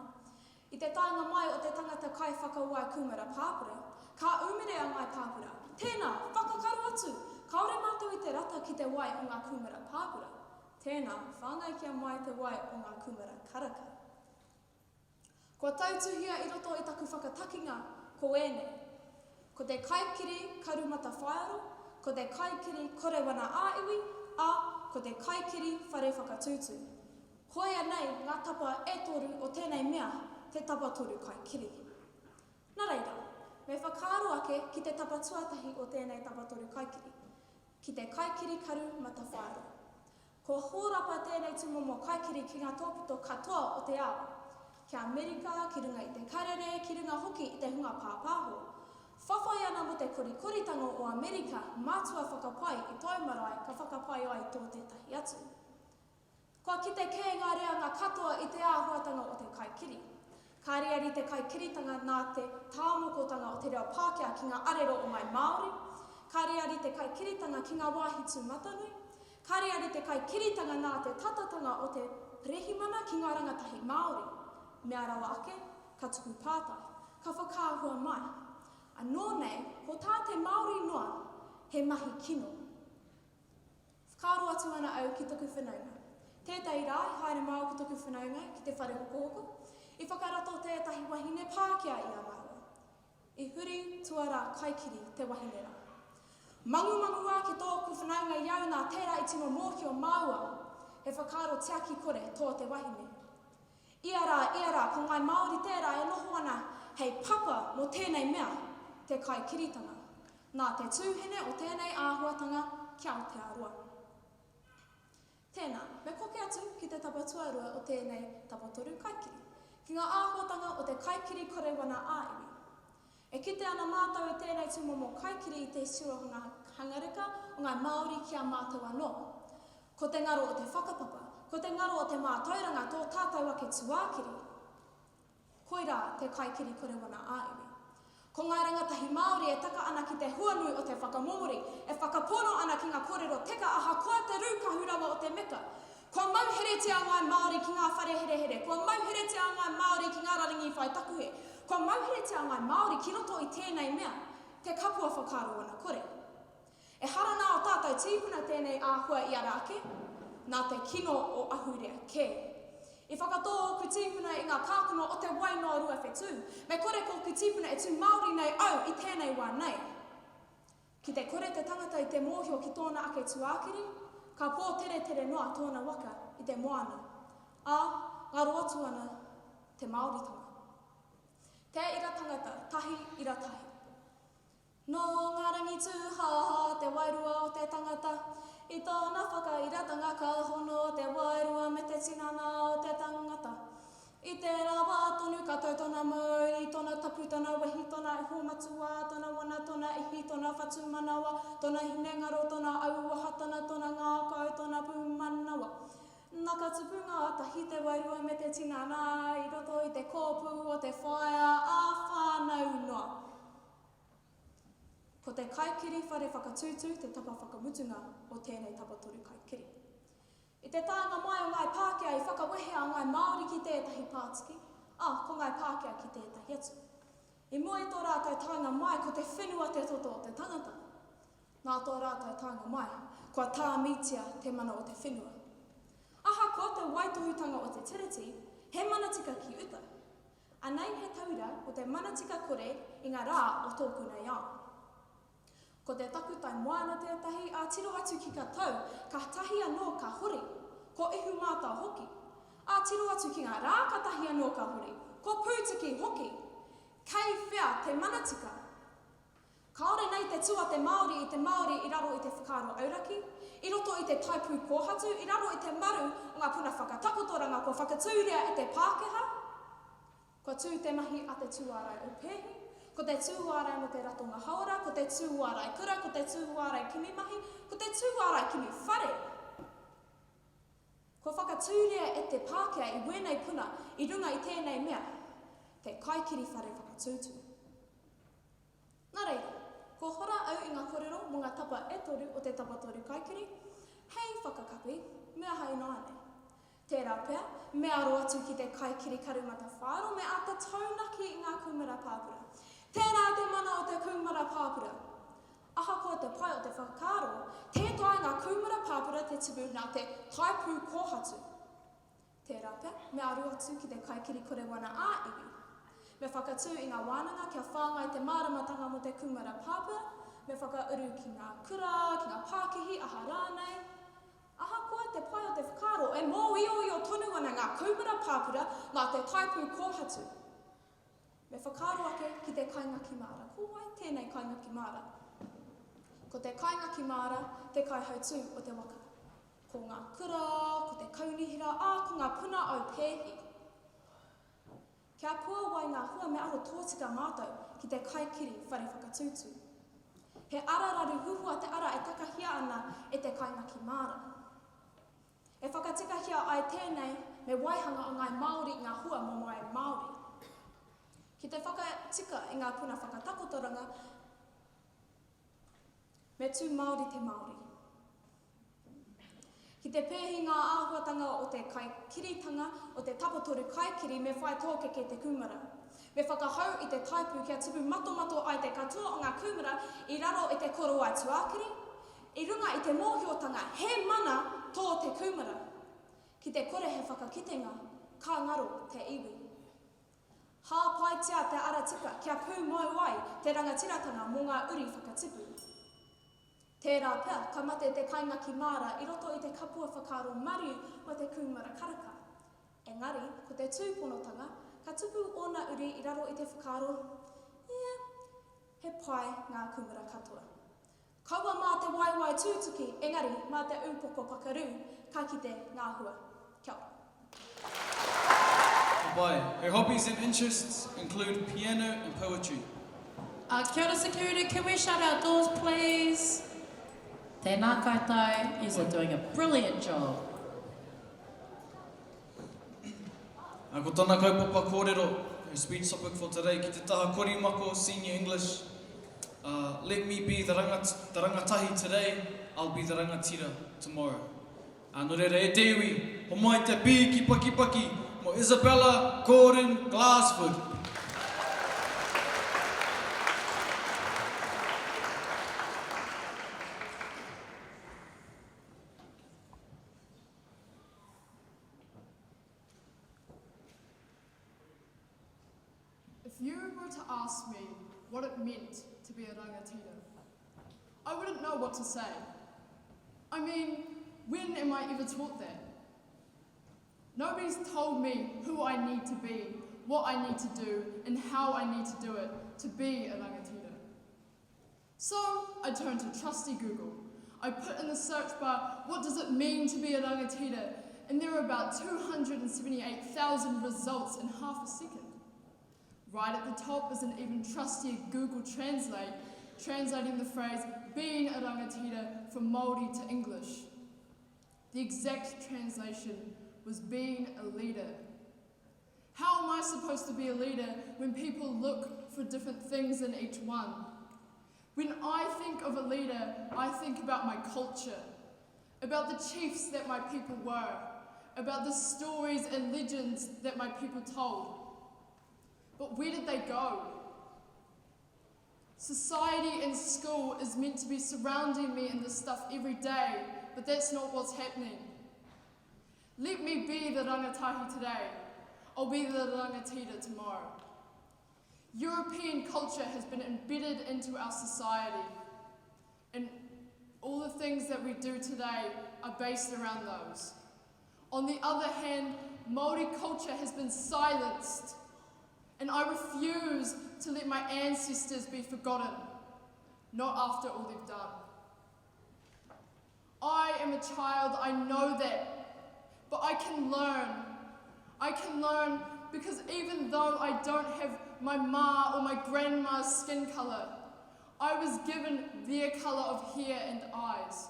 I te tainga mai o te tangata kai whakawai kumara pāpura, ka umere a ngai pāpura. Tēnā, whakakaru atu, kaore mātou I te rata ki te wai o ngā kumara pāpura. Tēnā, whāngai kia mai te wai o ngā kumara karaka. Kua tautuhia I roto I taku whakatakinga, ko ēnei. ko te kaikiri karumata whaiaro, ko te kaikiri kore wana āiwi, ko te kaikiri whare whakatūtū. Hoia nei ngā tapa e toru o tēnei mea te tapa toru kaikiri. Nā reira, me whakaaro ake ki te tapa tuatahi o tēnei tapa toru kaikiri, ki te kaikiri karumata whaiaro. Ko hōrapa tēnei tumomo kaikiri ki ngā tōpito katoa o te awa, ki Amerika, ki runga i te karere, ki runga hoki i te hunga pāpāho. Whawhai ana mo te korikoritanga o Amerika, mātua whakapai i toi marae ka whakapai ai tō tētahi atu. Kua ki te kē ngā rea ngā katoa i te āhuatanga o te kaikiri. Ka reari te kaikiritanga nā te tāmokotanga o te reo Pākehā ki ngā arero o mai Māori. Ka reari te kaikiritanga ki ngā wāhitu matanui. Ka reari te kaikiritanga nā te tatatanga o te prehimana ki ngā rangatahi Māori. Mea rawa ake, ka tuku pātai, ka whakaahua mai. Anō nei, ko tā te Māori noa, he mahi kino. Whakaaro atu ana au ki toku whanaunga. Tētai rā, haere māu ki toku whanaunga, ki te whare hoko. I whakarato tētahi wahine Pākehā i a marua. I huri tuara kaikiri te wahine rā. Mangu ki tōku whanaunga i au nā tērā i tino mōhio māua, he whakaaro tiaki kore tō te wahine. Ia rā, ko ngai Māori tērā e noho ana, hei papa mo tēnei mea, te kaikiritanga, nā te tūhine o tēnei āhuatanga kia o te aroa. Tēnā, me koke atu ki te tapa tuarua o tēnei tapa toru kaikiri, ki ngā āhuatanga o te kaikiri kore wana āiwi. E kite ana mātau i tēnei tumomo kaikiri i te siro o ngā hangareka o ngā Māori kia mātou anō. Ko te ngaro o te whakapapa, ko te ngaro o te mātauranga tō tātou ake tuākiri. Koirā te kaikiri kore wana āiwi. Ko ngā rangatahi Māori e taka ana ki te huanui o te whakamomori, e whakapono ana ki ngā kōrero teka aha koa te rūkahurawa o te meka. Ko mauheretia ngai Māori ki ngā whare here, ko mauheretia ngai Māori ki ngā raringi whai takuhe, ko mauheretia ngai Māori ki roto i tēnei mea, te kapua whakaaro ana kore. E harana o tātou tīpuna tēnei āhua i arake, nā te kino o ahurea kē. I whakatō ku tīpuna i ngā kākano o te wainoa rua whetū, me kore ko ku tīpuna e tū Māori nei au i tēnei wā nei. Ki te kore te tangata i te mōhio ki tōna ake tuākiri, ka pō tere noa tōna waka i te moana. Ngaro atu ana te Māoritanga. Te ira tangata, tahi ira tahi. No ngā rangi tūhaha te wairua o te tangata, i tōna whakairatanga ka hono te wairua me te tinana o te tangata. I te rawa tonu katou tōna mauri, tōna tapu, tōna wehi, tōna iho matua, tōna wana, tōna ihi, tōna whatu manawa, tōna hinengaro, tōna auahatana, tōna ngākau, tōna pūmanawa. Naka tupunga tahi te wairua me te tinana, i roto i te kōpū o te whaia a whānau noa. Ko te kaikiri whare whakatūtū te tapa whakamutunga o tēnei tapa toru kaikiri. I te tāanga mai o ngai Pākehā i whakawehea o ngai Māori ki tētahi pātiki, ko ngai Pākehā ki tētahi atu. I mua i tō rātou tāanga mai ko te whenua te toto o te tangata. Nā tō rātou tāanga mai, kua tāmitia te mana o te whenua. Ko te waitohutanga o te tiriti, he manatika ki uta. Anei he taura o te manatika kore i ngā rā o tōku nei ao. Ko te takutai moana tētahi, tiro atu ki ka tau, ka tahi anō ka hori, ko ihu mātā hoki. Tiro atu ki ngā rā ka tahi anō ka hori, ko pūtiki hoki. Kei whea te manatika. Kaore nei te tua te Māori i raro i te whakaaro auraki, i roto i te taipū kōhatu, i raro i te maru o ngā puna whakatakotoranga ko whakatūrea e te Pākehā. Ko tū te mahi a te tūārai o pēhi, ko te tūārai mo te ratonga haora, ko te tūārai kura, ko te tūārai kimi mahi, ko te tūārai kimi whare. Ko whakatūrea e te Pākehā i wēnei puna i runga i tēnei mea, te kaikiri whare whakatūtū. Nā reira, ko hora au i ngā kōrero mō ngā tapa e toru o te tapa toru kaikiri, hei whakakapi, mea hai noane. Tērā pēr, mea aro atu ki te kaikiri karumata whāro, me ata taunaki i ngā kumara pāpura. Tēnā te mana o te kumara pāpura. Ko te pai o te whakaaro, tētai ngā kumara pāpura te tibu nā te taipū kōhatu. Tērā pēr, mea aro atu ki te kaikiri kore wana āiwi. me whakatū i ngā wānanga kia whāngai te māramatanga mo te kumara pāpura, me whakauru ki ngā kura, ki ngā Pākihi, aha rānei. Aha koa te pai o te whakaro, e mō i o tonu ana ngā kumara pāpura nā te taipū kōhatu. Me whakaro ake ki te kainga ki māra. Ko wai tēnei kainga ki māra. Ko te kainga ki māra, te kaihautū o te waka. Ko ngā kura, ko te kaunihira, ko ngā puna au pēhi. Kia pua wai ngā hua me aro tōtika mātou ki te kaikiri whare whakatūtū. He arararu huhua te ara e takahia ana e te kainga ki māra. E whakatikahia ai tēnei me waihanga o ngai Māori ngā hua mo mai Māori. Ki te whakatika i ngā puna whakatakotoranga, me tū Māori te Māori. Ki te pēhi ngā āhuatanga o te kaikiritanga, o te tapotoru kaikiri me whai tōke ke te kumara. Me whakahau i te taipū kia tupu matomato ai te katoa o ngā kumara i raro i te koro ai tuākiri, i runga i te mōhiotanga he mana tō te kumara. Ki te kore he whakakitenga, ka ngaro te iwi. Hā paitia te ara tika kia pū mai wai te rangatiratanga mō ngā uri whakatipu. Tērā pia, ka mate te kainga ki māra i roto i te kapua whakaro mariu o te kumara karaka. Engari, ko te tūponotanga, ka tupu ona uri i raro i te whakaro, he pai ngā kumara katoa. Kaua mā te waiwai tūtuki, engari, mā te upoko pakaru, ka kite ngā hua. Kia ora. Goodbye. Her hobbies and interests include piano and poetry. Kia ora security, can we shut our doors please? Tēnā koutou, you are doing a brilliant job. Ko tōna kaupapa kōrero, her speech topic for today, ki te taha korimako, senior English. Let me be the rangatahi today, I'll be the rangatira tomorrow. No reira, e te iwi, ho mai te pī ki paki, mo Isabella Gordon Glassford. If you were to ask me what it meant to be a rangatira, I wouldn't know what to say. I mean, when am I ever taught that? Nobody's told me who I need to be, what I need to do, and how I need to do it to be a rangatira. So I turned to trusty Google. I put in the search bar, what does it mean to be a rangatira? And there were about 278,000 results in half a second. Right at the top is an even trustier Google Translate, translating the phrase, being a rangatira from Māori to English. The exact translation was being a leader. How am I supposed to be a leader when people look for different things in each one? When I think of a leader, I think about my culture, about the chiefs that my people were, about the stories and legends that my people told. But where did they go? Society and school is meant to be surrounding me in this stuff every day, but that's not what's happening. Let me be the rangatahi today. I'll be the rangatira tomorrow. European culture has been embedded into our society, and all the things that we do today are based around those. On the other hand, Māori culture has been silenced, and I refuse to let my ancestors be forgotten, not after all they've done. I am a child, I know that, but I can learn. I can learn because even though I don't have my ma or my grandma's skin colour, I was given their colour of hair and eyes.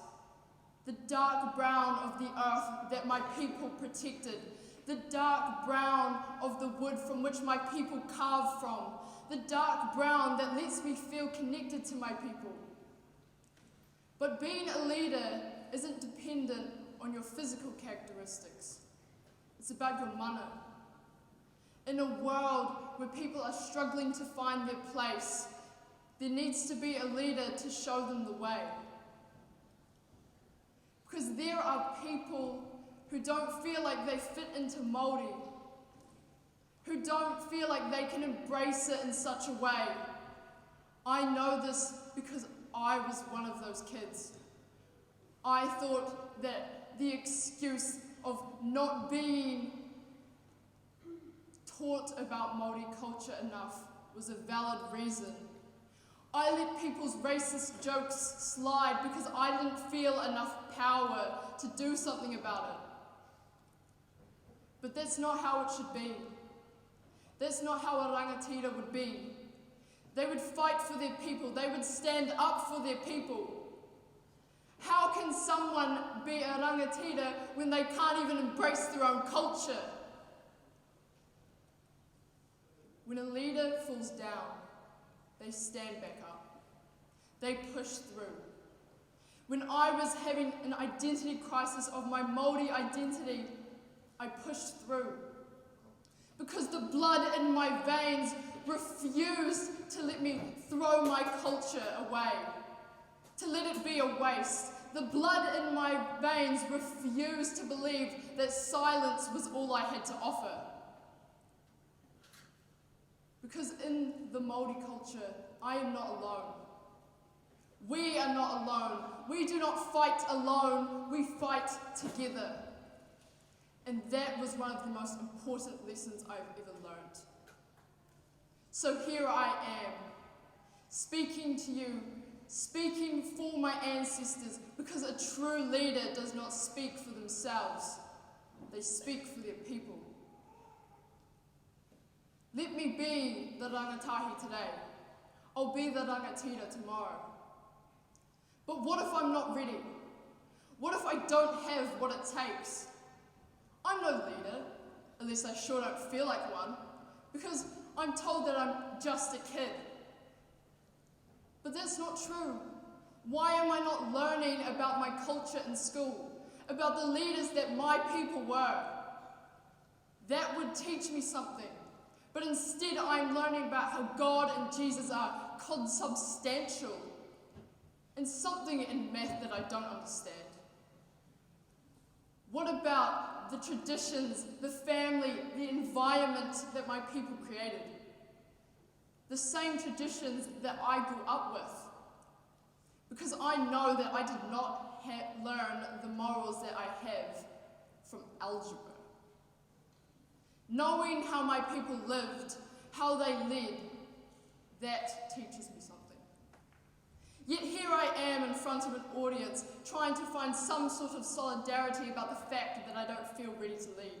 The dark brown of the earth that my people protected, the dark brown of the wood from which my people carved from, the dark brown that lets me feel connected to my people. But being a leader isn't dependent on your physical characteristics. It's about your mana. In a world where people are struggling to find their place, there needs to be a leader to show them the way. Because there are people who don't feel like they fit into Māori. who don't feel like they can embrace it in such a way. I know this because I was one of those kids. I thought that the excuse of not being taught about Māori culture enough was a valid reason. I let people's racist jokes slide because I didn't feel enough power to do something about it. But that's not how it should be. That's not how a rangatira would be. They would fight for their people. They would stand up for their people. How can someone be a rangatira when they can't even embrace their own culture? When a leader falls down, they stand back up. They push through. When I was having an identity crisis of my Māori identity, I pushed through. Because the blood in my veins refused to let me throw my culture away, to let it be a waste. The blood in my veins refused to believe that silence was all I had to offer. Because in the Māori culture, I am not alone. We are not alone. We do not fight alone, we fight together. And that was one of the most important lessons I've ever learned. So here I am, speaking to you, speaking for my ancestors, because a true leader does not speak for themselves, they speak for their people. Let me be the rangatahi today. I'll be the rangatira tomorrow. But what if I'm not ready? What if I don't have what it takes? I'm no leader, at least I sure don't feel like one, because I'm told that I'm just a kid. But that's not true. Why am I not learning about my culture in school, about the leaders that my people were? That would teach me something. But instead I'm learning about how God and Jesus are consubstantial, and something in math that I don't understand. What about the traditions, the family, the environment that my people created? The same traditions that I grew up with. Because I know that I did not learn the morals that I have from algebra. Knowing how my people lived, how they led, that teaches me something. Yet here I am in front of an audience trying to find some sort of solidarity about the fact that I don't feel ready to lead.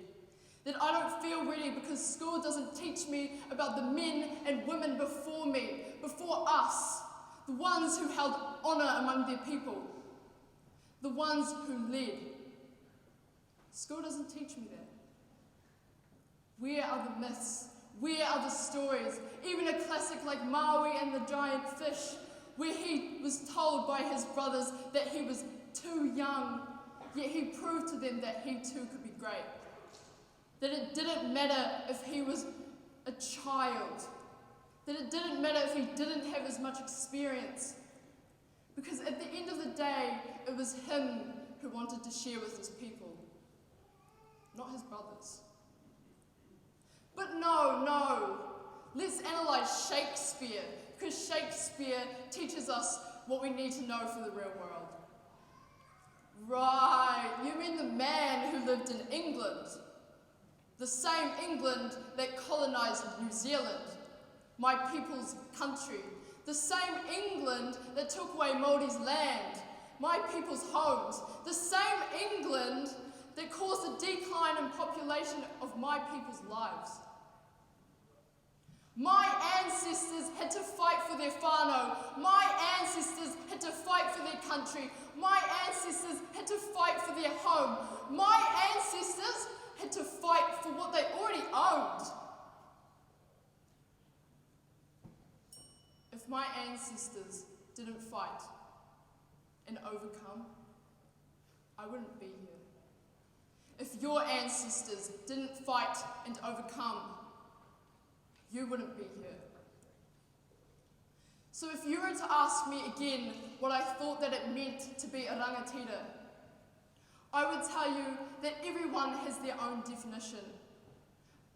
That I don't feel ready because school doesn't teach me about the men and women before me, before us, the ones who held honour among their people, the ones who led. School doesn't teach me that. Where are the myths? Where are the stories? Even a classic like Maui and the giant fish, where he was told by his brothers that he was too young, yet he proved to them that he too could be great. That it didn't matter if he was a child. That it didn't matter if he didn't have as much experience. Because at the end of the day, it was him who wanted to share with his people, not his brothers. But no, let's analyse Shakespeare, because Shakespeare teaches us what we need to know for the real world. Right, you mean the man who lived in England? The same England that colonised New Zealand, my people's country. The same England that took away Māori's land, my people's homes. The same England that caused the decline in population of my people's lives. My ancestors had to fight for their whānau. My ancestors had to fight for their country. My ancestors had to fight for their home. My ancestors had to fight for what they already owned. If my ancestors didn't fight and overcome, I wouldn't be here. If your ancestors didn't fight and overcome, you wouldn't be here. So if you were to ask me again what I thought that it meant to be a rangatira, I would tell you that everyone has their own definition.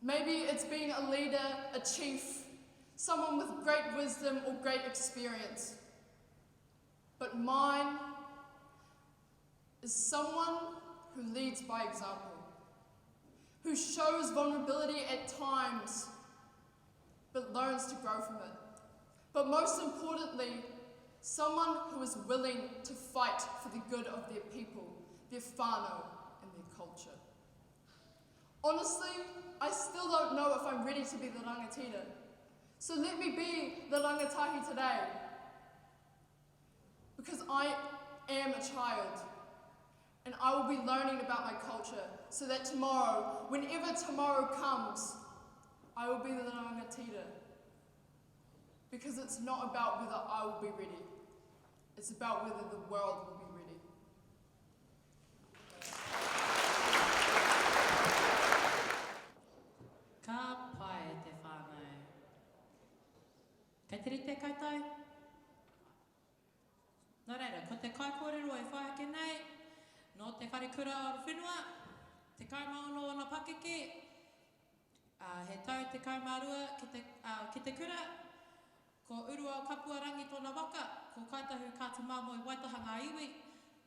Maybe it's being a leader, a chief, someone with great wisdom or great experience. But mine is someone who leads by example, who shows vulnerability at times, but learns to grow from it. But most importantly, someone who is willing to fight for the good of their people, their whānau, and their culture. Honestly, I still don't know if I'm ready to be the rangatira. So let me be the rangatahi today. Because I am a child, and I will be learning about my culture, so that tomorrow, whenever tomorrow comes, I will be the rangatira. Because it's not about whether I will be ready, it's about whether the world will be ready. Ka pai te whānau. Kei te rite koutou? Nō reira, ko te kai kōrero e whaiake nei, no te wharekura o whenua, te kaumauno o na pakeke, he tau te kaumarua ki te kura, ko urua o kapua rangi tōna waka, ko kaitahu ka te māmo i waitaha ngā iwi,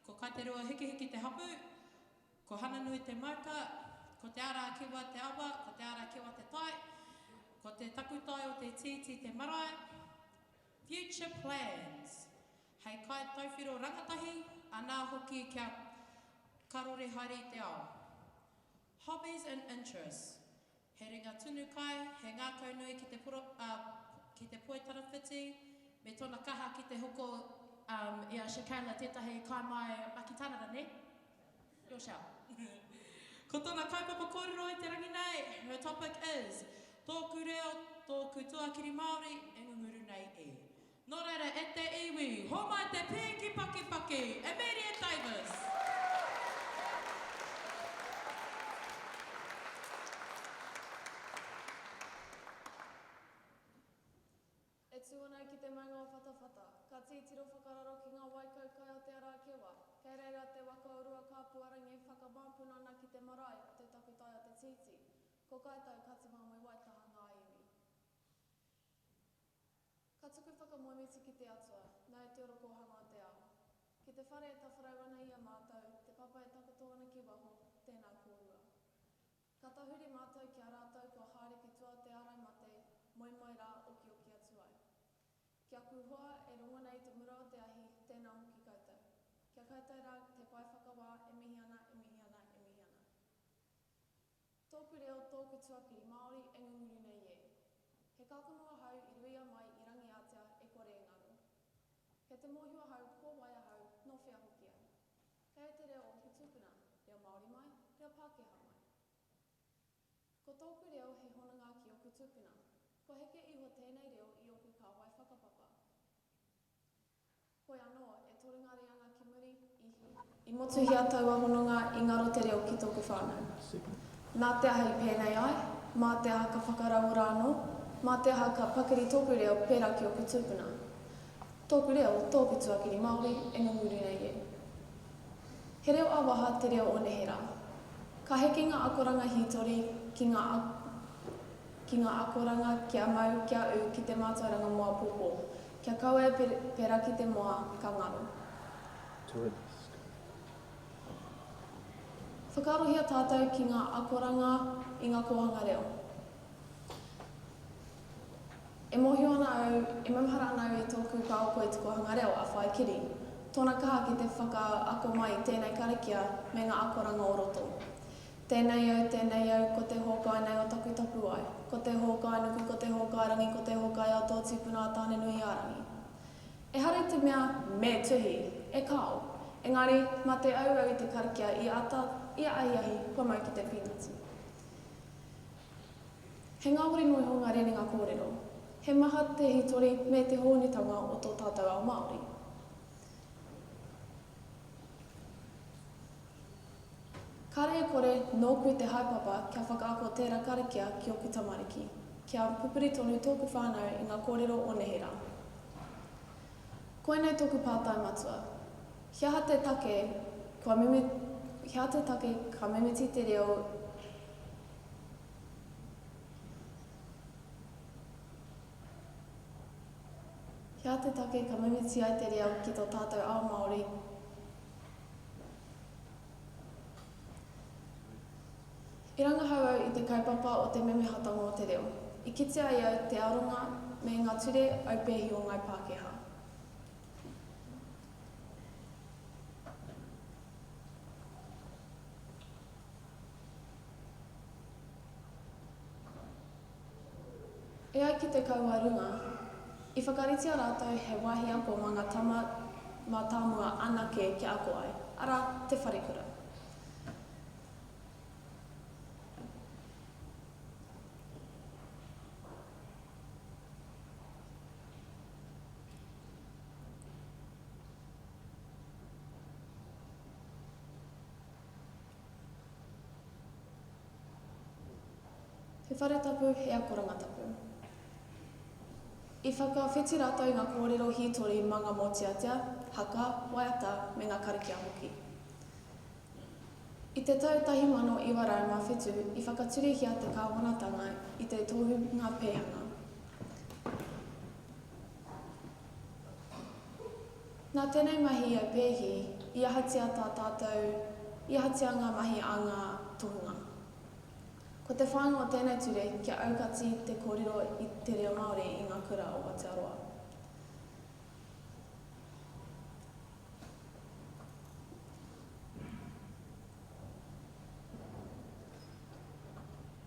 ko kaiterua hiki te hapu, ko hananui te mauka, ko te ara kiwa te awa, ko te ara kiwa te tai, ko te takutai o te titi te marae. Future plans. Hei kai tauwhiro rangatahi, anā hoki kia karore haere te ao. Hobbies and interests. He ringa tunu kai, he ngā kaunui ki te poitara whiti, me tōna kaha ki te hoko ia Shakala tētahi kai mai maki tanara, ne? Your shout. Ko tōna kaupapa kōrero i te rangi nei, her topic is tōku reo, tōku tuakiri Māori, e ngunguru nei e. Nō reira, e te iwi, ho mai te pēki paki, Emilia Davis. E tuana ki te maunga o whatawhata, ka tītiro whakararo ki ngā waikau kai o te ara kewa, kei reira te waka o rua kāpuarangi whakamampuna ana ki te marae o te takutai o te titi, ko kaitai ka te māmoi waitaha ngā iwi. Ka tuku whakamoemiti ki te atua, nā e te oro kohanga o te ao. Ki te whare e tawharai wana i a mātou, te papa e takuto ana ki waho, tēnā kōrua. Ka tahuri mātou ki a rātou ko haere ki tua te arai mate, moi rā oki atuai. Kia kuhua e runga nei te mura o te ahi, tēnā hoki koutou. Kia koutou rā te pai whakawā, e mihi ana. Tōku reo, tōku tuakiri Māori, e ngunguru nei e. He kākonua hau i ruia mai i rangi atia e kore e ngaru. He te mōhua hau, ko waia hau, no whia hoki au. Kei te reo o ki tūpuna, reo Māori mai, reo Pākehā mai. Ko tōku reo he honanga ki oku tūpuna. Ko heke iho tēnei reo i oku ka wai whakapapa. Koe anō, e torungari ana ki muri, ihi. I motuhia taua hononga i ngaro te reo ki tōku whānau. Nā te aha i pēnei ai, mā te aha ka whakarau rāno, mā te aha ka pakiri tōku reo pērā ki oku tūpuna. Tōku reo, tōku tuakiri Māori, e ngunguru nei e. He reo awaha te reo o Nehera. Ka heke ngā akoranga hitori ki ngā akoranga kia mau, kia u ki te mātauranga moa pōpō. Kia kaua pērā ki te moa ka ngaru. Whakarohia tātou ki ngā akoranga i ngā kohanga reo. E mohio ana au, e mamhara ana au i tōku kaoko i te kohanga reo a whai kiri. Tōna kaha ki te whakaako mai tēnei karikia me ngā akoranga o roto. Tēnei au, ko te hōkai nei o taku tapu ai. Ko te hōkai nuku, ko te hōkai rangi, ko te hōkai ao tō tipuna a tāne nui ārangi. E haere te mea me tuhi, e kao. Engari, mā te au i te karikia i ahi, kua mau ki te pinati. He ngāwari noi ho ngā rene ngā kōrero. He maha te hitori me te hōnitanga o tō tātou ao Māori. Kare e kore nō kui te haipapa kia whakaako tērā karikia ki oku tamariki. Kia pupuri tonu tōku whānau i ngā kōrero o Nehera. Koe nei tōku pātai matua. Hia te take ka mimiti te reo Kia te take ka mimiti ai te reo ki tō tātou ao Māori. I rangahau au i te kaupapa o te memehatanga o te reo. I kitea ai au te aronga me ngā ture au pehi o ngai Pākehā. E ai ki te kauarunga, i whakaritia rātou he wahi ako mā ngā tama mā tāmua anake ki ako ai, ara te wharekura. He whare tapu he ako rangatapu. I whakawhiti rātou ngā kōrero hitori manga mō tiatia, haka, waiata me ngā karikia hoki. I te tau 1902, i whakaturihia te kāwanatanga i te tohunga pēhanga. Nā tēnei mahi au pēhi, i ahatia tā tātou, i ahatia ngā mahi a ngā tohunga. Ko te whāinga o tēnei ture, kia aukati te kōrero i te reo Māori i ngā kura o Aotearoa.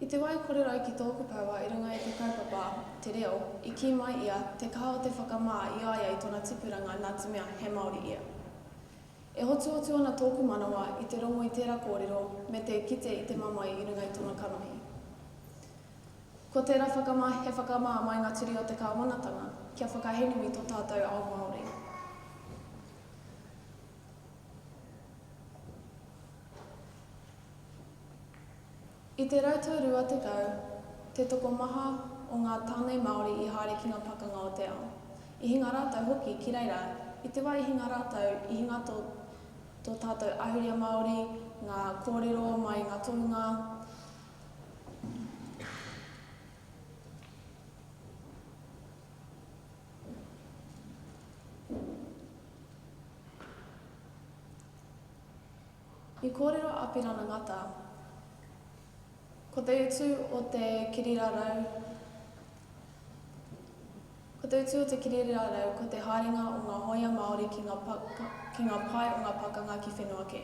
I te wai kōrero ki tōku paua i runga i te kaupapa, te reo, i ki mai ia te kaha o te whakamā i aia i tōna tipuranga nā te mea he Māori ia. E hotu ana tōku manawa i te rongo i tērā kōrero me te kite i te mamai i runga i tōna kanohi. Ko tērā whakamā he whakamā mai ngā turi o te kāwanatanga, kia whakahenui tō tātou ao Māori. I te rautau rua te kau, te toko maha o ngā tānei Māori i haere ki ngā pakanga o te ao. I hinga rātau hoki ki reira, i te wai hinga rātau i hinga tō tātou ahuria Māori, ngā kōrero mai ngā tohunga. I kōrero apirana ngata, ko te utu o te kirirarau, ko te haringa o ngā hoia Māori ki ngā pai o ngā pakanga ki whenua ke.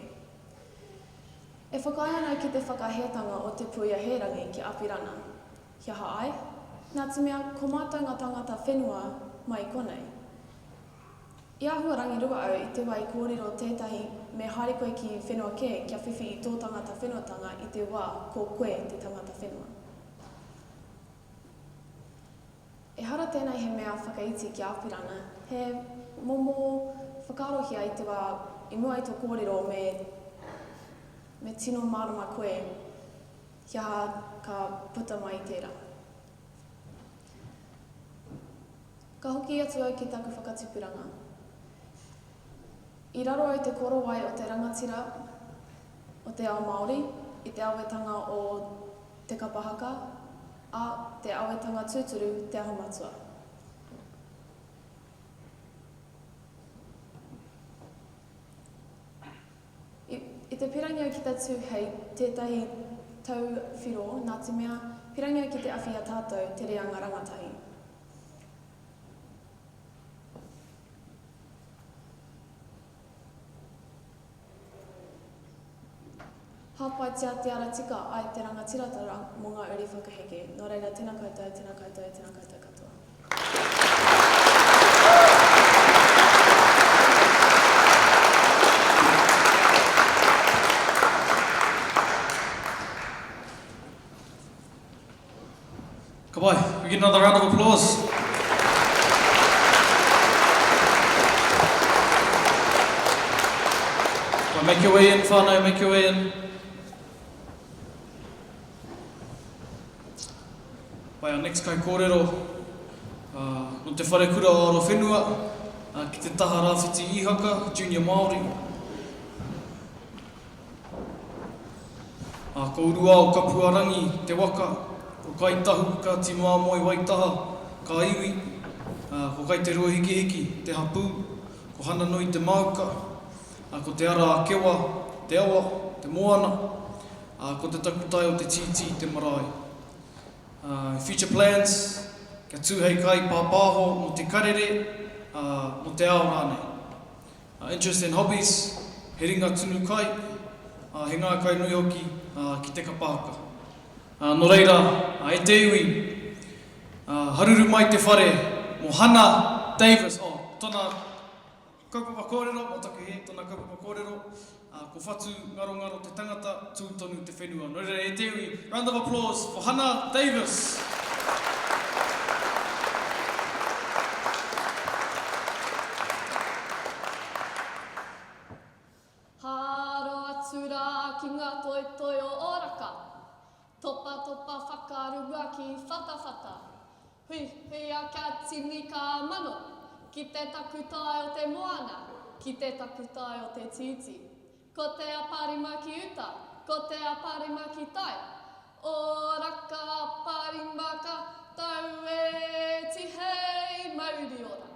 E whakaia nei ki te whakahetanga o te puia herangi ki apirana. Kia haai, nā te mea ko mātou ngā tangata whenua mai konei. I ahua rangi rua au i te wai kōrero tētahi me haere koe ki whenua ke kia whiwhi i tō tangata whenuatanga i te wā ko koe te tangata whenua. E hara tēnei he mea whakaiti ki apirana, he momo whakarohia i te wā i mua i tō kōrero me tino marama koe kia ka puta mai i tērā. Ka hoki atu au ki taku whakatipuranga. I raro au te koro wai o te rangatira o te ao Māori, i te awetanga o te kapahaka, a te awetanga tūturu te aho matua. I te pirangi au ki tatu hei tētahi tau whiro, nā te mea pirangi au ki te awhia tātou te reanga rangatahi. Hāpai te ara tika ai te rangatiratara mō ngā uri whakaheke. Nō reira, tēnā koutou, tēnā koutou, tēnā koutou katoa. Ka pai, we get another round of applause. Make your way in, whānau, make your way in. Pai, our next kai kōrero, no te wharekura o aro whenua, ki te taha rāwhiti ihaka, junior Māori. Ko urua o ka puarangi, te waka, o kai tahu, ka timoa moi waitaha, ka iwi, Ko kai te rua hiki hiki, te hapū, ko hana nui te mauka, ko te ara kewa, te awa, te moana, ko te takutai o te titi, te marae. Future plans, kia tūhei kai pāpāho mo te karere, mo te ao rānei. Interest and hobbies, he ringa tunu kai, he ngā kai nui hoki ki te kapāka. Nō reira, e te iwi, haruru mai te whare, mo Hana Davis, tōna kaupapa kōrero, o take he, tōna kaupapa kōrero, ko whatu ngaro te tangata, tūtonu te whenua. Nō reira, e te iwi, round of applause for Hana Davis. Ki ngā toi o oraka, topa whakarunga ki whatawhata. Hui a kia tini ka mano, ki te takutai o te moana, ki te takutai o te titi. Ko te aparima ki uta, ko te aparima ki tai. Oraka aparima ka tau e tihei mauri ora.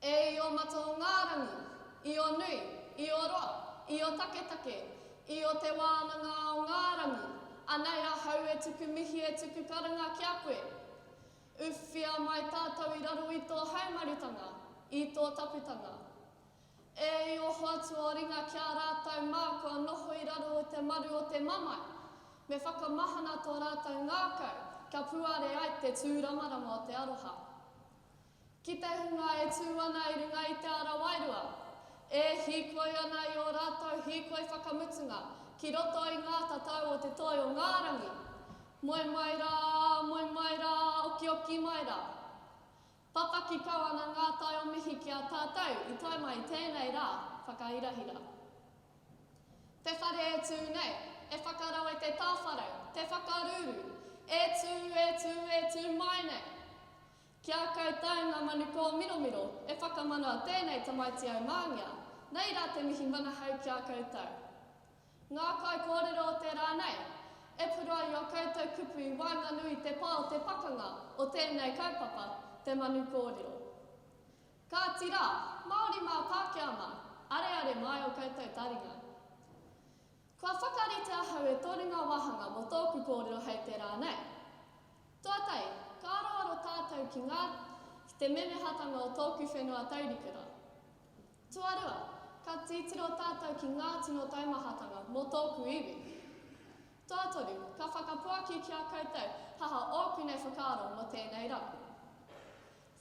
E o mato ngārangi, I o nui, I o roa, I o take, I o te wānanga o ngārangi, anei a hau e tuku mihi e tuku karanga ki a koe. Uwhia mai tātou I raro I tō haumaritanga, I tō taputanga. E o hoatu o ringa ki a rātou mākua noho I raro o te maru o te mamai, me whakamahana tō rātou ngākau, ka puare ai te tūramarama o te aroha. Ki te hunga e tū ana I runga I te ara wairua, e hikoi ana I o rātou hikoi whakamutunga, ki roto I ngā tatau o te toi o ngārangi. Moe mai rā, oki mai rā. Papaki kau ana ngā tai o mihi ki a tātou, I tai mai tēnei rā, whakairahira. Te whare e tū nei, e whakarau e te tāwharau, te whakaruru, e tū mai nei. Kia koutou Ngā Manu Kōrero, e whakamana tēnei tamaiti au māngia, nei rā te mihi mana hau kia koutou. Ngā kai kōrero o te rānei, e pura I o koutou kupu I wainganui te pā o te pakanga o tēnei kaupapa, te Manu Kōrero. Ka tira, Māori mā Pākehā mā, are mai o koutou taringa. Kua whakarite ahau e toringa wahanga mo tōku kōrero hei te rānei. Tuatei, ka aroaro tātou ki te memehatanga o tōku whenua taurikura. Tuarua, ka titiro tātou ki ngā tino taumahatanga mo tōku iwi. Tuatoru, ka whakapuaki ki a koutou, haha ōku nei whakaaro mo tēnei rā.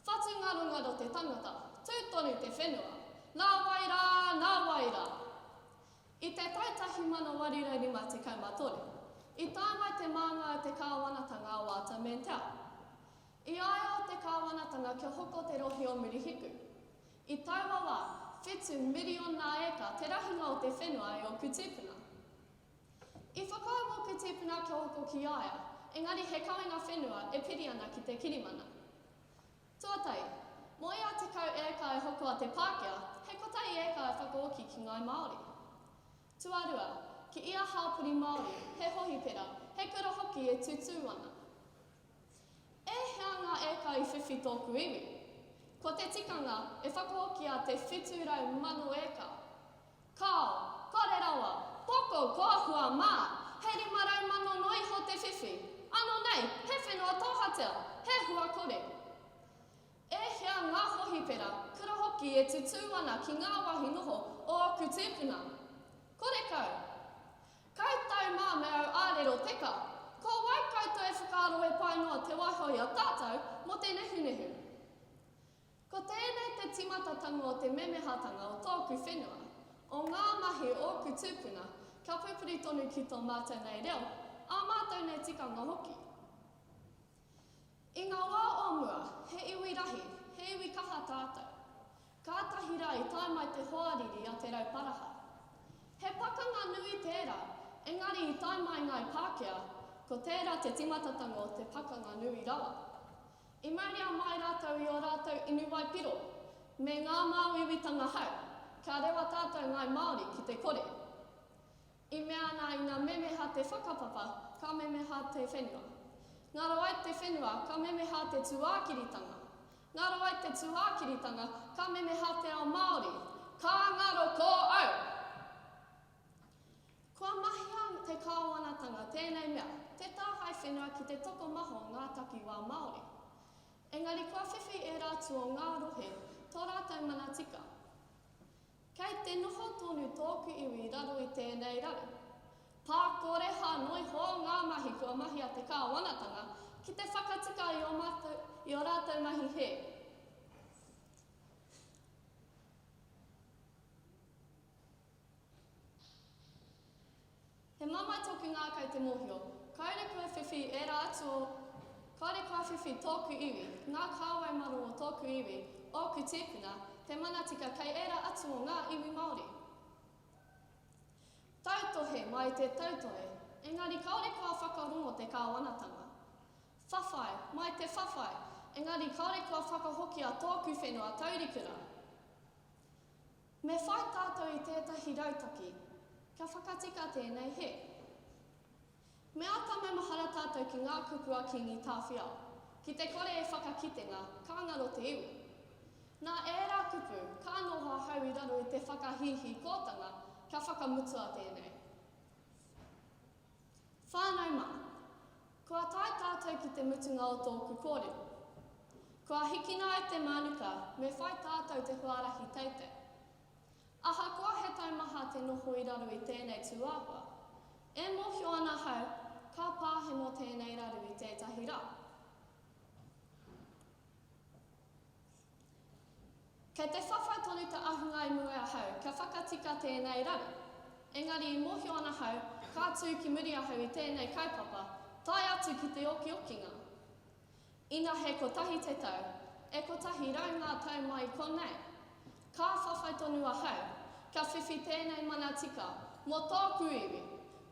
Whatu ngaro te tangata, tūtonu te whenua, nā wai rā. I te taitahi mana warirarima te kaumatore, I tāmai te mānga o te kāwanatanga o Ata Mentau. I aia o te kāwanatanga kia hoko te rohi o Murihiku. I tauawa 7 miriona eka te rahinga o te whenua e o kutupuna. I whakau o kutupuna kia hoko ki aia, engari he kauinga whenua e piri ana ki te kirimana. Tuatei, mo ia te kau eka e hoko a te Pākehā, he kotai eka e whakaoki ki ngai Māori. Tuarua, ki ia haupuri Māori, he hohi pera, he kura hoki e tutu ana. E hea ngā eka I whiwhi tōku iwi. Ko te tikanga e whakahoki a te 7,000 eka. Kao, kore rawa, poko kōhua mā, he 5,000 noi ho te whiwhi. Ano nei, he whenua tōhatea, he hua kore. E hea ngā hohi pera, kura hoki e tutu ana ki ngā wahi noho o kutupuna. Kore kau. Kau tau mā me au ārero teka, ko wai koutou e whakaaro e pai noa te waihoi a tātou mo te nehunehu. Ko tēnei te timatatanga o te memehatanga o tōku whenua, o ngā mahi o kutupuna, kia pupuri tonu ki tō mātou nei reo, a mātou nei tikanga hoki. I ngā wā o mua, he iwi rahi, he iwi kaha tātou. Ka tahi rai tai mai te hoariri a te rauparaha. He pakanga nui tērā, engari I tai mai ngai Pākehā, ko tērā te timatatanga o te pakanga nui rawa. I mauria mai rātou I o rātou inu wai piro, me ngā māwiwitanga hau, kia rewa tātou ngai Māori ki te kore. I mea ana I ngā memeha te whakapapa, ka memeha te whenua. Ngaro ai te whenua, ka memeha te tuākiritanga. Ngaro ai te tuākiritanga, ka memeha te ao Māori. Ka ngaro ko au. Kua mahia te kāwanatanga tēnei mea, te tāhai whenua ki te toko maho ngā takiwā Māori. Engari kua whiwhi e rātu o ngā rohe, tō rātou mana tika. Kei te noho tonu tōku iwi raro i tēnei raro. Pākore hānoi ho ngā mahi kua mahia te kāwanatanga, ki te whakatika i o rātou mahi he. He mamai toku ngā kei te mōhio, kaore kua whiwhi e rātu kaore kua whiwhi tōku iwi, ngā kāwai maru o tōku iwi, o ku tēpuna, te manatika kei era atu o ngā iwi Māori. Tautohe mai te tautohe, engari kaore kua whakarongo te kāwanatanga. Whawhai mai te whawhai, engari kaore kua whakahokia tōku whenua taurikura. Me whai tātou i tētahi rautaki, ka whakatika tēnei he. Me ata me mahara tātou ki ngā kupua kingi tāwhiao, ki te kore e whakakitenga, ka ngaro te iwi. Nā ērā kupu, ka noha hau i raro i te whakahihi kōtanga, ka whakamutua tēnei. Whānau mā, kua tai tātou ki te mutunga o tōku kōrero. Kua hikina ai te manuka, me whai tātou te huarahi teite. Aha kua he taumaha te noho i raro i tēnei tuāhua. E mōhio ana hau, ka pāhe mō tēnei raro i tētahi rā. Kei te whawhai tonu te ahunga i mua hau, ka whakatika tēnei raro. Engari i mōhio ana hau, ka tū ki Murihiku i tēnei kaupapa, tai atu ki te oki-okinga. Ina he kotahi te tau, e kotahi rau ngā tau mai konei. Ka whawhai tonu a hau, ka whiwhi tēnei mana tika, mō tōku iwi,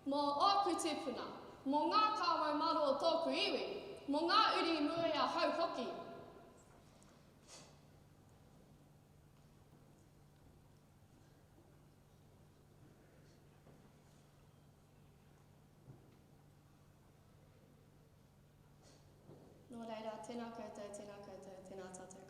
mō ōku tēpuna, mō ngā kāwau maro o tōku iwi, mō ngā uri i mua a hau hoki. Nō reira, tēnā koutou, tēnā koutou, tēnā tātou.